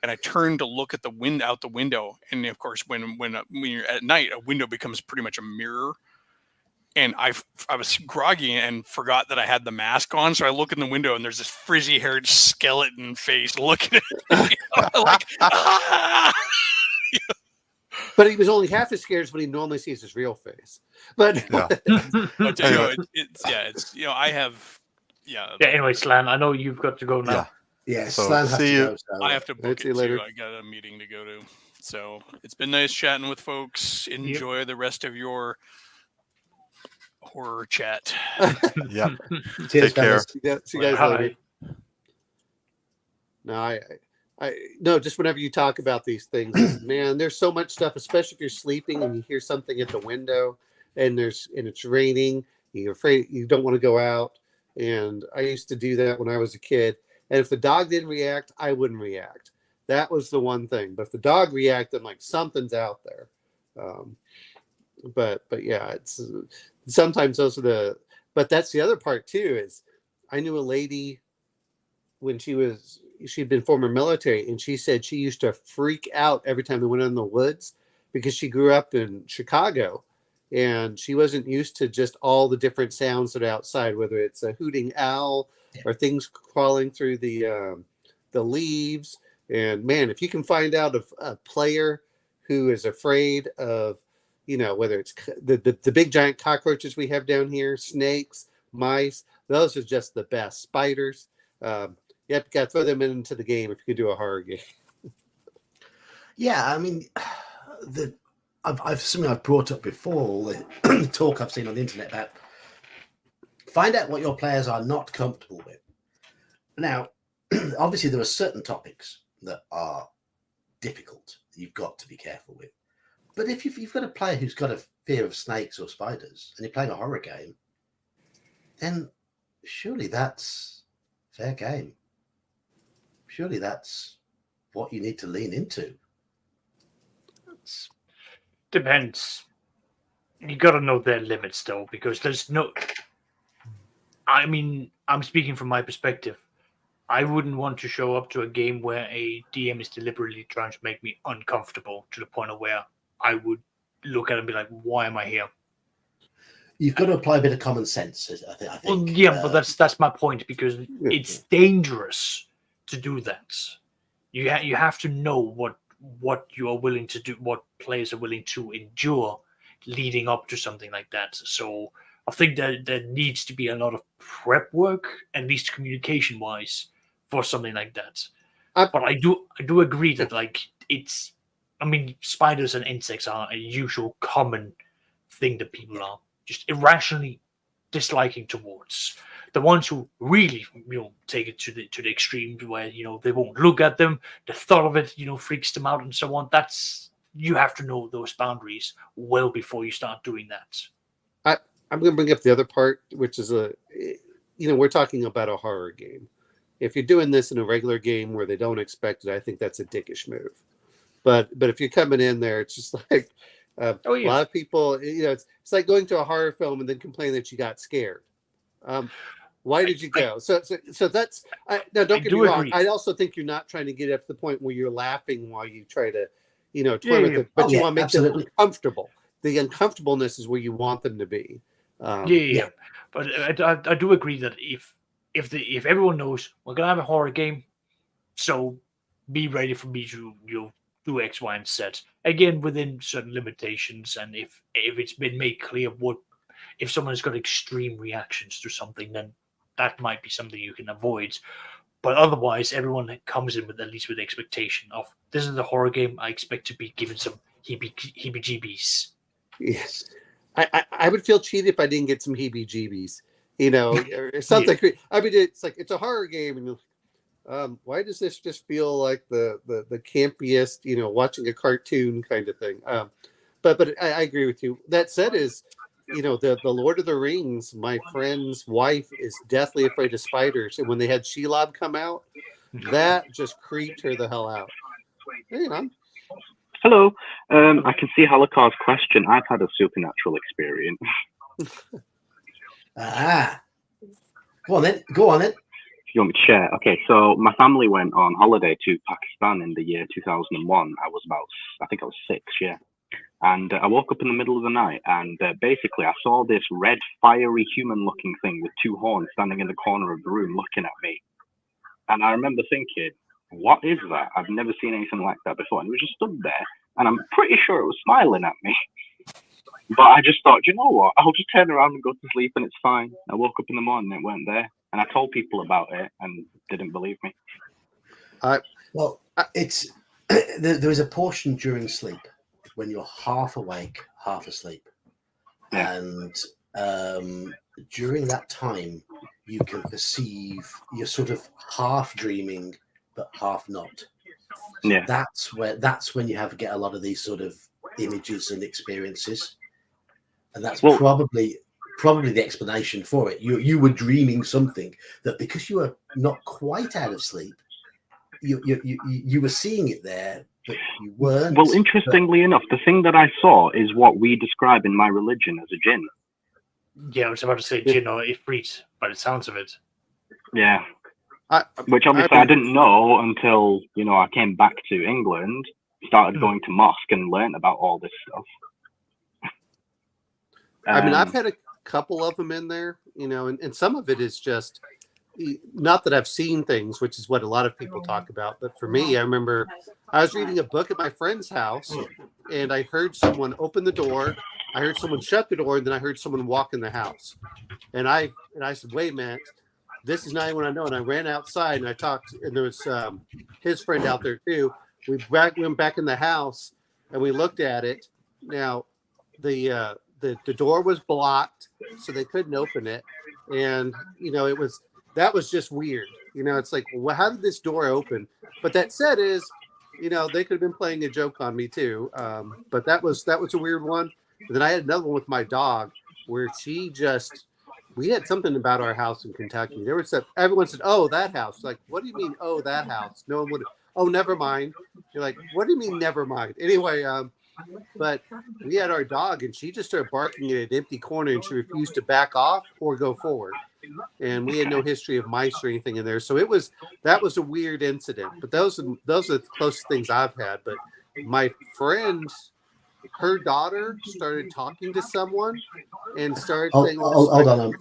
and I turned to look at out the window. And of course, when you're at night, a window becomes pretty much a mirror. And I was groggy and forgot that I had the mask on, so I look in the window and there's this frizzy-haired skeleton face looking at me, like, ah! But he was only half as scared as when he normally sees his real face. But Yeah. But Anyway. I have Anyway, Slan, I know you've got to go now. Yeah. Yes, So, Slan has see to you. go, so, I have to book see it you later. too. I got a meeting to go to. So it's been nice chatting with folks. Enjoy the rest of your horror chat. Yeah. Cheers, Take care. fellas. see you guys Hi. later. No, no, just whenever you talk about these things, man, there's so much stuff, especially if you're sleeping and you hear something at the window and it's raining, you're afraid, you don't want to go out. And I used to do that when I was a kid. And if the dog didn't react, I wouldn't react. That was the one thing. But if the dog reacted, I'm like, something's out there. But yeah, it's sometimes but that's the other part too, is I knew a lady when she'd been former military, and she said she used to freak out every time they went in the woods because she grew up in Chicago and she wasn't used to just all the different sounds that are outside, whether it's a hooting owl or things crawling through the leaves. And man, if you can find out a player who is afraid of, whether it's the big giant cockroaches we have down here, snakes, mice, those are just the best. Spiders. You have to throw them into the game if you could do a horror game. Yeah, I mean, something I've brought up before, the talk I've seen on the internet about find out what your players are not comfortable with. Now, obviously, there are certain topics that are difficult that you've got to be careful with. But if you've got a player who's got a fear of snakes or spiders and you're playing a horror game, then surely that's fair game. Surely that's what you need to lean into. Depends. You got to know their limits, though, because there's no. I mean, I'm speaking from my perspective. I wouldn't want to show up to a game where a DM is deliberately trying to make me uncomfortable to the point of where I would look at it and be like, "Why am I here?" You've got to apply a bit of common sense, I think. Well, yeah, but that's my point, because it's dangerous to do that. You have to know what you are willing to do, what players are willing to endure leading up to something like that. So I think that there needs to be a lot of prep work, at least communication wise, for something like that. But I do agree that, like, it's I mean, spiders and insects are a usual common thing that people are just irrationally disliking towards. The ones who really, take it to the extreme where, they won't look at them, the thought of it, freaks them out and so on. You have to know those boundaries well before you start doing that. I'm going to bring up the other part, which is we're talking about a horror game. If you're doing this in a regular game where they don't expect it, I think that's a dickish move. But if you're coming in there, it's just like a lot of people, it's like going to a horror film and then complaining that you got scared. Why did you go? So that's now. Don't get me wrong. I also think you're not trying to get up to the point where you're laughing while you try to, toy with it. But you want to make them comfortable. The uncomfortableness is where you want them to be. But I do agree that if everyone knows we're gonna have a horror game, so be ready for me to do X, Y, and Z again within certain limitations, and if it's been made clear if someone's got extreme reactions to something, then that might be something you can avoid. But otherwise, everyone comes in with at least with the expectation of this is a horror game. I expect to be given some heebie-jeebies. Yes, I would feel cheated if I didn't get some heebie-jeebies. Or something. I mean, it's like it's a horror game, and why does this just feel like the campiest, watching a cartoon kind of thing? But I agree with you. That said, the Lord of the Rings, my friend's wife is deathly afraid of spiders, and when they had Shelob come out, that just creeped her the hell out. Hello. I can see Halakar's question. I've had a supernatural experience. Go on then. You want me to share? Okay, so my family went on holiday to Pakistan in the year 2001. I think I was 6, yeah. And I woke up in the middle of the night, and basically I saw this red, fiery, human-looking thing with 2 horns standing in the corner of the room looking at me. And I remember thinking, what is that? I've never seen anything like that before. And it was just stood there, and I'm pretty sure it was smiling at me. But I just thought, you know what? I'll just turn around and go to sleep, and it's fine. I woke up in the morning, and it weren't there. And I told people about it, and didn't believe me. It's there is a portion during sleep when you're half awake, half asleep, and during that time, you can perceive you're sort of half dreaming, but half not. So that's when you get a lot of these sort of images and experiences, and that's probably the explanation for it. You were dreaming something that because you were not quite out of sleep, you were seeing it there, but you weren't. Well, interestingly enough, the thing that I saw is what we describe in my religion as a jinn. Yeah, I was about to say jinn or ifrit, by the sounds of it. Yeah. Which obviously I didn't know until, I came back to England, started going to mosque and learned about all this stuff. I mean, I've had a couple of them in there, and some of it is just, not that I've seen things, which is what a lot of people talk about. But for me, I remember I was reading a book at my friend's house, and I heard someone open the door. I heard someone shut the door, and then I heard someone walk in the house. And I said, wait a minute, this is not anyone I know. And I ran outside, and I talked, and there was his friend out there too. We went back in the house, and we looked at it. Now, the door was blocked, so they couldn't open it. And, that was just weird. It's like, well, how did this door open? But that said is, they could have been playing a joke on me too. But that was a weird one. And then I had another one with my dog where we had something about our house in Kentucky. Everyone said, oh, that house. Like, what do you mean, oh, that house? No one would. Oh, never mind. You're like, what do you mean, never mind? Anyway, but we had our dog, and she just started barking at an empty corner, and she refused to back off or go forward. And we had no history of mice or anything in there, so that was a weird incident. But those are the closest things I've had. But my friend, her daughter started talking to someone and started saying, "Hold on,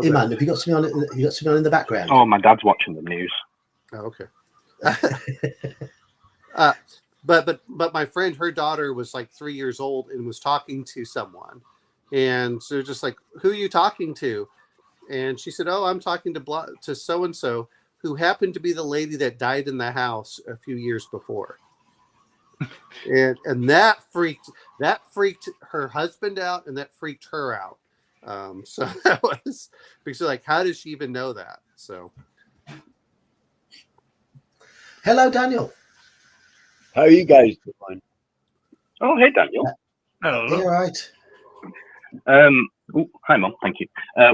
Iman, have you got something on? You got something on in the background?" Oh, my dad's watching the news. Oh, okay. But my friend, her daughter was like 3 years old and was talking to someone, and so just like, who are you talking to? And she said, oh, I'm talking to so and so, who happened to be the lady that died in the house a few years before. and that freaked her husband out, and that freaked her out. So that was because like, how does she even know that? So, Hello, Daniel. How are you guys doing? Oh, hey, Daniel. Oh, Are you all right? Hi, Mom. Thank you.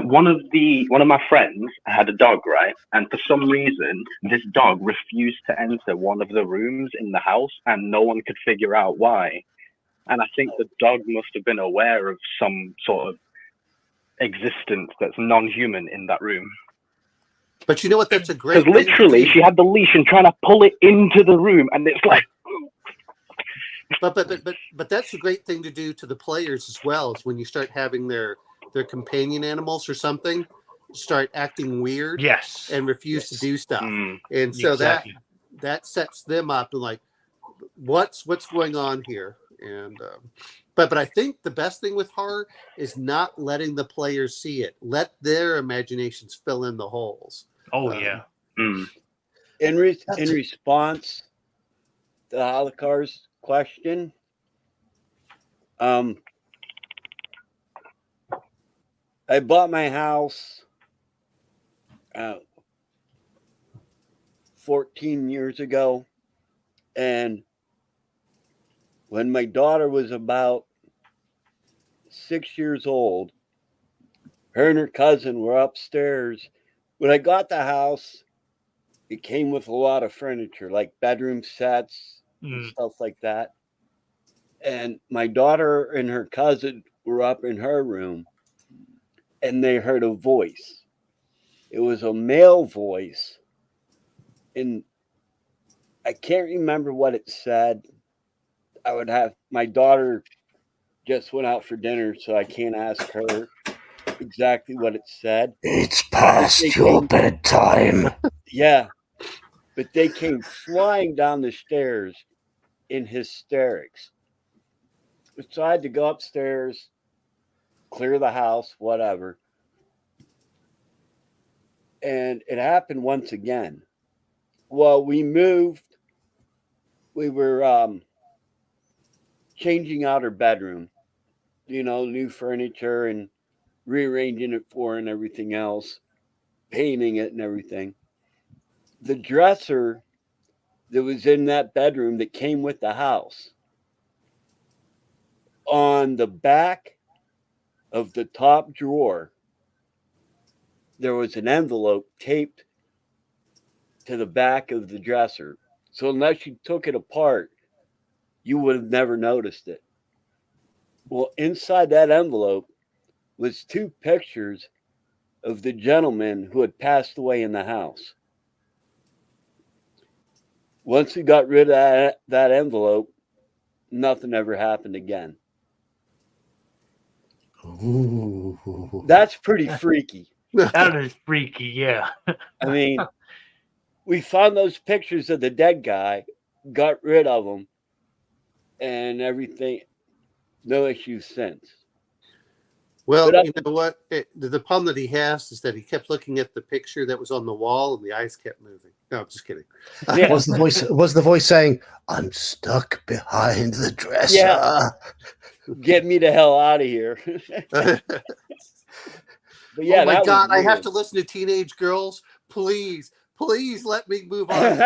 One of my friends had a dog, right? And for some reason, this dog refused to enter one of the rooms in the house, and no one could figure out why. And I think the dog must have been aware of some sort of existence that's non-human in that room. but you know what? That's a great Because thing to literally, do. she had the leash and trying to pull it into the room, and it's like, But that's a great thing to do to the players as well. Is when you start having their companion animals or something start acting weird yes. and refuse to do stuff, mm, and so Exactly. that sets them up and like, what's going on here? And but I think the best thing with horror is not letting the players see it. Let their imaginations fill in the holes. Oh yeah. mm. In response to Holocaust question, I bought my house 14 years ago, and when my daughter was about 6 years old, her and her cousin were upstairs. When I got the house, it came with a lot of furniture, like bedroom sets and stuff like that. And my daughter and her cousin were up in her room, and they heard a voice. It was a male voice, and I can't remember what it said. I would have my daughter just went out for dinner, so I can't ask her exactly what it said. It's past your bedtime. Yeah, but they came flying down the stairs in hysterics. So I had to go upstairs, clear the house, whatever. And it happened once again. Well, we moved. We were changing out her bedroom, new furniture and rearranging it for her and everything else, painting it and everything. The dresser that was in that bedroom that came with the house, on the back of the top drawer, there was an envelope taped to the back of the dresser. So unless you took it apart, you would have never noticed it. Well, inside that envelope was 2 pictures of the gentleman who had passed away in the house. Once we got rid of that envelope, nothing ever happened again. Ooh. That's pretty freaky. That is freaky. Yeah. I mean, we found those pictures of the dead guy, got rid of them, and everything. No issues since. Well, But you know what? The problem that he has is that he kept looking at the picture that was on the wall, and the eyes kept moving. No, I'm just kidding. Yeah. Was the voice saying, "I'm stuck behind the dresser"? Yeah. Get me the hell out of here. But yeah, oh my that God, was I have weird. to listen to teenage girls. Please let me move on.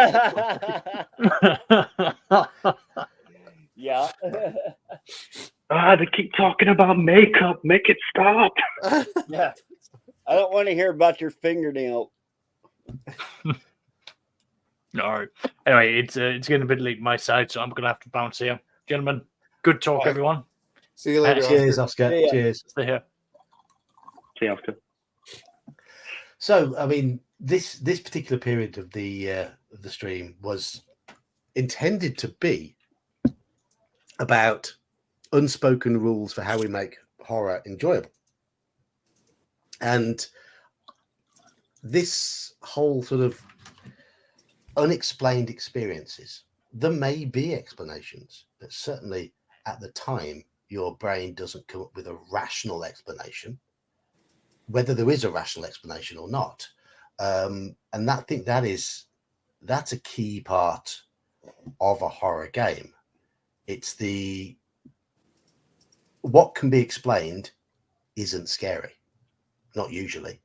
Yeah. They keep talking about makeup. Make it stop. Yeah. I don't want to hear about your fingernail. All right. Anyway, it's getting a bit late my side, so I'm gonna have to bounce here, gentlemen. Good talk, All right. everyone. See you later. Cheers, Oscar. Oscar. Yeah. Cheers. Stay here. See you after. So, I mean, this particular period of the stream was intended to be about unspoken rules for how we make horror enjoyable, and this whole sort of unexplained experiences. There may be explanations, but certainly at the time, your brain doesn't come up with a rational explanation, whether there is a rational explanation or not. And that's a key part of a horror game. It's the what can be explained isn't scary, not usually.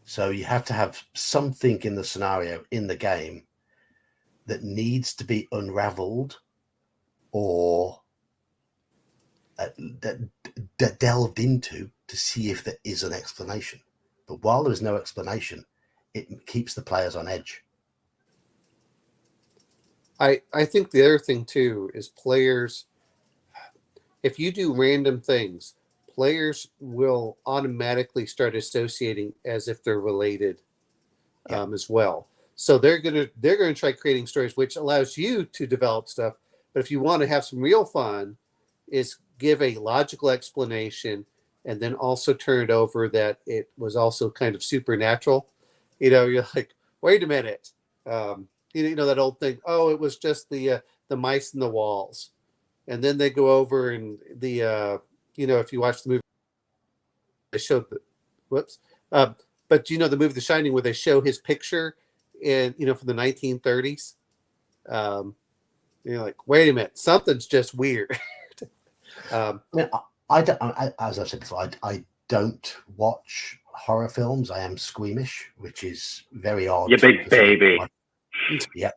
So you have to have something in the scenario in the game that needs to be unraveled or that delved into to see if there is an explanation. But while there is no explanation, it keeps the players on edge. I think the other thing too is players, if you do random things, players will automatically start associating as if they're related as well. So they're gonna try creating stories, which allows you to develop stuff. But if you want to have some real fun, is give a logical explanation and then also turn it over that it was also kind of supernatural. You're like, wait a minute. You know that old thing. Oh, it was just the mice in the walls, and then they go over and if you watch the movie, they showed the whoops. But the movie The Shining, where they show his picture in from the 1930s. You're like, wait a minute, something's just weird. I mean, I don't. As I've said before, I don't watch horror films. I am squeamish, which is very odd. You big baby. Yeah,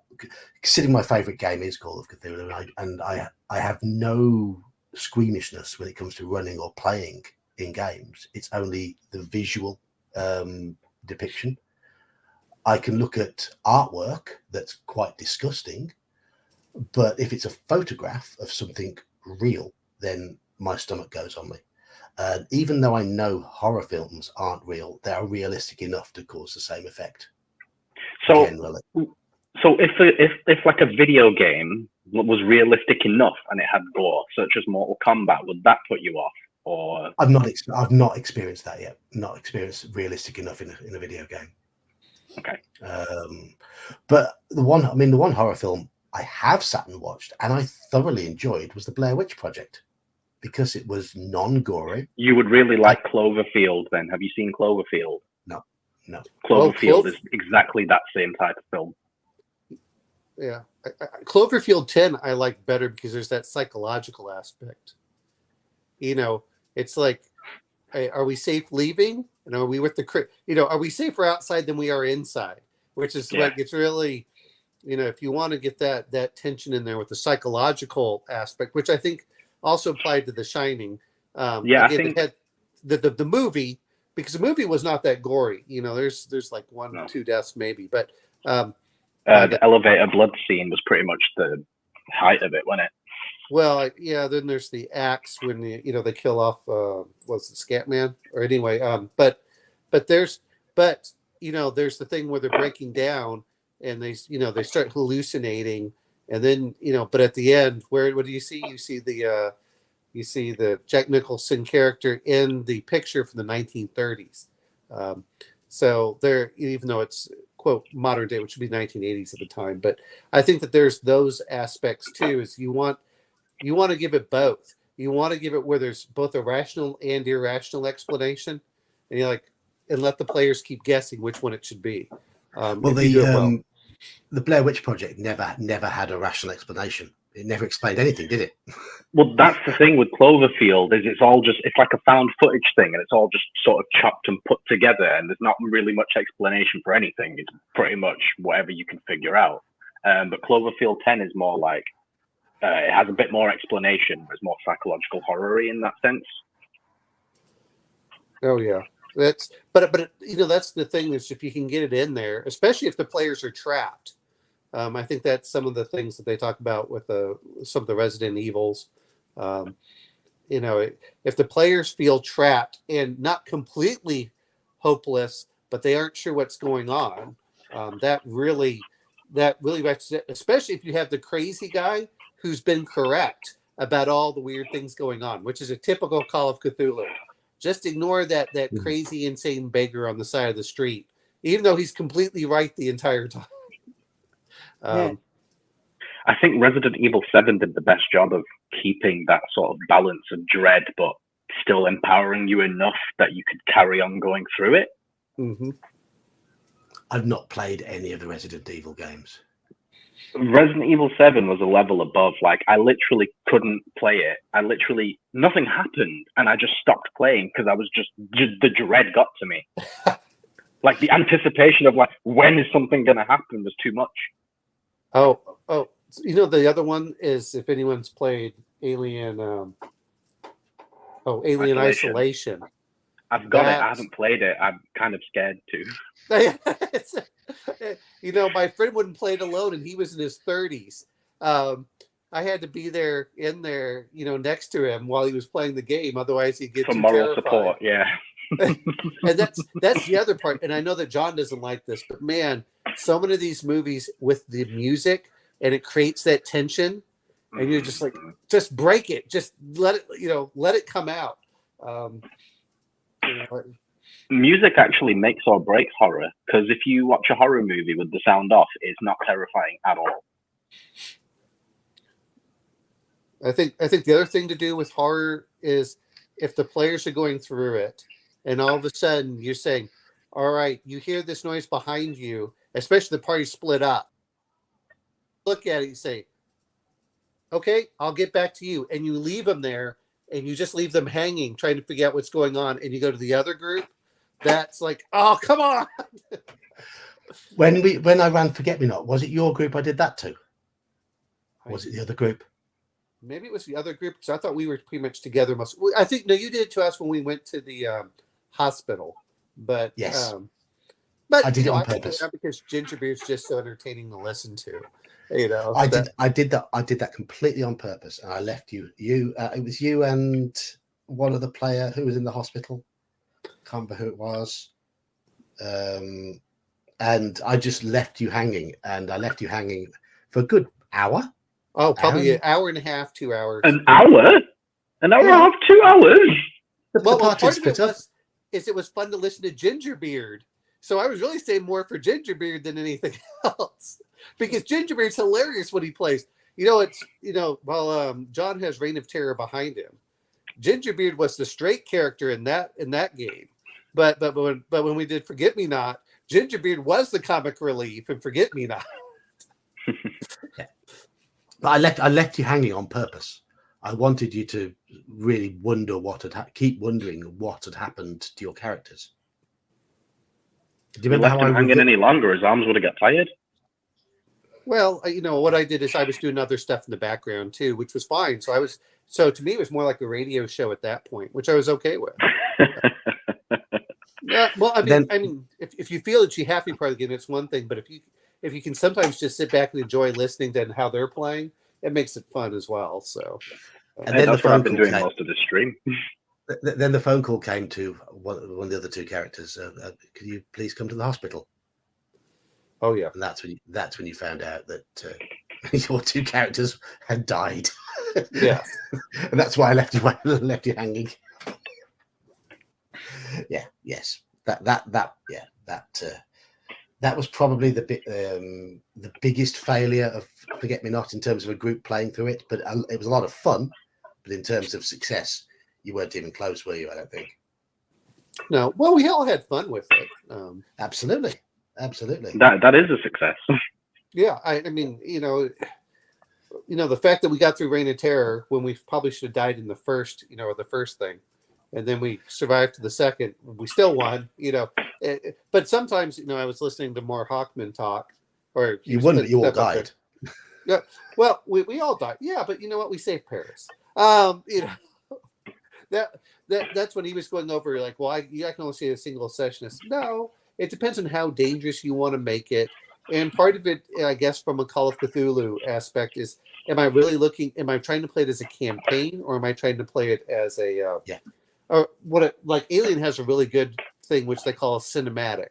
considering my favourite game is Call of Cthulhu, and I have no squeamishness when it comes to running or playing in games. It's only the visual depiction. I can look at artwork that's quite disgusting, but if it's a photograph of something real, then my stomach goes on me. Even though I know horror films aren't real, they are realistic enough to cause the same effect. So, generally. So if like a video game was realistic enough and it had gore, such as Mortal Kombat, would that put you off? Or I've not experienced that yet. Not experienced realistic enough in a video game. Okay. But the one horror film I have sat and watched and I thoroughly enjoyed was the Blair Witch Project, because it was non-gory. You would really like Cloverfield then. Have you seen Cloverfield? No. Cloverfield is exactly that same type of film. Yeah. Cloverfield 10 I like better because there's that psychological aspect. It's like, are we safe leaving? And are we with the are we safer outside than we are inside? Which is like, it's really, if you want to get that tension in there with the psychological aspect, which I think also applied to The Shining. I think the movie, because the movie was not that gory. There's like one or two deaths maybe, but the elevator blood scene was pretty much the height of it, wasn't it? Well, yeah. Then there's the axe when they kill off was it Scatman or anyway. But there's the thing where they're breaking down and they start hallucinating, and then but at the end, what do you see? You see the Jack Nicholson character in the picture from the 1930s. So there, even though it's quote modern day, which would be 1980s at the time, but I think that there's those aspects too. Is you want to give it both. You want to give it where there's both a rational and irrational explanation, and and let the players keep guessing which one it should be. The Blair Witch Project never had a rational explanation. It never explained anything, did it? Well, that's the thing with Cloverfield is it's like a found footage thing, and it's all just sort of chopped and put together, and there's not really much explanation for anything. It's pretty much whatever you can figure out. But Cloverfield 10 is more like it has a bit more explanation. It's more psychological horror-y in that sense. Oh yeah, that's the thing is if you can get it in there, especially if the players are trapped. I think that's some of the things that they talk about with some of the Resident Evils. If the players feel trapped and not completely hopeless, but they aren't sure what's going on, that really wrecks it, especially if you have the crazy guy who's been correct about all the weird things going on, which is a typical Call of Cthulhu. Just ignore that crazy, insane beggar on the side of the street, even though he's completely right the entire time. I think Resident Evil 7 did the best job of keeping that sort of balance of dread, but still empowering you enough that you could carry on going through it. Mm-hmm. I've not played any of the Resident Evil games. Resident Evil 7 was a level above. Like, I literally couldn't play it. Nothing happened, and I just stopped playing because I was just the dread got to me. Like, the anticipation of, like, when is something going to happen was too much. Oh, you know, the other one is, if anyone's played Alien Isolation. I've got it. I haven't played it. I'm kind of scared to. You know, my friend wouldn't play it alone, and he was in his 30s. I had to be there, you know, next to him while he was playing the game. Otherwise, he'd get for too moral terrified. support. Yeah. And that's the other part. And I know that John doesn't like this, but man, so many of these movies with the music, and it creates that tension, and you're just like, just break it, just let it come out. You know, Music actually makes or breaks horror, because if you watch a horror movie with the sound off, it's not terrifying at all. I think the other thing to do with horror is if the players are going through it, and all of a sudden you're saying, all right, you hear this noise behind you, especially the party split up. Look at it, you say, okay, I'll get back to you. And you leave them there, and you just leave them hanging, trying to figure out what's going on. And you go to the other group. That's like, oh, come on. When I ran Forget Me Not, was it your group I did that to? Or was it the other group? Maybe it was the other group, because I thought we were pretty much together. I think, no, you did it to us when we went to the hospital. But yes, but I did it on purpose because Gingerbeer's just so entertaining to listen to. You know, I did that completely on purpose, and I left you. It was you and one other player who was in the hospital. Can't remember who it was. And I just left you hanging, and I left you hanging for a good hour. Oh, probably an hour and a half, 2 hours. An hour? An hour and a half, 2 hours? Well, part of it was fun to listen to Gingerbeard. So I was really staying more for Gingerbeard than anything else. Because Gingerbeard's hilarious when he plays. John has Reign of Terror behind him. Gingerbeard was the straight character in that game. But when we did Forget Me Not, Gingerbeard was the comic relief in Forget Me Not. Yeah. But I left you hanging on purpose. I wanted you to really wonder keep wondering what had happened to your characters. Do you remember how I hanging any longer? His arms would have got tired. Well, what I did is I was doing other stuff in the background too, which was fine. So to me, it was more like a radio show at that point, which I was okay with. Yeah, well, I mean, if you feel that you have to be part of the game, it's one thing. But if you can sometimes just sit back and enjoy listening to how they're playing, it makes it fun as well. So, and then that's what I've been doing most of the stream. Then the phone call came to one of the other two characters. Could you please come to the hospital? Oh yeah, and that's when you found out that your two characters had died. Yeah, and that's why I left you hanging. Yeah. Yes. That was probably the biggest failure of Forget Me Not in terms of a group playing through it. But it was a lot of fun. But in terms of success, you weren't even close, were you? I don't think. No. Well, we all had fun with it. Absolutely. That is a success. Yeah, I mean, the fact that we got through Reign of Terror when we probably should have died in the first thing, and then we survived to the second, we still won. But sometimes, I was listening to more Hawkman talk, or you wouldn't. You all died. Yeah. Well, we all died. Yeah, but you know what? We saved Paris. That's when he was going over like, well, I can only see a single session. No, it depends on how dangerous you want to make it. And part of it, I guess, from a Call of Cthulhu aspect is, am I trying to play it as a campaign, or am I trying to play it as a or like Alien has a really good thing which they call a cinematic,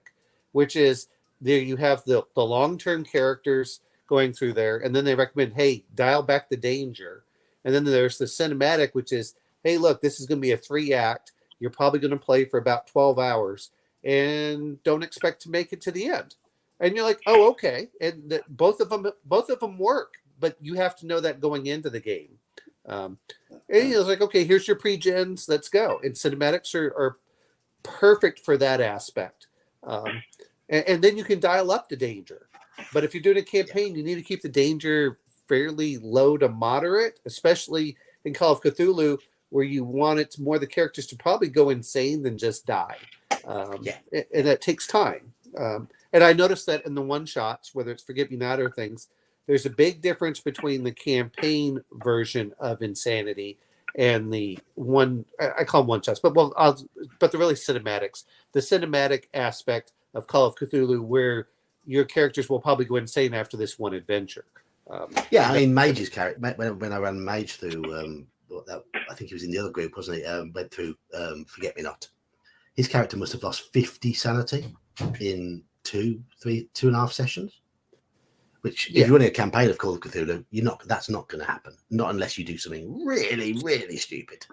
which is there you have the long-term characters going through there, and then they recommend, hey, dial back the danger. And then there's the cinematic, which is, hey, look, this is going to be a 3-act. You're probably going to play for about 12 hours and don't expect to make it to the end. And you're like, oh, okay. And both of them work, but you have to know that going into the game. And it's like, okay, here's your pre-gens. Let's go. And cinematics are perfect for that aspect. And then you can dial up the danger. But if you're doing a campaign, you need to keep the danger fairly low to moderate, especially in Call of Cthulhu, where you want it more the characters to probably go insane than just die. And that takes time. And I noticed that in the one-shots, whether it's Forget Me Not or things, there's a big difference between the campaign version of Insanity and the one, I call them one-shots, but they're really cinematics. The cinematic aspect of Call of Cthulhu, where your characters will probably go insane after this one adventure. I mean, Mage's character, when I ran Mage through, I think he was in the other group, wasn't he? Went through Forget Me Not. His character must have lost 50 sanity in 2.5 sessions. Which, if you're running a campaign of Call of Cthulhu, that's not going to happen. Not unless you do something really, really stupid.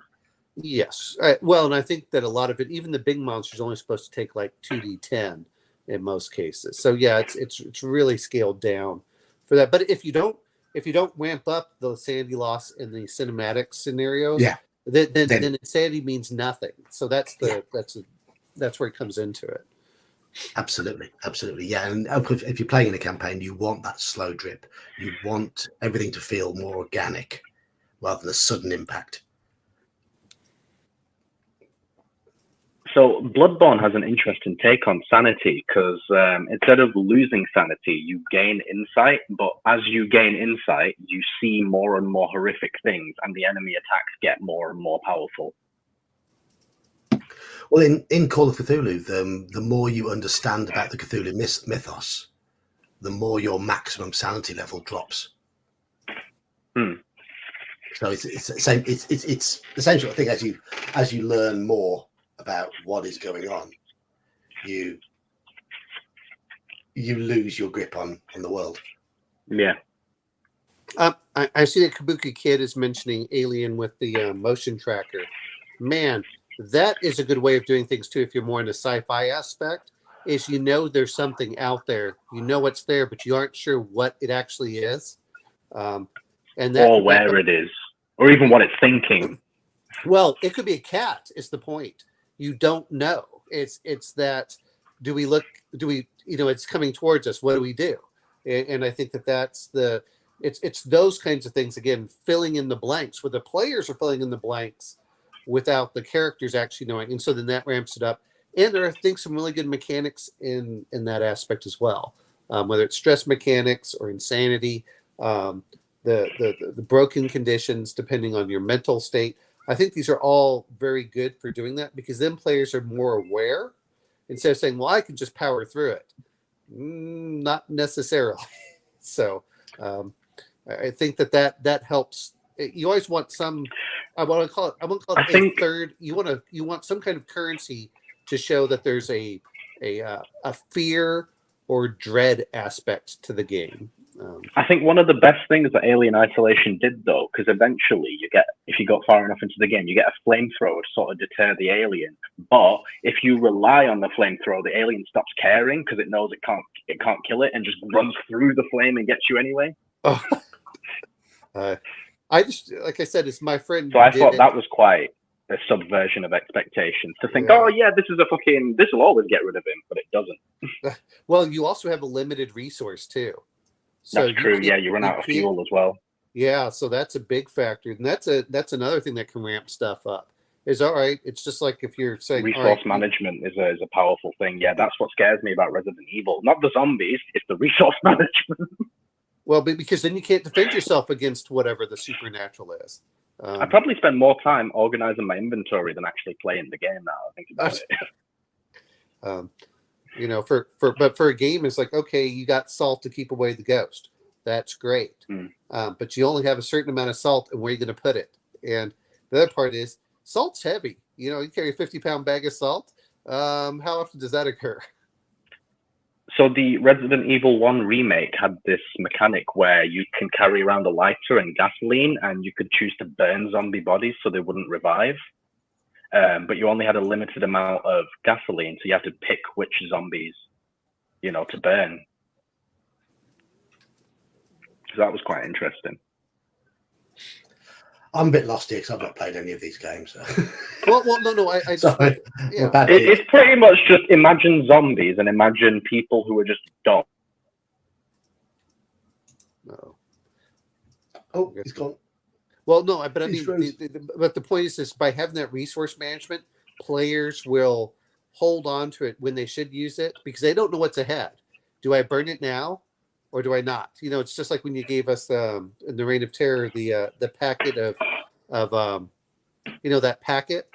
Yes. Well, and I think that a lot of it, even the big monsters, only supposed to take like 2d10 in most cases. So yeah, it's really scaled down for that. But if you don't ramp up the sanity loss in the cinematic scenarios, then insanity means nothing. So that's where it comes into it. Absolutely, yeah. And if you're playing in a campaign, you want that slow drip. You want everything to feel more organic rather than a sudden impact. So Bloodborne has an interesting take on sanity because instead of losing sanity, you gain insight. But as you gain insight, you see more and more horrific things, and the enemy attacks get more and more powerful. Well, in Call of Cthulhu, the more you understand about the Cthulhu mythos, the more your maximum sanity level drops. So it's the same. It's the same sort of thing as you learn more about what is going on, you lose your grip on the world. Yeah. I see that Kabuki Kid is mentioning Alien with the motion tracker. Man, that is a good way of doing things too. If you're more in the sci-fi aspect, is there's something out there, it's there, but you aren't sure what it actually is, and that, or where it is, or even what it's thinking. Well, it could be a cat. Is the point? You don't know. It's that. Do we look? Do we? It's coming towards us. What do we do? And I think that's the. It's those kinds of things again, filling in the blanks, where the players are filling in the blanks without the characters actually knowing, and so then that ramps it up. And there are, I think, some really good mechanics in that aspect as well, whether it's stress mechanics or insanity, the broken conditions depending on your mental state. I think these are all very good for doing that, because then players are more aware instead of saying, "Well, I can just power through it." Not necessarily. So I think that helps. You always want some. I won't call it a third. You want some kind of currency to show that there's a fear or dread aspect to the game. I think one of the best things that Alien Isolation did, though, because eventually if you got far enough into the game, you get a flamethrower to sort of deter the alien. But if you rely on the flamethrower, the alien stops caring because it knows it can't kill it and just runs through the flame and gets you anyway. Oh. I just, like I said, it's my friend. So I thought that was quite a subversion of expectations to think, oh yeah, this will always get rid of him, but it doesn't. Well, you also have a limited resource too. So that's true. You run out of fuel as well. Yeah, so that's a big factor, and that's another thing that can ramp stuff up. Is all right. It's just like if you're saying resource management is a powerful thing. Yeah, that's what scares me about Resident Evil. Not the zombies, it's the resource management. Well, because then you can't defend yourself against whatever the supernatural is. I probably spend more time organizing my inventory than actually playing the game now. I think about it. But for a game, it's like, okay, you got salt to keep away the ghost. That's great. But you only have a certain amount of salt, and where are you going to put it? And the other part is salt's heavy. You carry a 50-pound bag of salt. How often does that occur? So the Resident Evil 1 remake had this mechanic where you can carry around a lighter and gasoline, and you could choose to burn zombie bodies so they wouldn't revive. But you only had a limited amount of gasoline, so you have to pick which zombies, to burn. So that was quite interesting. I'm a bit lost here because I've not played any of these games. So. Well, no. I Sorry. Yeah. It's pretty much just imagine zombies and imagine people who are just dumb. No. Oh, Yes. he's gone. Well, no, but I He's mean, but the point is by having that resource management, players will hold on to it when they should use it because they don't know what's ahead. Do I burn it now, or do I not? You know, it's just like when you gave us in the Reign of Terror the packet of that packet.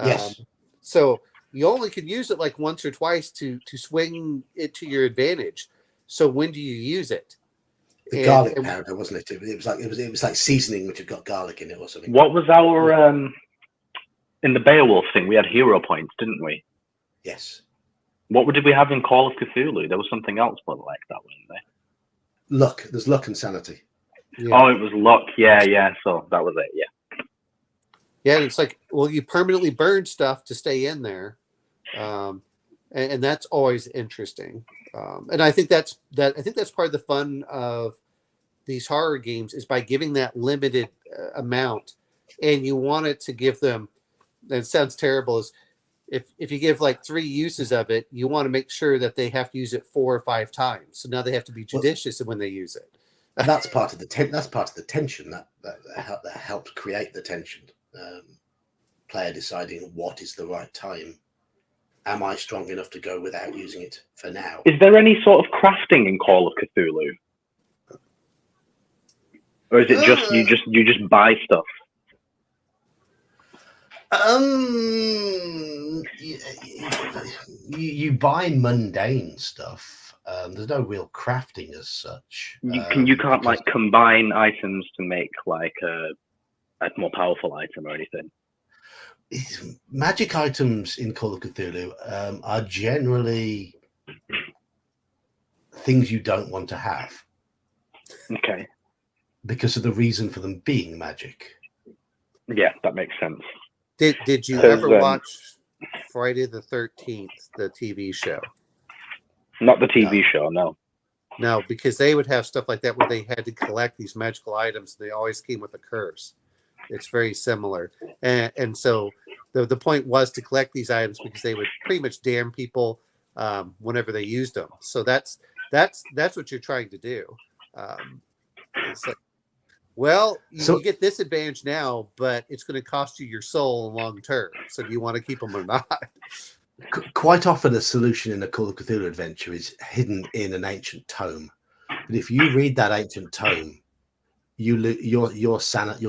Yes. So you only can use it like once or twice to swing it to your advantage. So when do you use it? The garlic powder, wasn't it? It was like seasoning which had got garlic in it or something. What was our in the Beowulf thing? We had hero points, didn't we? Yes. What did we have in Call of Cthulhu? There was something else but like that, wasn't there? Luck. There's luck and sanity. Yeah. Oh, it was luck. Yeah. So that was it. Yeah. Yeah, and it's like, well, you permanently burn stuff to stay in there, and that's always interesting. And I think that's part of the fun of these horror games is by giving that limited amount, and you want it to give them. And it sounds terrible, is if you give like 3 uses of it, you want to make sure that they have to use it 4 or 5 times. So now they have to be judicious when they use it. That's part of the tension that helps create the tension. Player deciding what is the right time. Am I strong enough to go without using it for now? Is there any sort of crafting in Call of Cthulhu, or is it just you just buy stuff? You buy mundane stuff. There's no real crafting as such. You can't like combine items to make like a more powerful item or anything. Magic items in Call of Cthulhu are generally things you don't want to have. Okay. Because of the reason for them being magic. Yeah, that makes sense. Did you ever watch Friday the 13th, the TV show? Not the TV show, no. No, because they would have stuff like that where they had to collect these magical items. They always came with a curse. It's very similar. And so the point was to collect these items because they would pretty much damn people whenever they used them. So that's what you're trying to do. It's like, well, you get this advantage now, but it's going to cost you your soul in long term. So do you want to keep them or not? Quite often a solution in a Call of Cthulhu adventure is hidden in an ancient tome. But if you read that ancient tome, your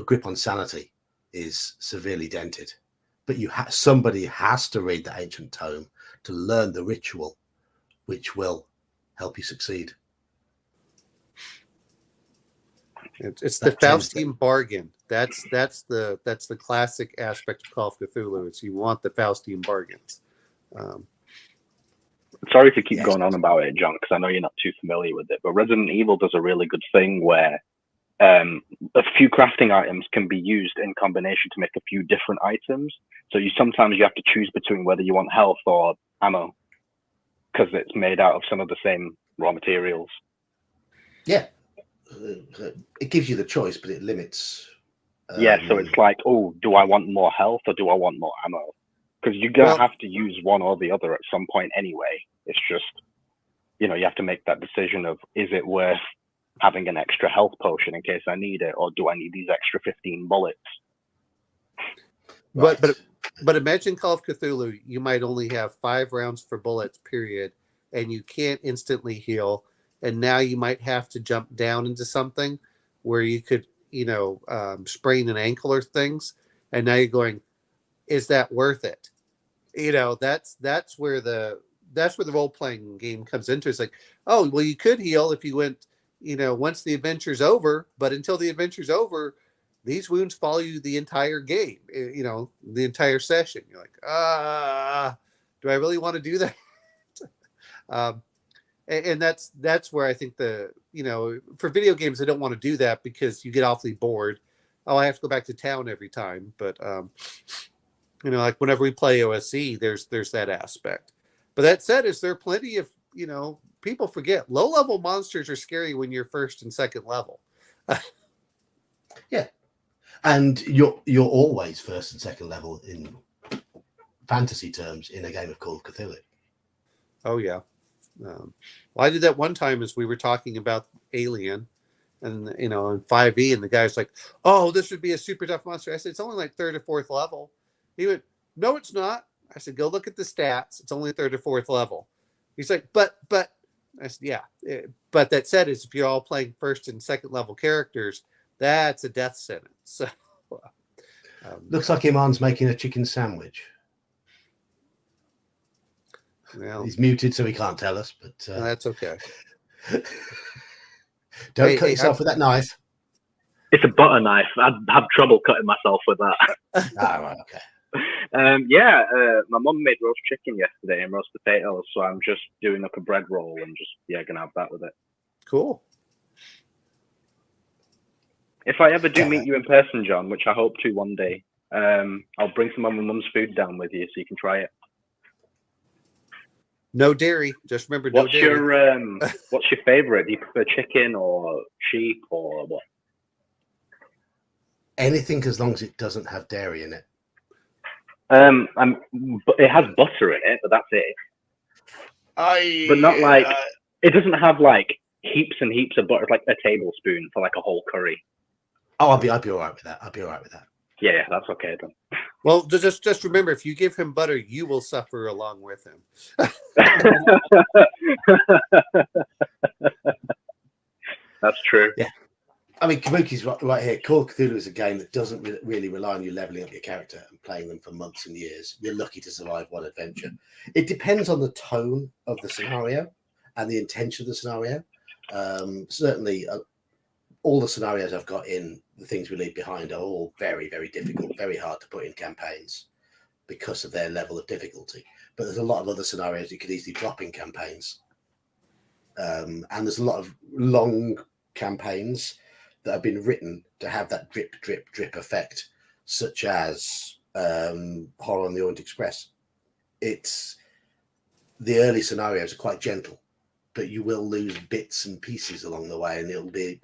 grip on sanity is severely dented. But somebody has to read the ancient tome to learn the ritual, which will help you succeed. It's the Faustian bargain. That's the classic aspect of Call of Cthulhu. It's you want the Faustian bargains. Sorry to keep going on about it, John, because I know you're not too familiar with it, but Resident Evil does a really good thing where a few crafting items can be used in combination to make a few different items. So sometimes you have to choose between whether you want health or ammo because it's made out of some of the same raw materials. Yeah. It gives you the choice, but it limits. So it's like, oh, do I want more health or do I want more ammo? Because you're going to have to use one or the other at some point anyway. It's just, you have to make that decision of, is it worth having an extra health potion in case I need it, or do I need these extra 15 bullets? Right. But imagine Call of Cthulhu, you might only have 5 rounds for bullets, period, and you can't instantly heal. And now you might have to jump down into something where you could, sprain an ankle or things. And now you're going, is that worth it? That's where the role playing game comes into. It's like, oh, well, you could heal if you went, once the adventure's over, but until the adventure's over, these wounds follow you the entire game, the entire session. You're like, do I really want to do that? And that's where I think for video games, I don't want to do that because you get awfully bored. Oh, I have to go back to town every time. But, like whenever we play OSC, there's that aspect. But that said, is there plenty of, people forget low level monsters are scary when you're first and second level. Yeah. And you're always first and second level in fantasy terms in a game of Call of Cthulhu. Oh, yeah. Well, I did that one time as we were talking about Alien, and in 5e, and the guy's like, "Oh, this would be a super tough monster." I said, "It's only like 3rd or 4th level." He went, "No, it's not." I said, "Go look at the stats. It's only 3rd or 4th level." He's like, "But." I said, "Yeah, but that said, is if you're all playing 1st and 2nd level characters, that's a death sentence." So, Looks like Iman's making a chicken sandwich. well, He's muted, so he can't tell us. But that's okay. don't cut yourself with that knife. It's a butter knife. I'd have trouble cutting myself with that. Right, okay. My mum made roast chicken yesterday and roast potatoes, so I'm just doing up a bread roll and just gonna have that with it. Cool. If I ever do meet you in person, John, which I hope to one day, I'll bring some of my mum's food down with you so you can try it. No dairy. Just remember, no dairy. What's your favorite? Do you prefer chicken or sheep or what? Anything as long as it doesn't have dairy in it. It has butter in it, but that's it. But not like it doesn't have like heaps and heaps of butter. It's like a tablespoon for like a whole curry. Oh, I'd be all right with that. Yeah, that's okay then. Well, just remember, if you give him butter, you will suffer along with him. That's true. Yeah. I mean, Kabuki's right here. Call of Cthulhu is a game that doesn't really rely on you leveling up your character and playing them for months and years. You're lucky to survive one adventure. It depends on the tone of the scenario and the intention of the scenario. Certainly, all the scenarios I've got in the Things We Leave Behind are all very, very difficult, very hard to put in campaigns because of their level of difficulty. But there's a lot of other scenarios you could easily drop in campaigns. And there's a lot of long campaigns that have been written to have that drip, drip, drip effect, such as Horror on the Orient Express. It's the early scenarios are quite gentle, but you will lose bits and pieces along the way, and it'll be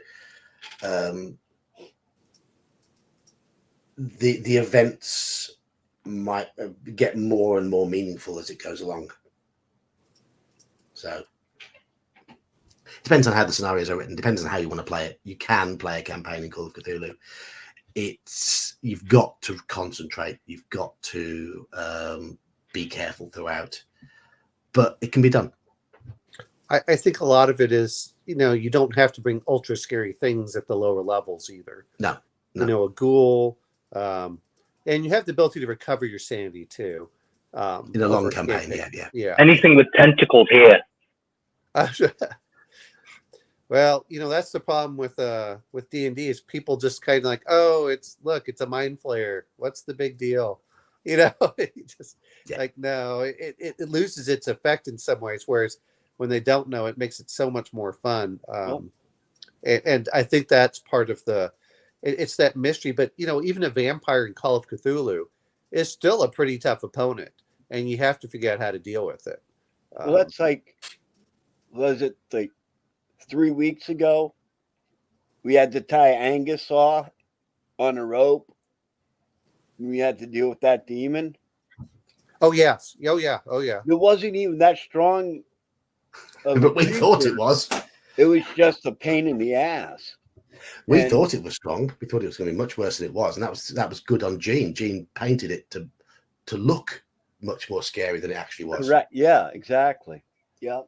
the events might get more and more meaningful as it goes along. So depends on how the scenarios are written, depends on how you want to play it. You can play a campaign in Call of Cthulhu. You've got to concentrate, you've got to be careful throughout, but it can be done. I think a lot of it is, you don't have to bring ultra scary things at the lower levels either. No. A ghoul, and you have the ability to recover your sanity too. In a long campaign, yeah. Anything with tentacles here. Well, that's the problem with D&D is people just kind of like, oh, it's a mind flayer. What's the big deal? Like, no, it loses its effect in some ways. Whereas when they don't know, it makes it so much more fun. And I think that's part of it's that mystery. But, even a vampire in Call of Cthulhu is still a pretty tough opponent, and you have to figure out how to deal with it. Well, that's was it like 3 weeks ago? We had to tie Angus off on a rope. We had to deal with that demon. Oh, yes. Oh, yeah. It wasn't even that strong. But we thought it was. It was just a pain in the ass. We thought it was strong. We thought it was going to be much worse than it was, and that was good on Gene. Gene painted it to look much more scary than it actually was. Correct. Yeah, exactly. Yeah.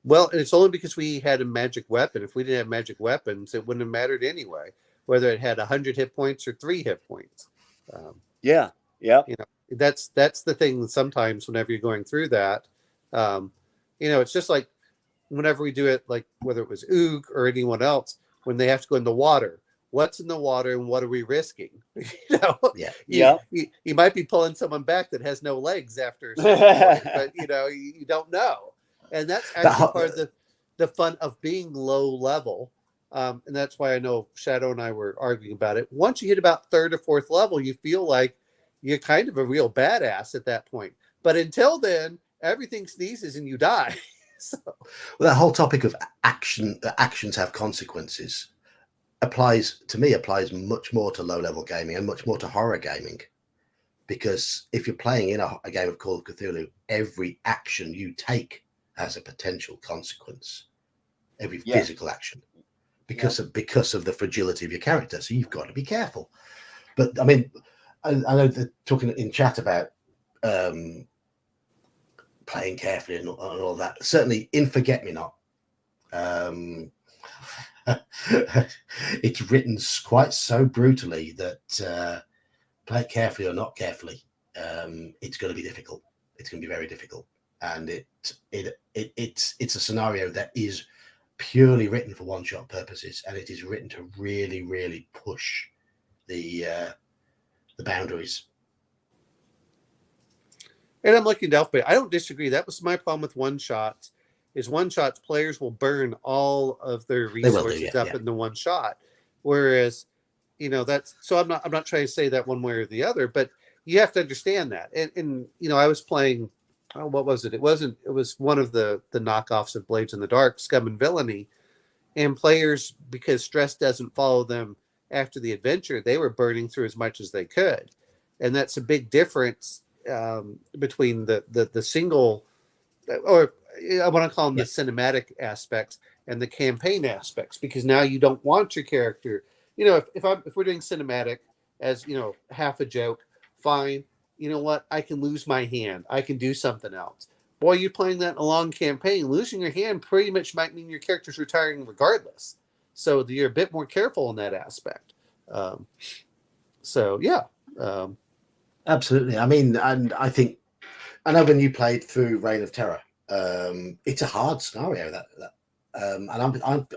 Well, and it's only because we had a magic weapon. If we didn't have magic weapons, it wouldn't have mattered anyway, whether it had 100 hit points or 3 hit points. Yeah. That's the thing. Sometimes whenever you're going through that, it's just like whenever we do it, like whether it was Oog or anyone else, when they have to go in the water, what's in the water and what are we risking? You might be pulling someone back that has no legs after a certain point, but you don't know. And that's actually part of the fun of being low level. And that's why I know Shadow and I were arguing about it. Once you hit about 3rd or 4th level, you feel like you're kind of a real badass at that point. But until then, everything sneezes and you die. Well, that whole topic of actions have consequences applies much more to low level gaming and much more to horror gaming. Because if you're playing in a game of Call of Cthulhu, every action you take has a potential consequence. Every Yeah. physical action, because of the fragility of your character. So you've got to be careful. But I mean, I know they're talking in chat about playing carefully and all that. Certainly in Forget Me Not, it's written quite so brutally that play it carefully or not carefully, it's going to be difficult. It's going to be very difficult, and it's a scenario that is purely written for one-shot purposes, and it is written to really, really push the boundaries. And I'm looking at Alphabet. I don't disagree. That was my problem with one shots. Is one shots players will burn all of their resources up in the one shot, whereas, you know, that's so. I'm not trying to say that one way or the other, but you have to understand that. And you know, I was playing. Oh, what was it? It was one of the knockoffs of Blades in the Dark, Scum and Villainy, and players, because stress doesn't follow them after the adventure, they were burning through as much as they could, and that's a big difference between the single, or I want to call them the cinematic aspects and the campaign aspects, because now you don't want your character. You know, if we're doing cinematic as, you know, half a joke, fine. You know what? I can lose my hand. I can do something else. Boy, you're playing that in a long campaign. Losing your hand pretty much might mean your character's retiring regardless. So you're a bit more careful in that aspect. Absolutely. I mean, and I think, I know when you played through Reign of Terror, it's a hard scenario and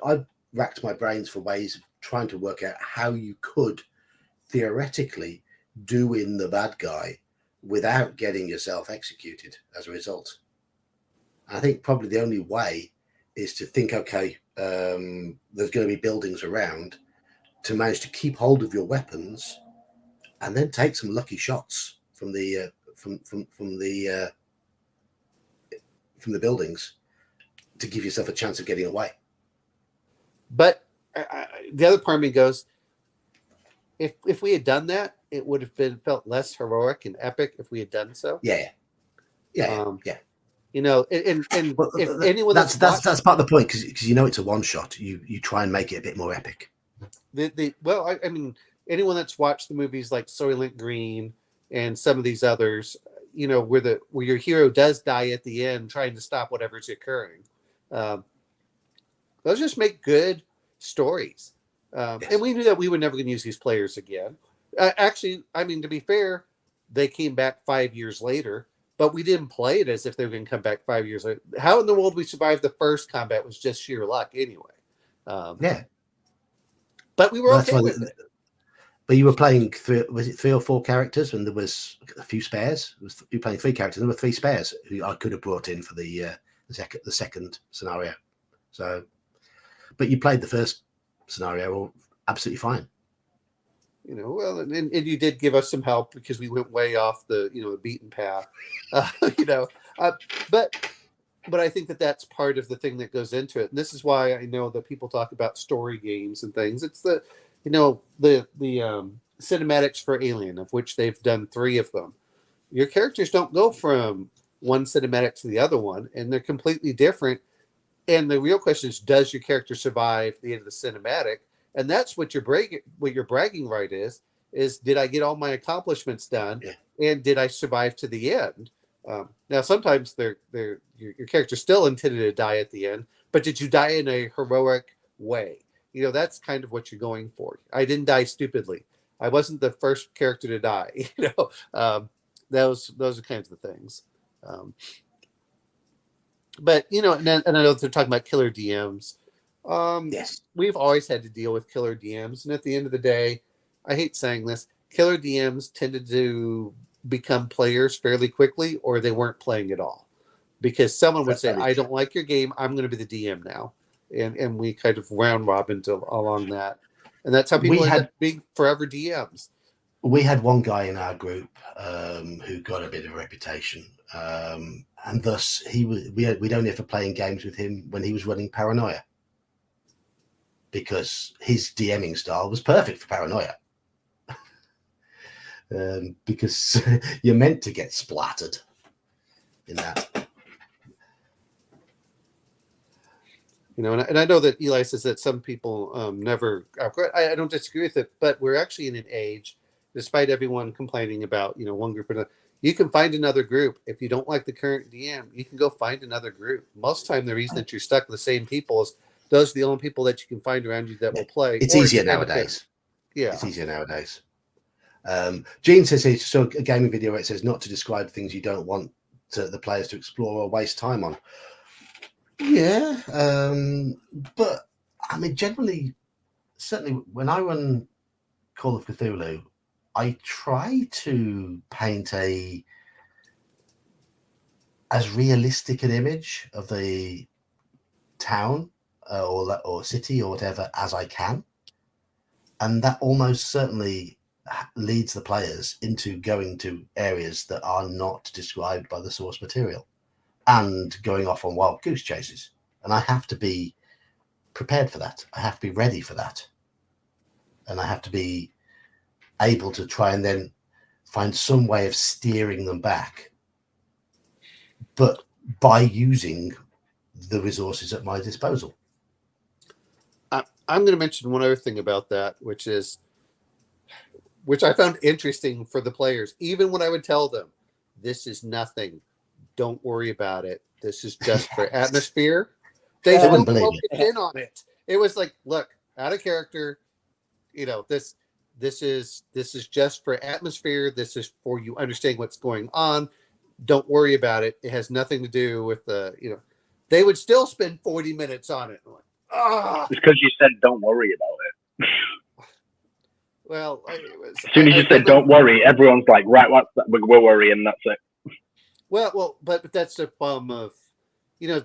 I've racked my brains for ways of trying to work out how you could theoretically do in the bad guy without getting yourself executed as a result. I think probably the only way is to think, okay, there's going to be buildings around, to manage to keep hold of your weapons and then take some lucky shots from the buildings to give yourself a chance of getting away. But the other part of me goes, if we had done that, it would have felt less heroic and epic if we had done so. Yeah. You know, and if anyone that's part of the point, because you know it's a one shot. You try and make it a bit more epic. I mean, anyone that's watched the movies like Soylent Green and some of these others, you know, where your hero does die at the end trying to stop whatever's occurring. Those just make good stories. And we knew that we were never going to use these players again. Actually, I mean, to be fair, they came back 5 years later, but we didn't play it as if they were going to come back 5 years later. How in the world we survived the first combat was just sheer luck anyway. But we were okay with it. But you were playing three or four characters, and there was a few spares. You were playing 3 characters, and there were 3 spares who I could have brought in for the second scenario. So, but you played the first scenario absolutely fine. You know, well, and you did give us some help because we went way off the beaten path. But I think that's part of the thing that goes into it, and this is why I know that people talk about story games and things. It's the cinematics for Alien, of which they've done 3 of them. Your characters don't go from one cinematic to the other one, and they're completely different. And the real question is, does your character survive the end of the cinematic? And that's what your bragging right is did I get all my accomplishments done, and did I survive to the end? Now, sometimes your character still intended to die at the end, but did you die in a heroic way? You know, that's kind of what you're going for. I didn't die stupidly. I wasn't the first character to die. Those are kinds of things. But and I know they're talking about killer DMs. Yes, we've always had to deal with killer DMs, and at the end of the day, I hate saying this, killer DMs tended to become players fairly quickly, or they weren't playing at all, because someone would say, "I don't like your game. I'm going to be the DM now," and we kind of round robin along that, and that's how people end up being forever DMs. We had one guy in our group who got a bit of a reputation, and thus we'd only ever playing games with him when he was running Paranoia, because his DMing style was perfect for Paranoia. Because you're meant to get splattered in that. You know, and I know that Eli says that some people never outgrow it. I don't disagree with it, but we're actually in an age, despite everyone complaining about, you know, one group or another, you can find another group. If you don't like the current DM, you can go find another group. Most of the time, the reason that you're stuck with the same people is those are the only people that you can find around you that will play. It's or easier just entertain. nowadays. Yeah. It's easier nowadays. Gene says he saw a gaming video where it says not to describe things you don't want the players to explore or waste time on. Yeah, but I mean, generally, certainly when I run Call of Cthulhu, I try to paint as realistic an image of the town or city or whatever as I can, and that almost certainly leads the players into going to areas that are not described by the source material and going off on wild goose chases. And I have to be prepared for that. I have to be ready for that. And I have to be able to try and then find some way of steering them back, but by using the resources at my disposal. I'm going to mention one other thing about that, which I found interesting for the players. Even when I would tell them, this is nothing, don't worry about it, this is just for atmosphere, they still focused in on it. It was like, look, out of character, you know, this is just for atmosphere. This is for you understanding what's going on. Don't worry about it. It has nothing to do with the, you know, they would still spend 40 minutes on it. Like, it's because you said don't worry about it. Well, as soon as you said don't worry, everyone's like, right, we're worrying, that's it. Well, but that's the problem of, you know,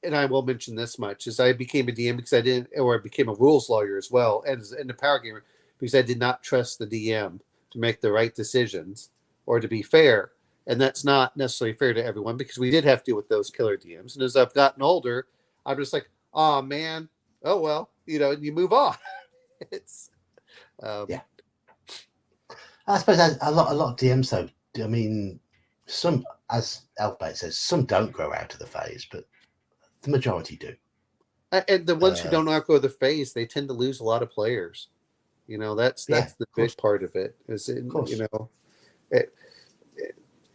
and I will mention this much, is I became a DM because I became a rules lawyer as well, and a power gamer, because I did not trust the DM to make the right decisions or to be fair. And that's not necessarily fair to everyone, because we did have to deal with those killer DMs. And as I've gotten older, I'm just like, oh man, oh well, you know, and you move on. It's yeah. I suppose a lot of DMs though. I mean, some, as Elfbait says, some don't grow out of the phase, but the majority do. And the ones who don't outgrow the phase, they tend to lose a lot of players. You know, that's the big part of it. You know,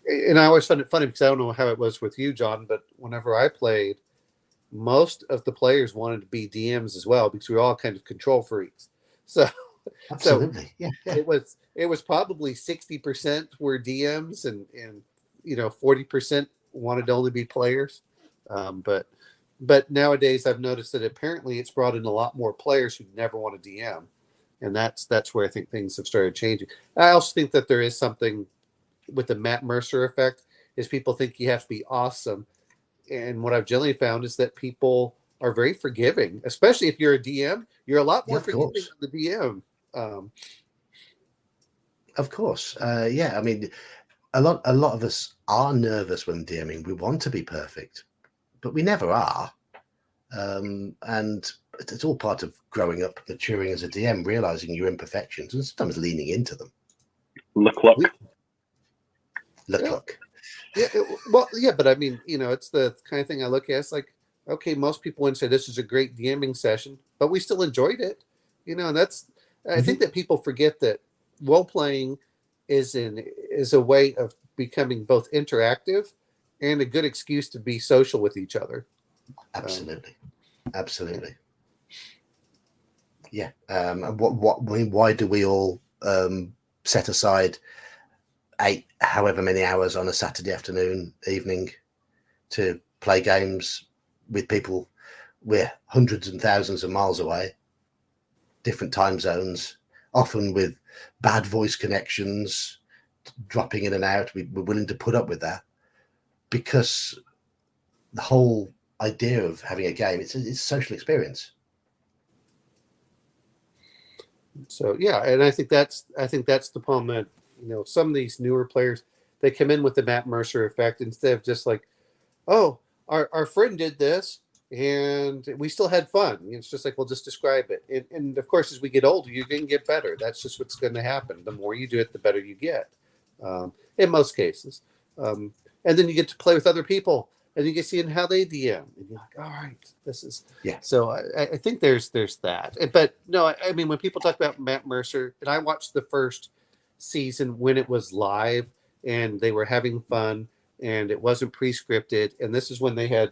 and I always find it funny because I don't know how it was with you, John, but whenever I played, most of the players wanted to be DMs as well, because we were all kind of control freaks. So, absolutely, yeah. It was probably 60% were DMs, and you know, 40% wanted to only be players. But nowadays, I've noticed that apparently it's brought in a lot more players who never want to DM, and that's where I think things have started changing. I also think that there is something with the Matt Mercer effect, is people think you have to be awesome. And what I've generally found is that people are very forgiving, especially if you're a DM. You're a lot more forgiving than the DM. Of course. Yeah, I mean, a lot of us are nervous when DMing. We want to be perfect, but we never are. And it's all part of growing up, maturing as a DM, realizing your imperfections and sometimes leaning into them. Look. Yeah, well, yeah, but I mean, you know, it's the kind of thing I look at. It's like, okay, most people wouldn't say this is a great DMing session, but we still enjoyed it, you know. And that's, I think that people forget that role playing is a way of becoming both interactive and a good excuse to be social with each other. Absolutely. Yeah. Why do we all set aside however many hours on a Saturday afternoon, evening, to play games with people we're hundreds and thousands of miles away, different time zones, often with bad voice connections, dropping in and out? We're willing to put up with that because the whole idea of having a game, it's a social experience. So yeah, and I think that's the problem that, you know, some of these newer players, they come in with the Matt Mercer effect instead of just like, oh, our friend did this and we still had fun. It's just like, well, just describe it. And of course, as we get older, you're going to get better. That's just what's going to happen. The more you do it, the better you get, in most cases. And then you get to play with other people and you can see how they DM, and you're like, all right, this is Yeah. So I think there's that, but no, I mean when people talk about Matt Mercer, and I watched the first season when it was live, and they were having fun, and it wasn't pre-scripted, and this is when they had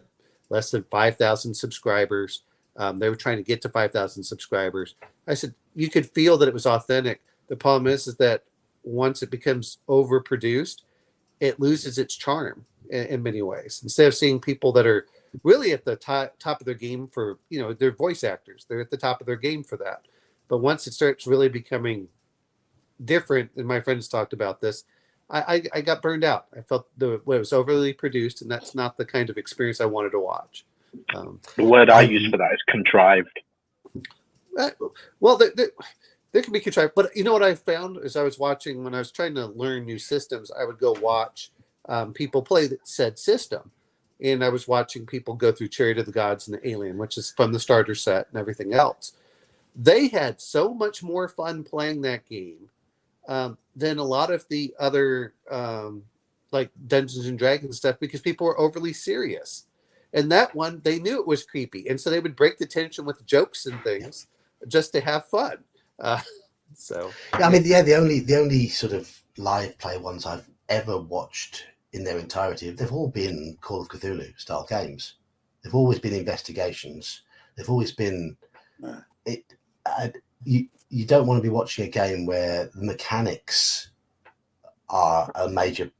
less than 5,000 subscribers. They were trying to get to 5,000 subscribers. I said you could feel that it was authentic. The problem is that once it becomes overproduced, it loses its charm in many ways. Instead of seeing people that are really at the top of their game for, they're voice actors, they're at the top of their game for that. But once it starts really becoming different, and my friends talked about this, I got burned out. I felt it was overly produced, and that's not the kind of experience I wanted to watch. The word I use for that is contrived. Well, there can be contrived, but you know what I found as I was watching, when I was trying to learn new systems, I would go watch people play said system, and I was watching people go through Chariot of the Gods and the Alien, which is from the starter set and everything else. They had so much more fun playing that game than a lot of the other like Dungeons and Dragons stuff, because people were overly serious. And that one, they knew it was creepy, and so they would break the tension with jokes and things just to have fun. So yeah, I mean, the only sort of live play ones I've ever watched in their entirety, they've all been Call of Cthulhu style games. They've always been investigations. They've always been you don't want to be watching a game where the mechanics are a major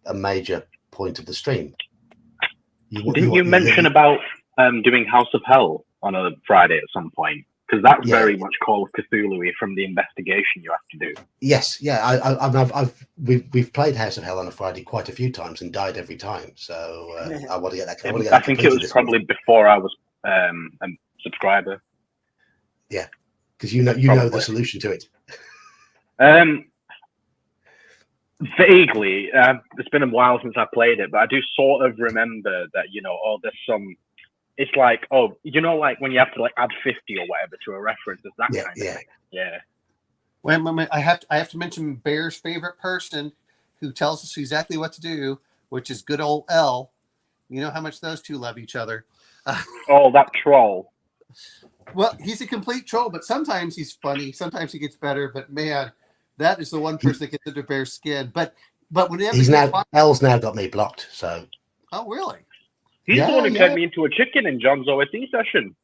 point of the stream. Didn't you mention about doing House of Hell on a Friday at some point? Because that's very much Call of Cthulhu from the investigation you have to do. Yes, yeah. We've played House of Hell on a Friday quite a few times and died every time. So I want to get that. I think it was probably before I was a subscriber. Yeah, because you know the solution to it. Vaguely, it's been a while since I played it, but I do sort of remember that there's some. It's like like when you have to like add 50 or whatever to a reference, it's that kind of thing. Yeah. Wait a moment, I have to mention Bear's favorite person, who tells us exactly what to do, which is good old L. You know how much those two love each other. Oh, that troll. Well, he's a complete troll, but sometimes he's funny. Sometimes he gets better. But man, that is the one person that gets under Bear's skin. But whenever L's now got me blocked. So. Oh really? He's the one who turned me into a chicken in John's OSE session.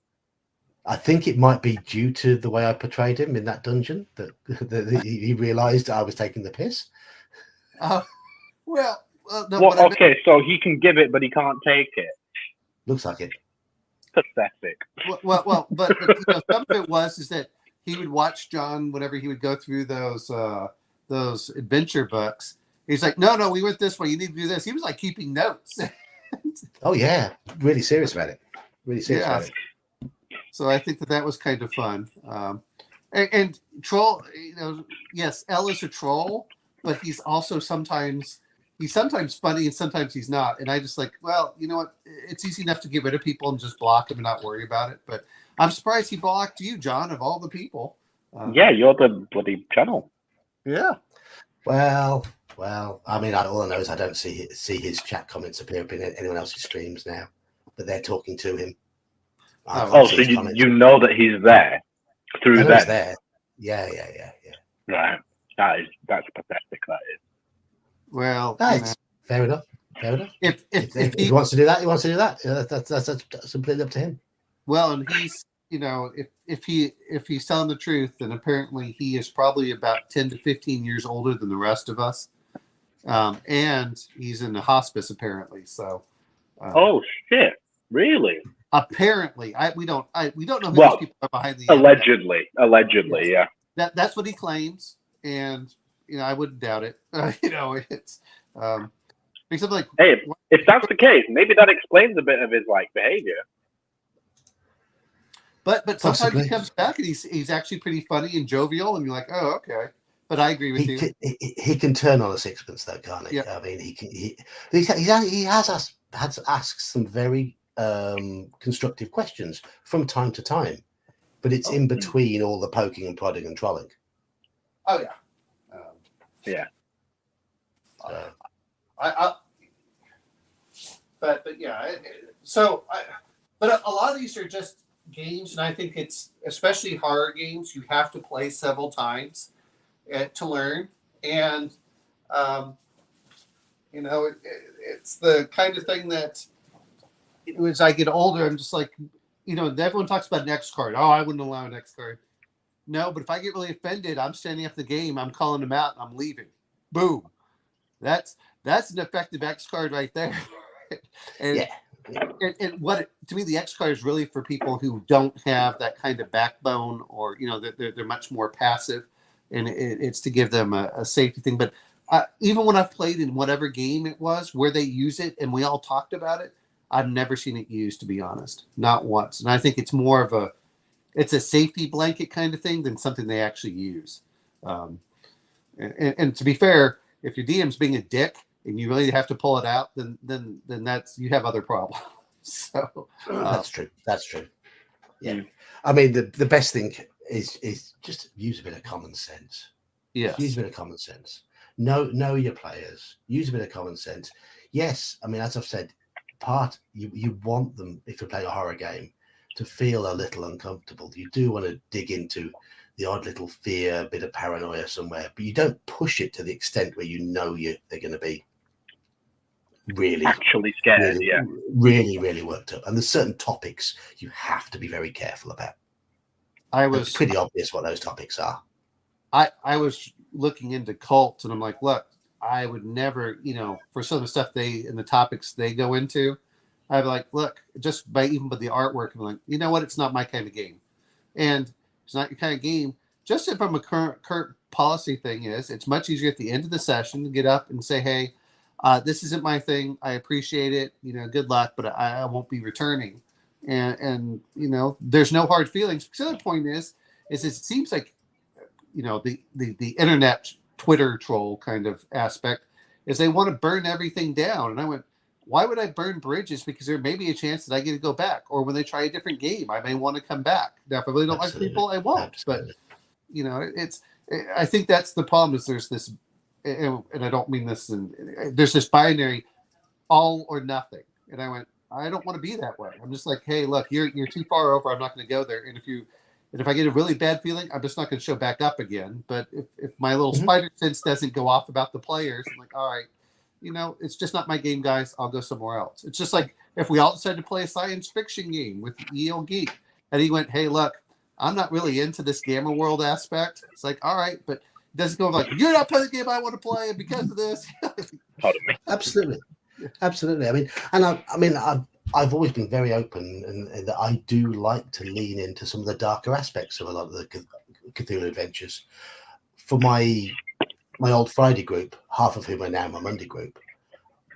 I think it might be due to the way I portrayed him in that dungeon that he realised I was taking the piss. No, okay, so he can give it, but he can't take it. Looks like it. Pathetic. Well, but some of it is that he would watch John whenever he would go through those adventure books. He's like, no, we went this way. You need to do this. He was like keeping notes. Oh yeah, really serious about it. Really serious about it. So I think that was kind of fun. And troll, yes, L is a troll, but he's also sometimes funny and sometimes he's not. And I just like, well, you know what? It's easy enough to get rid of people and just block them and not worry about it. But I'm surprised he blocked you, John, of all the people. Yeah, you're the bloody channel. Yeah. Well. I mean, all I know is I don't see his chat comments appear in anyone else's streams now, but they're talking to him. So you know that he's there through that. There. Yeah. Right. That's pathetic. That is. Well, it's fair enough. If he wants to do that, he wants to do that. That's completely up to him. Well, and he's if he's telling the truth, then apparently he is probably about 10 to 15 years older than the rest of us. And he's in the hospice apparently. So. Oh shit! Really? Apparently, we don't know who these people are behind the. Allegedly, yeah. That's what he claims, and I wouldn't doubt it. It's because like, hey, if that's the case, maybe that explains a bit of his behavior. But sometimes he comes back and he's actually pretty funny and jovial, and you're like, oh, okay. But I agree with you. He can turn on a sixpence, though, can't he? Yeah. I mean, he has had to ask some very constructive questions from time to time, but it's in between all the poking and prodding and trolling. Oh yeah. Yeah. But yeah, But a lot of these are just games, and I think it's especially horror games. You have to play several times to learn, and it's the kind of thing that as I get older, I'm just like, everyone talks about an X card. Oh, I wouldn't allow an X card. No, but if I get really offended, I'm standing up the game, I'm calling them out, and I'm leaving. Boom. That's an effective X card right there. And to me, the X card is really for people who don't have that kind of backbone, or they're much more passive, and it's to give them a safety thing. But even when I've played in whatever game it was where they use it and we all talked about it, I've never seen it used, to be honest, not once. And I think it's more of it's a safety blanket kind of thing than something they actually use. And to be fair, if your DM's being a dick and you really have to pull it out, then that's, you have other problems. So that's true. Yeah. I mean, the best thing is just use a bit of common sense. Yeah. Use a bit of common sense. Know your players. Use a bit of common sense. Yes, I mean, as I've said, you want them, if you're playing a horror game, to feel a little uncomfortable. You do want to dig into the odd little fear, a bit of paranoia somewhere, but you don't push it to the extent where they're going to be really actually scared. Really worked up. And there's certain topics you have to be very careful about. It's pretty obvious what those topics are. I was looking into cults, and I'm like, look, I would never, for some of the stuff and the topics they go into, I'd be like, look, just by even with the artwork, I'm like, you know what? It's not my kind of game. And it's not your kind of game. Just from a current policy thing it's much easier at the end of the session to get up and say, hey, this isn't my thing. I appreciate it. Good luck, but I won't be returning. And there's no hard feelings. Because the other point is it seems like, the internet Twitter troll kind of aspect is they want to burn everything down. And I went, why would I burn bridges? Because there may be a chance that I get to go back, or when they try a different game, I may want to come back. Now, if I really don't like people, I won't. Absolutely. But I think that's the problem. Is there's this, and I don't mean this, there's this binary, all or nothing. And I went, I don't want to be that way. I'm just like, hey, look, you're too far over. I'm not going to go there. And if I get a really bad feeling, I'm just not going to show back up again. But if my little spider sense doesn't go off about the players, I'm like, all right, it's just not my game, guys. I'll go somewhere else. It's just like if we all decided to play a science fiction game with EL Geek, and he went, hey, look, I'm not really into this Gamma World aspect. It's like, all right, but it doesn't go like, you're not playing the game I want to play, and because of this. Absolutely. I mean, and I've always been very open, and that I do like to lean into some of the darker aspects of a lot of the Cthulhu adventures. For my old Friday group, half of whom are now my Monday group,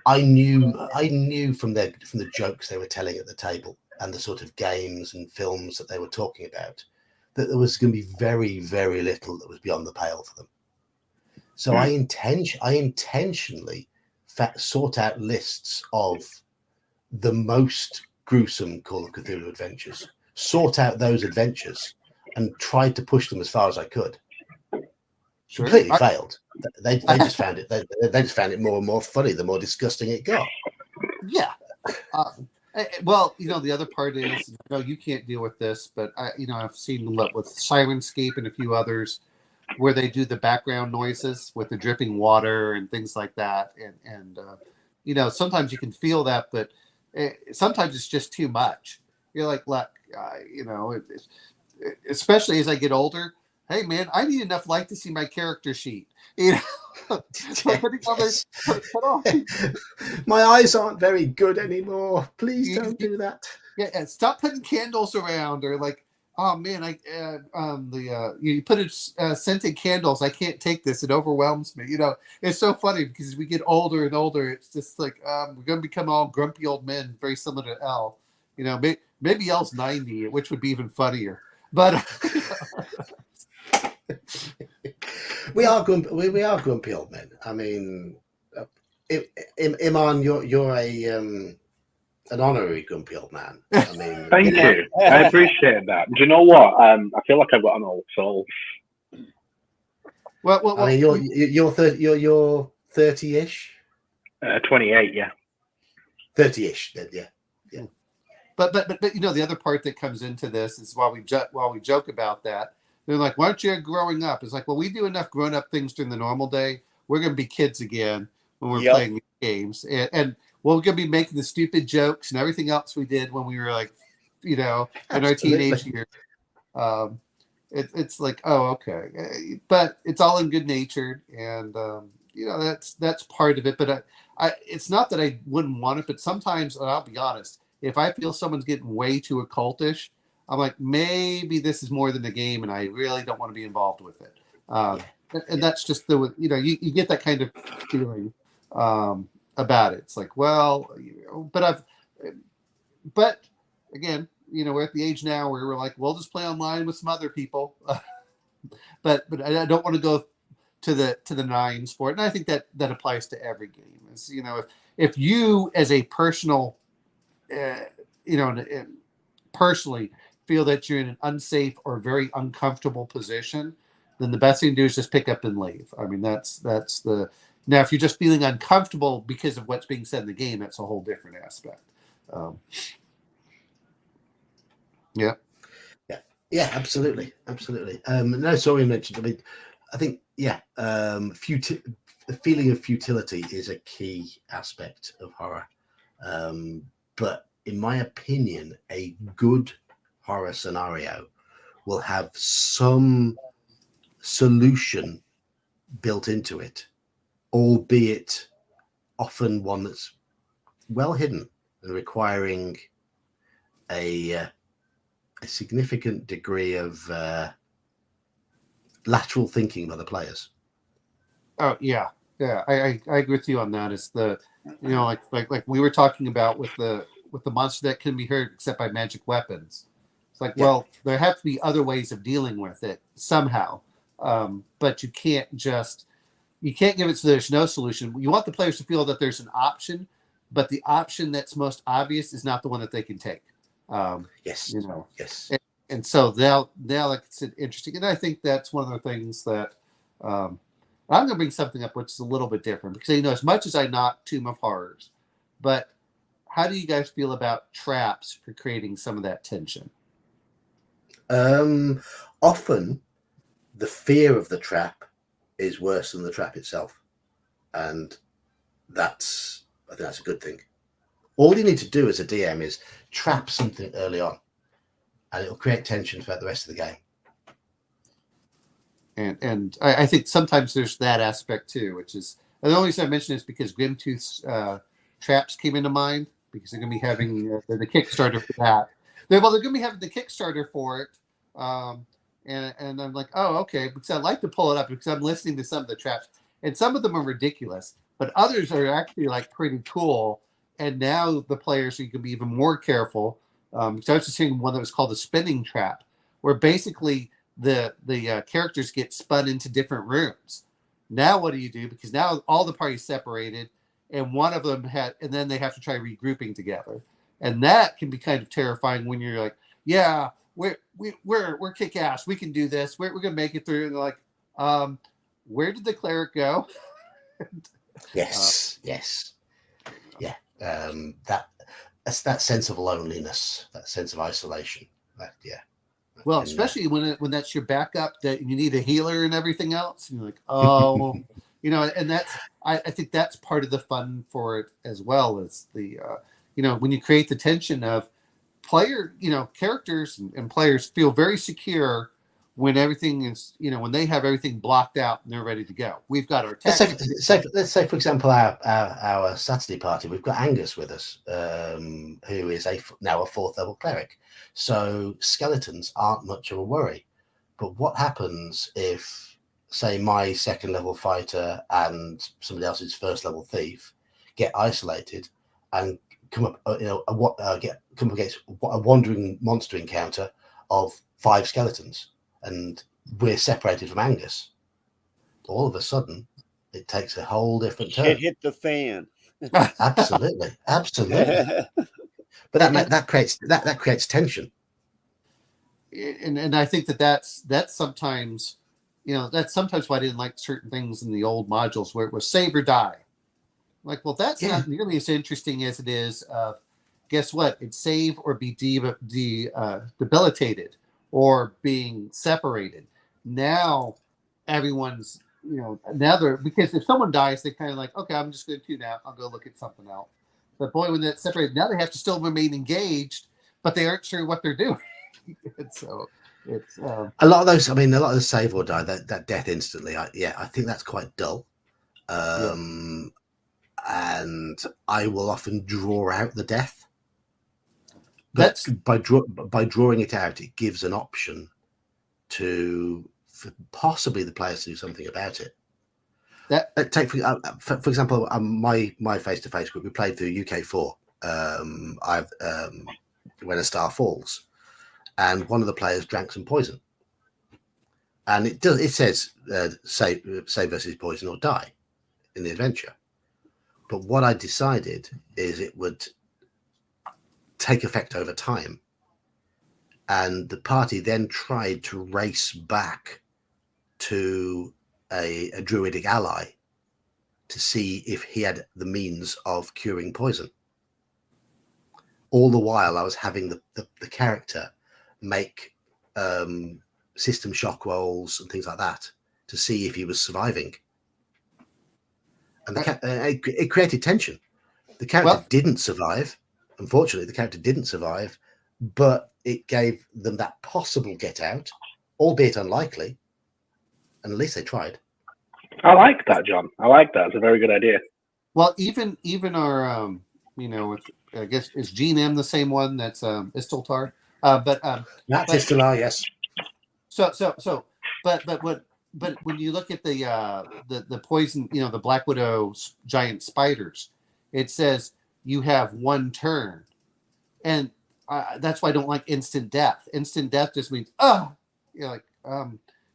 I knew from the jokes they were telling at the table and the sort of games and films that they were talking about that there was going to be very, very little that was beyond the pale for them. So I intentionally sought out lists of the most gruesome Call of Cthulhu adventures, sought out those adventures, and tried to push them as far as I could. Sure. Completely failed. They just found it. They just found it more and more funny the more disgusting it got. Yeah. Well, the other part is, you can't deal with this, but I've seen with Sirenscape and a few others where they do the background noises with the dripping water and things like that, and sometimes you can feel that, but sometimes it's just too much. You're like, look, especially as I get older. Hey man, I need enough light to see my character sheet. My eyes aren't very good anymore. Please don't do that. Yeah, and stop putting candles around, or like, oh man, you put scented candles. I can't take this. It overwhelms me. It's so funny because as we get older and older, it's just like we're gonna become all grumpy old men, very similar to L. Maybe L's 90, which would be even funnier. But we are grumpy old men. I mean, Iman, you're an honorary grumpy old man. I mean, thank you. I appreciate that. Do you know what? I feel like I've got an old soul. Well, I mean, you're 30-ish. 28, yeah. 30-ish, yeah. but the other part that comes into this is while we joke about that, they're like, "Why aren't you growing up?" It's like, well, we do enough grown up things during the normal day. We're going to be kids again when we're playing these games, and we're going to be making the stupid jokes and everything else we did when we were like, in our teenage years. It's like, oh, okay, but it's all in good natured, and that's part of it. But it's not that I wouldn't want it, but sometimes, and I'll be honest, if I feel someone's getting way too occultish, I'm like, maybe this is more than a game, and I really don't want to be involved with it. And that's just you get that kind of feeling about it. It's like, well, but again, we're at the age now where we're like, we'll just play online with some other people, but I don't want to go to the nines for it, and I think that applies to every game. Is if you as a personal, personally feel that you're in an unsafe or very uncomfortable position, then the best thing to do is just pick up and leave. I mean, that's the now. If you're just feeling uncomfortable because of what's being said in the game, that's a whole different aspect. Yeah, absolutely. No, sorry, I mentioned. I mean, I think the feeling of futility is a key aspect of horror. But in my opinion, a good horror scenario will have some solution built into it, albeit often one that's well hidden and requiring a significant degree of lateral thinking by the players. Oh yeah. I agree with you on that. It's the like we were talking about with the monster that can be hurt except by magic weapons. It's like, well, there have to be other ways of dealing with it somehow, but you can't give it so there's no solution. You want the players to feel that there's an option, but the option that's most obvious is not the one that they can take. Yes. And so now it's interesting, and I think that's one of the things that I'm going to bring something up which is a little bit different, because as much as I knock Tomb of Horrors, but how do you guys feel about traps for creating some of that tension? Often the fear of the trap is worse than the trap itself, and I think that's a good thing. All you need to do as a DM is trap something early on, and it'll create tension throughout the rest of the game. And I think sometimes there's that aspect too, which is, and the only reason I mention it is because Grimtooth's traps came into mind, because they're going to be having the Kickstarter for that. They're going to be having the Kickstarter for it, and I'm like, oh, okay, because I like to pull it up because I'm listening to some of the traps, and some of them are ridiculous, but others are actually like pretty cool. And now the players, you can be even more careful. Because I was just seeing one that was called the spinning trap, where basically the characters get spun into different rooms. Now what do you do? Because now all the parties separated, and one of them and then they have to try regrouping together, and that can be kind of terrifying when you're like, yeah, we're kick ass, we can do this, we're gonna make it through, and they're like, where did the cleric go? Yes. That's that sense of loneliness, that sense of isolation. Well, especially when that's your backup, that you need a healer and everything else. And you're like, oh, and that's, I think that's part of the fun for it as well, as the, when you create the tension of characters and players feel very secure when everything is, when they have everything blocked out and they're ready to go. We've got our tactics. Let's say, for example, our Saturday party, we've got Angus with us, who is now a 4th level cleric. So skeletons aren't much of a worry. But what happens if, say, my 2nd level fighter and somebody else's 1st level thief get isolated and come up, come against a wandering monster encounter of 5 skeletons? And we're separated from Angus. All of a sudden, it takes a whole different turn. Shit hit the fan. Absolutely. But that creates tension. And I think that's sometimes, that's sometimes why I didn't like certain things in the old modules where it was save or die. Like, well, that's not nearly as interesting as it is of, guess what? It's save or be debilitated or being separated. Now everyone's, now they're, because if someone dies, they kind of like, okay, I'm just going to tune out. I'll go look at something else. But boy, when that's separated, now they have to still remain engaged, but they aren't sure what they're doing. And so it's a lot of those. I mean, a lot of the save or die, that death instantly. I think that's quite dull. And I will often draw out the death. But by drawing it out, it gives an option to possibly the players to do something about it. Take for example, my face-to-face group, we played through UK4. When a star falls, and one of the players drank some poison, and it says save versus poison or die in the adventure. But what I decided is it would take effect over time, and the party then tried to race back to a druidic ally to see if he had the means of curing poison. All the while I was having the character make system shock rolls and things like that to see if he was surviving, and it created tension. The character didn't survive. Unfortunately, the character didn't survive, but it gave them that possible get out, albeit unlikely, and at least they tried. I like that, John. I like that. It's a very good idea. Well, even our I guess is Gene M the same one that's Istiltar, but that's Istilar, yes. But when you look at the poison, the Black Widow giant spiders, it says you have one turn, and that's why I don't like instant death. Instant death just means you're like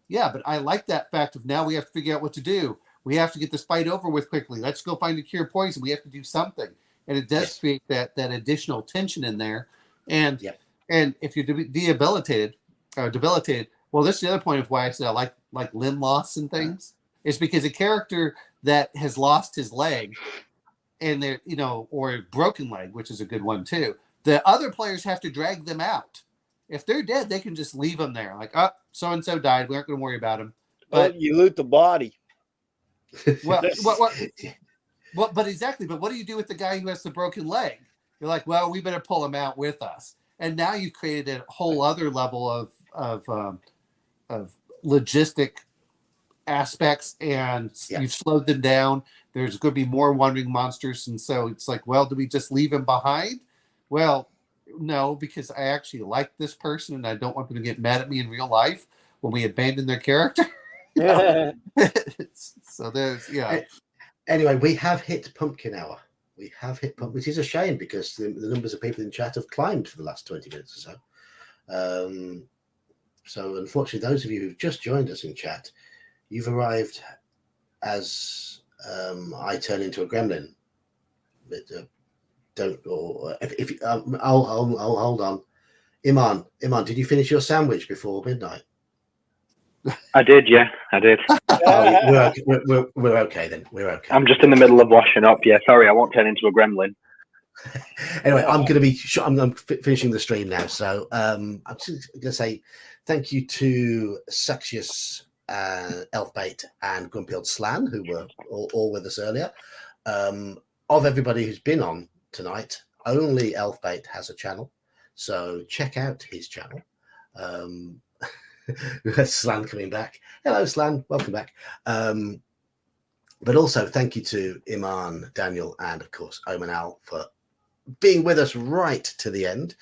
yeah, but I like that fact of now we have to figure out what to do. We have to get this fight over with quickly. Let's go find a cure poison. We have to do something. And it does create that additional tension in there. And and if you're debilitated, well, this is the other point of why I said I like limb loss and things. It's because a character that has lost his leg and they're, or a broken leg, which is a good one too, the other players have to drag them out. If they're dead, they can just leave them there. Like, so-and-so died. We aren't going to worry about him. But you loot the body. Well, but exactly. But what do you do with the guy who has the broken leg? You're like, well, we better pull him out with us. And now you've created a whole other level of logistic aspects, and you've slowed them down. There's going to be more wandering monsters, and so it's like, well, do we just leave him behind? Well, no, because I actually like this person, and I don't want them to get mad at me in real life when we abandon their character. So there's Anyway, we have hit pumpkin hour. We have hit pumpkin, which is a shame because the numbers of people in chat have climbed for the last 20 minutes or so. So unfortunately, those of you who've just joined us in chat, you've arrived as I turn into a gremlin. But I'll hold on. Iman, did you finish your sandwich before midnight? I did, yeah, I did. We're okay then. We're okay. I'm just in the middle of washing up. Yeah, sorry, I won't turn into a gremlin. Anyway, I'm going to be. I'm finishing the stream now, so I'm just going to say thank you to Saxius, Elfbait, and Grumpy Old Slan, who were all with us earlier. Of everybody who's been on tonight, only Elfbait has a channel, so check out his channel. Slan coming back. Hello, Slan. Welcome back. But also thank you to Iman, Daniel, and of course Oman Al for being with us right to the end.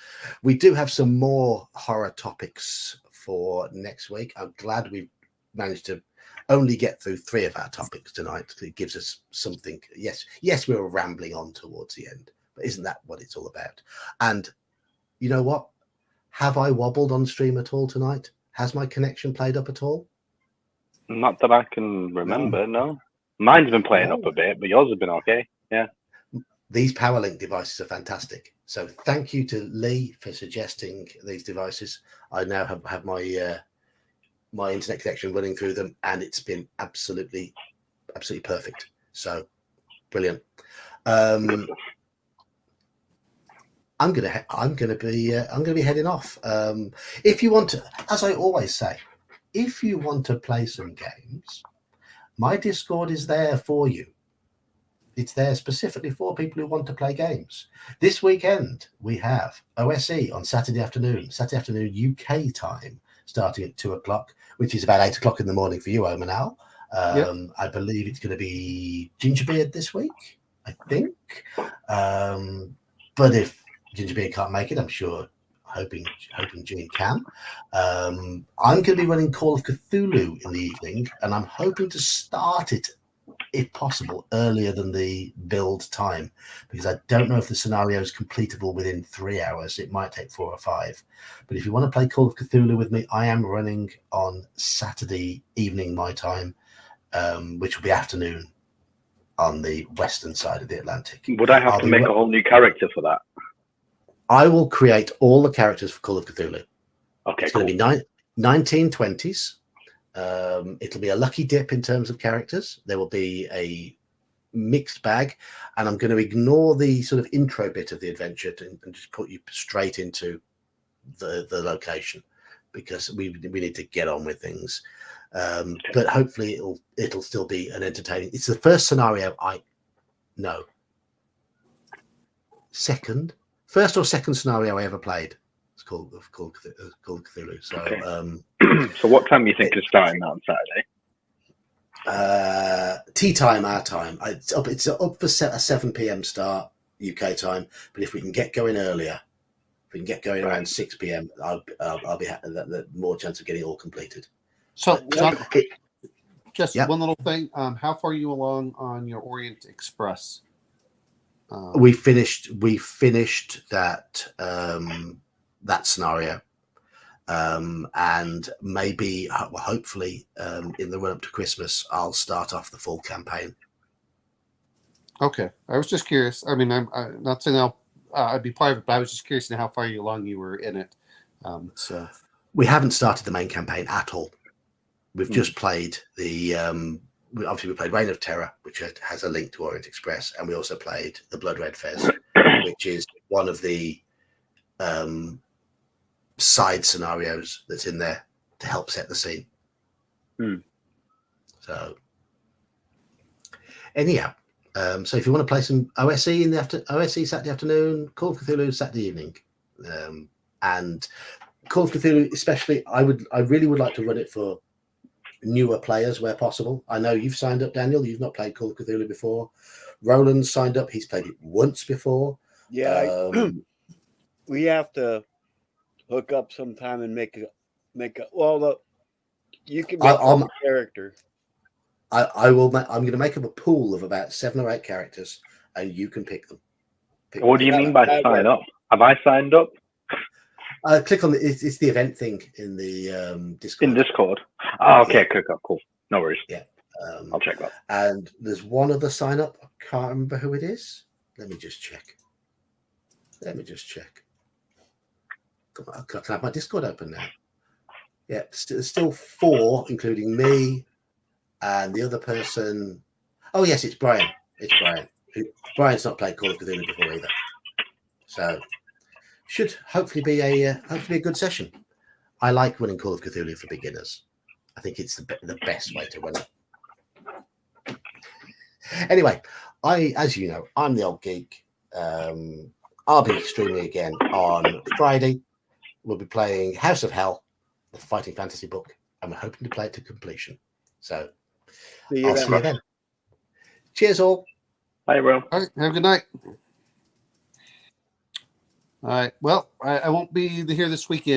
We do have some more horror topics for next week. I'm glad we've managed to only get through 3 of our topics tonight. It gives us something. Yes, we were rambling on towards the end, but isn't that what it's all about? And you know what? Have I wobbled on stream at all tonight? Has my connection played up at all? Not that I can remember, no. Mine's been playing up a bit, but yours has been okay. Yeah. These PowerLink devices are fantastic. So thank you to Lee for suggesting these devices. I now have my my internet connection running through them, and it's been absolutely perfect. So brilliant. I'm gonna be heading off. If you want to, as I always say, if you want to play some games, my Discord is there for you. It's there specifically for people who want to play games. This weekend we have OSE on Saturday afternoon UK time, starting at 2:00, which is about 8:00 in the morning for you, Omanal. I believe it's going to be Gingerbeard this week, I think. But if Gingerbeard can't make it, I'm sure, hoping Gene can. I'm going to be running Call of Cthulhu in the evening, and I'm hoping to start it, if possible, earlier than the build time, because I don't know if the scenario is completable within 3 hours. It might take 4 or 5. But if you want to play Call of Cthulhu with me, I am running on Saturday evening my time, which will be afternoon on the western side of the Atlantic. Would I have to make a whole new character for that? I will create all the characters for Call of Cthulhu. Okay, it's going to be 1920s. It'll be a lucky dip in terms of characters. There will be a mixed bag, and I'm going to ignore the sort of intro bit of the adventure and just put you straight into the location, because we need to get on with things. But hopefully it'll still be an entertaining. It's the first scenario I know. First or second scenario I ever played. It's called Cthulhu. So, okay. So what time do you think is starting that on Saturday? Tea time, our time. It's up for a 7 p.m. start UK time. But if we can get going earlier, if we can get going around 6 p.m., I'll be happy. The more chance of getting it all completed. So, just one little thing. How far are you along on your Orient Express? We finished that that scenario, and maybe, hopefully, in the run up to Christmas, I'll start off the full campaign. Okay, I was just curious. I mean, I'm not saying I'd be part of it, but I was just curious to know how far along you were in it. So we haven't started the main campaign at all. We've just played the. Obviously, we played Reign of Terror, which has a link to Orient Express, and we also played the Blood Red Fez, which is one of the side scenarios that's in there to help set the scene. So, anyhow, so if you want to play some OSE in the OSE Saturday afternoon, Call of Cthulhu Saturday evening, and Call of Cthulhu especially, I really would like to run it for newer players where possible. I know you've signed up, Daniel. You've not played Call of Cthulhu before. Roland's signed up. He's played it once before. Yeah, we have to hook up sometime and make a. Well, look, you can make a character. I will. I'm going to make up a pool of about 7 or 8 characters, and you can pick them. What do you mean by sign up? Have I signed up? Click on it's the event thing in the Discord. In Discord. Oh, okay, cool. No worries. Yeah, I'll check that. And there's one other sign up. I can't remember who it is. Let me just check. Can I have my Discord open now? Yeah, there's still 4, including me and the other person. Oh yes, it's Brian. Brian's not played Call of Cthulhu before either. So should hopefully be a good session. I like running Call of Cthulhu for beginners. I think it's the best way to run it. Anyway, as you know, I'm the old geek. I'll be streaming again on Friday. We'll be playing House of Hell, the fighting fantasy book, and we're hoping to play it to completion. So I'll see you then. Cheers, all. Bye, everyone. All right, have a good night. All right. Well, I won't be here this weekend.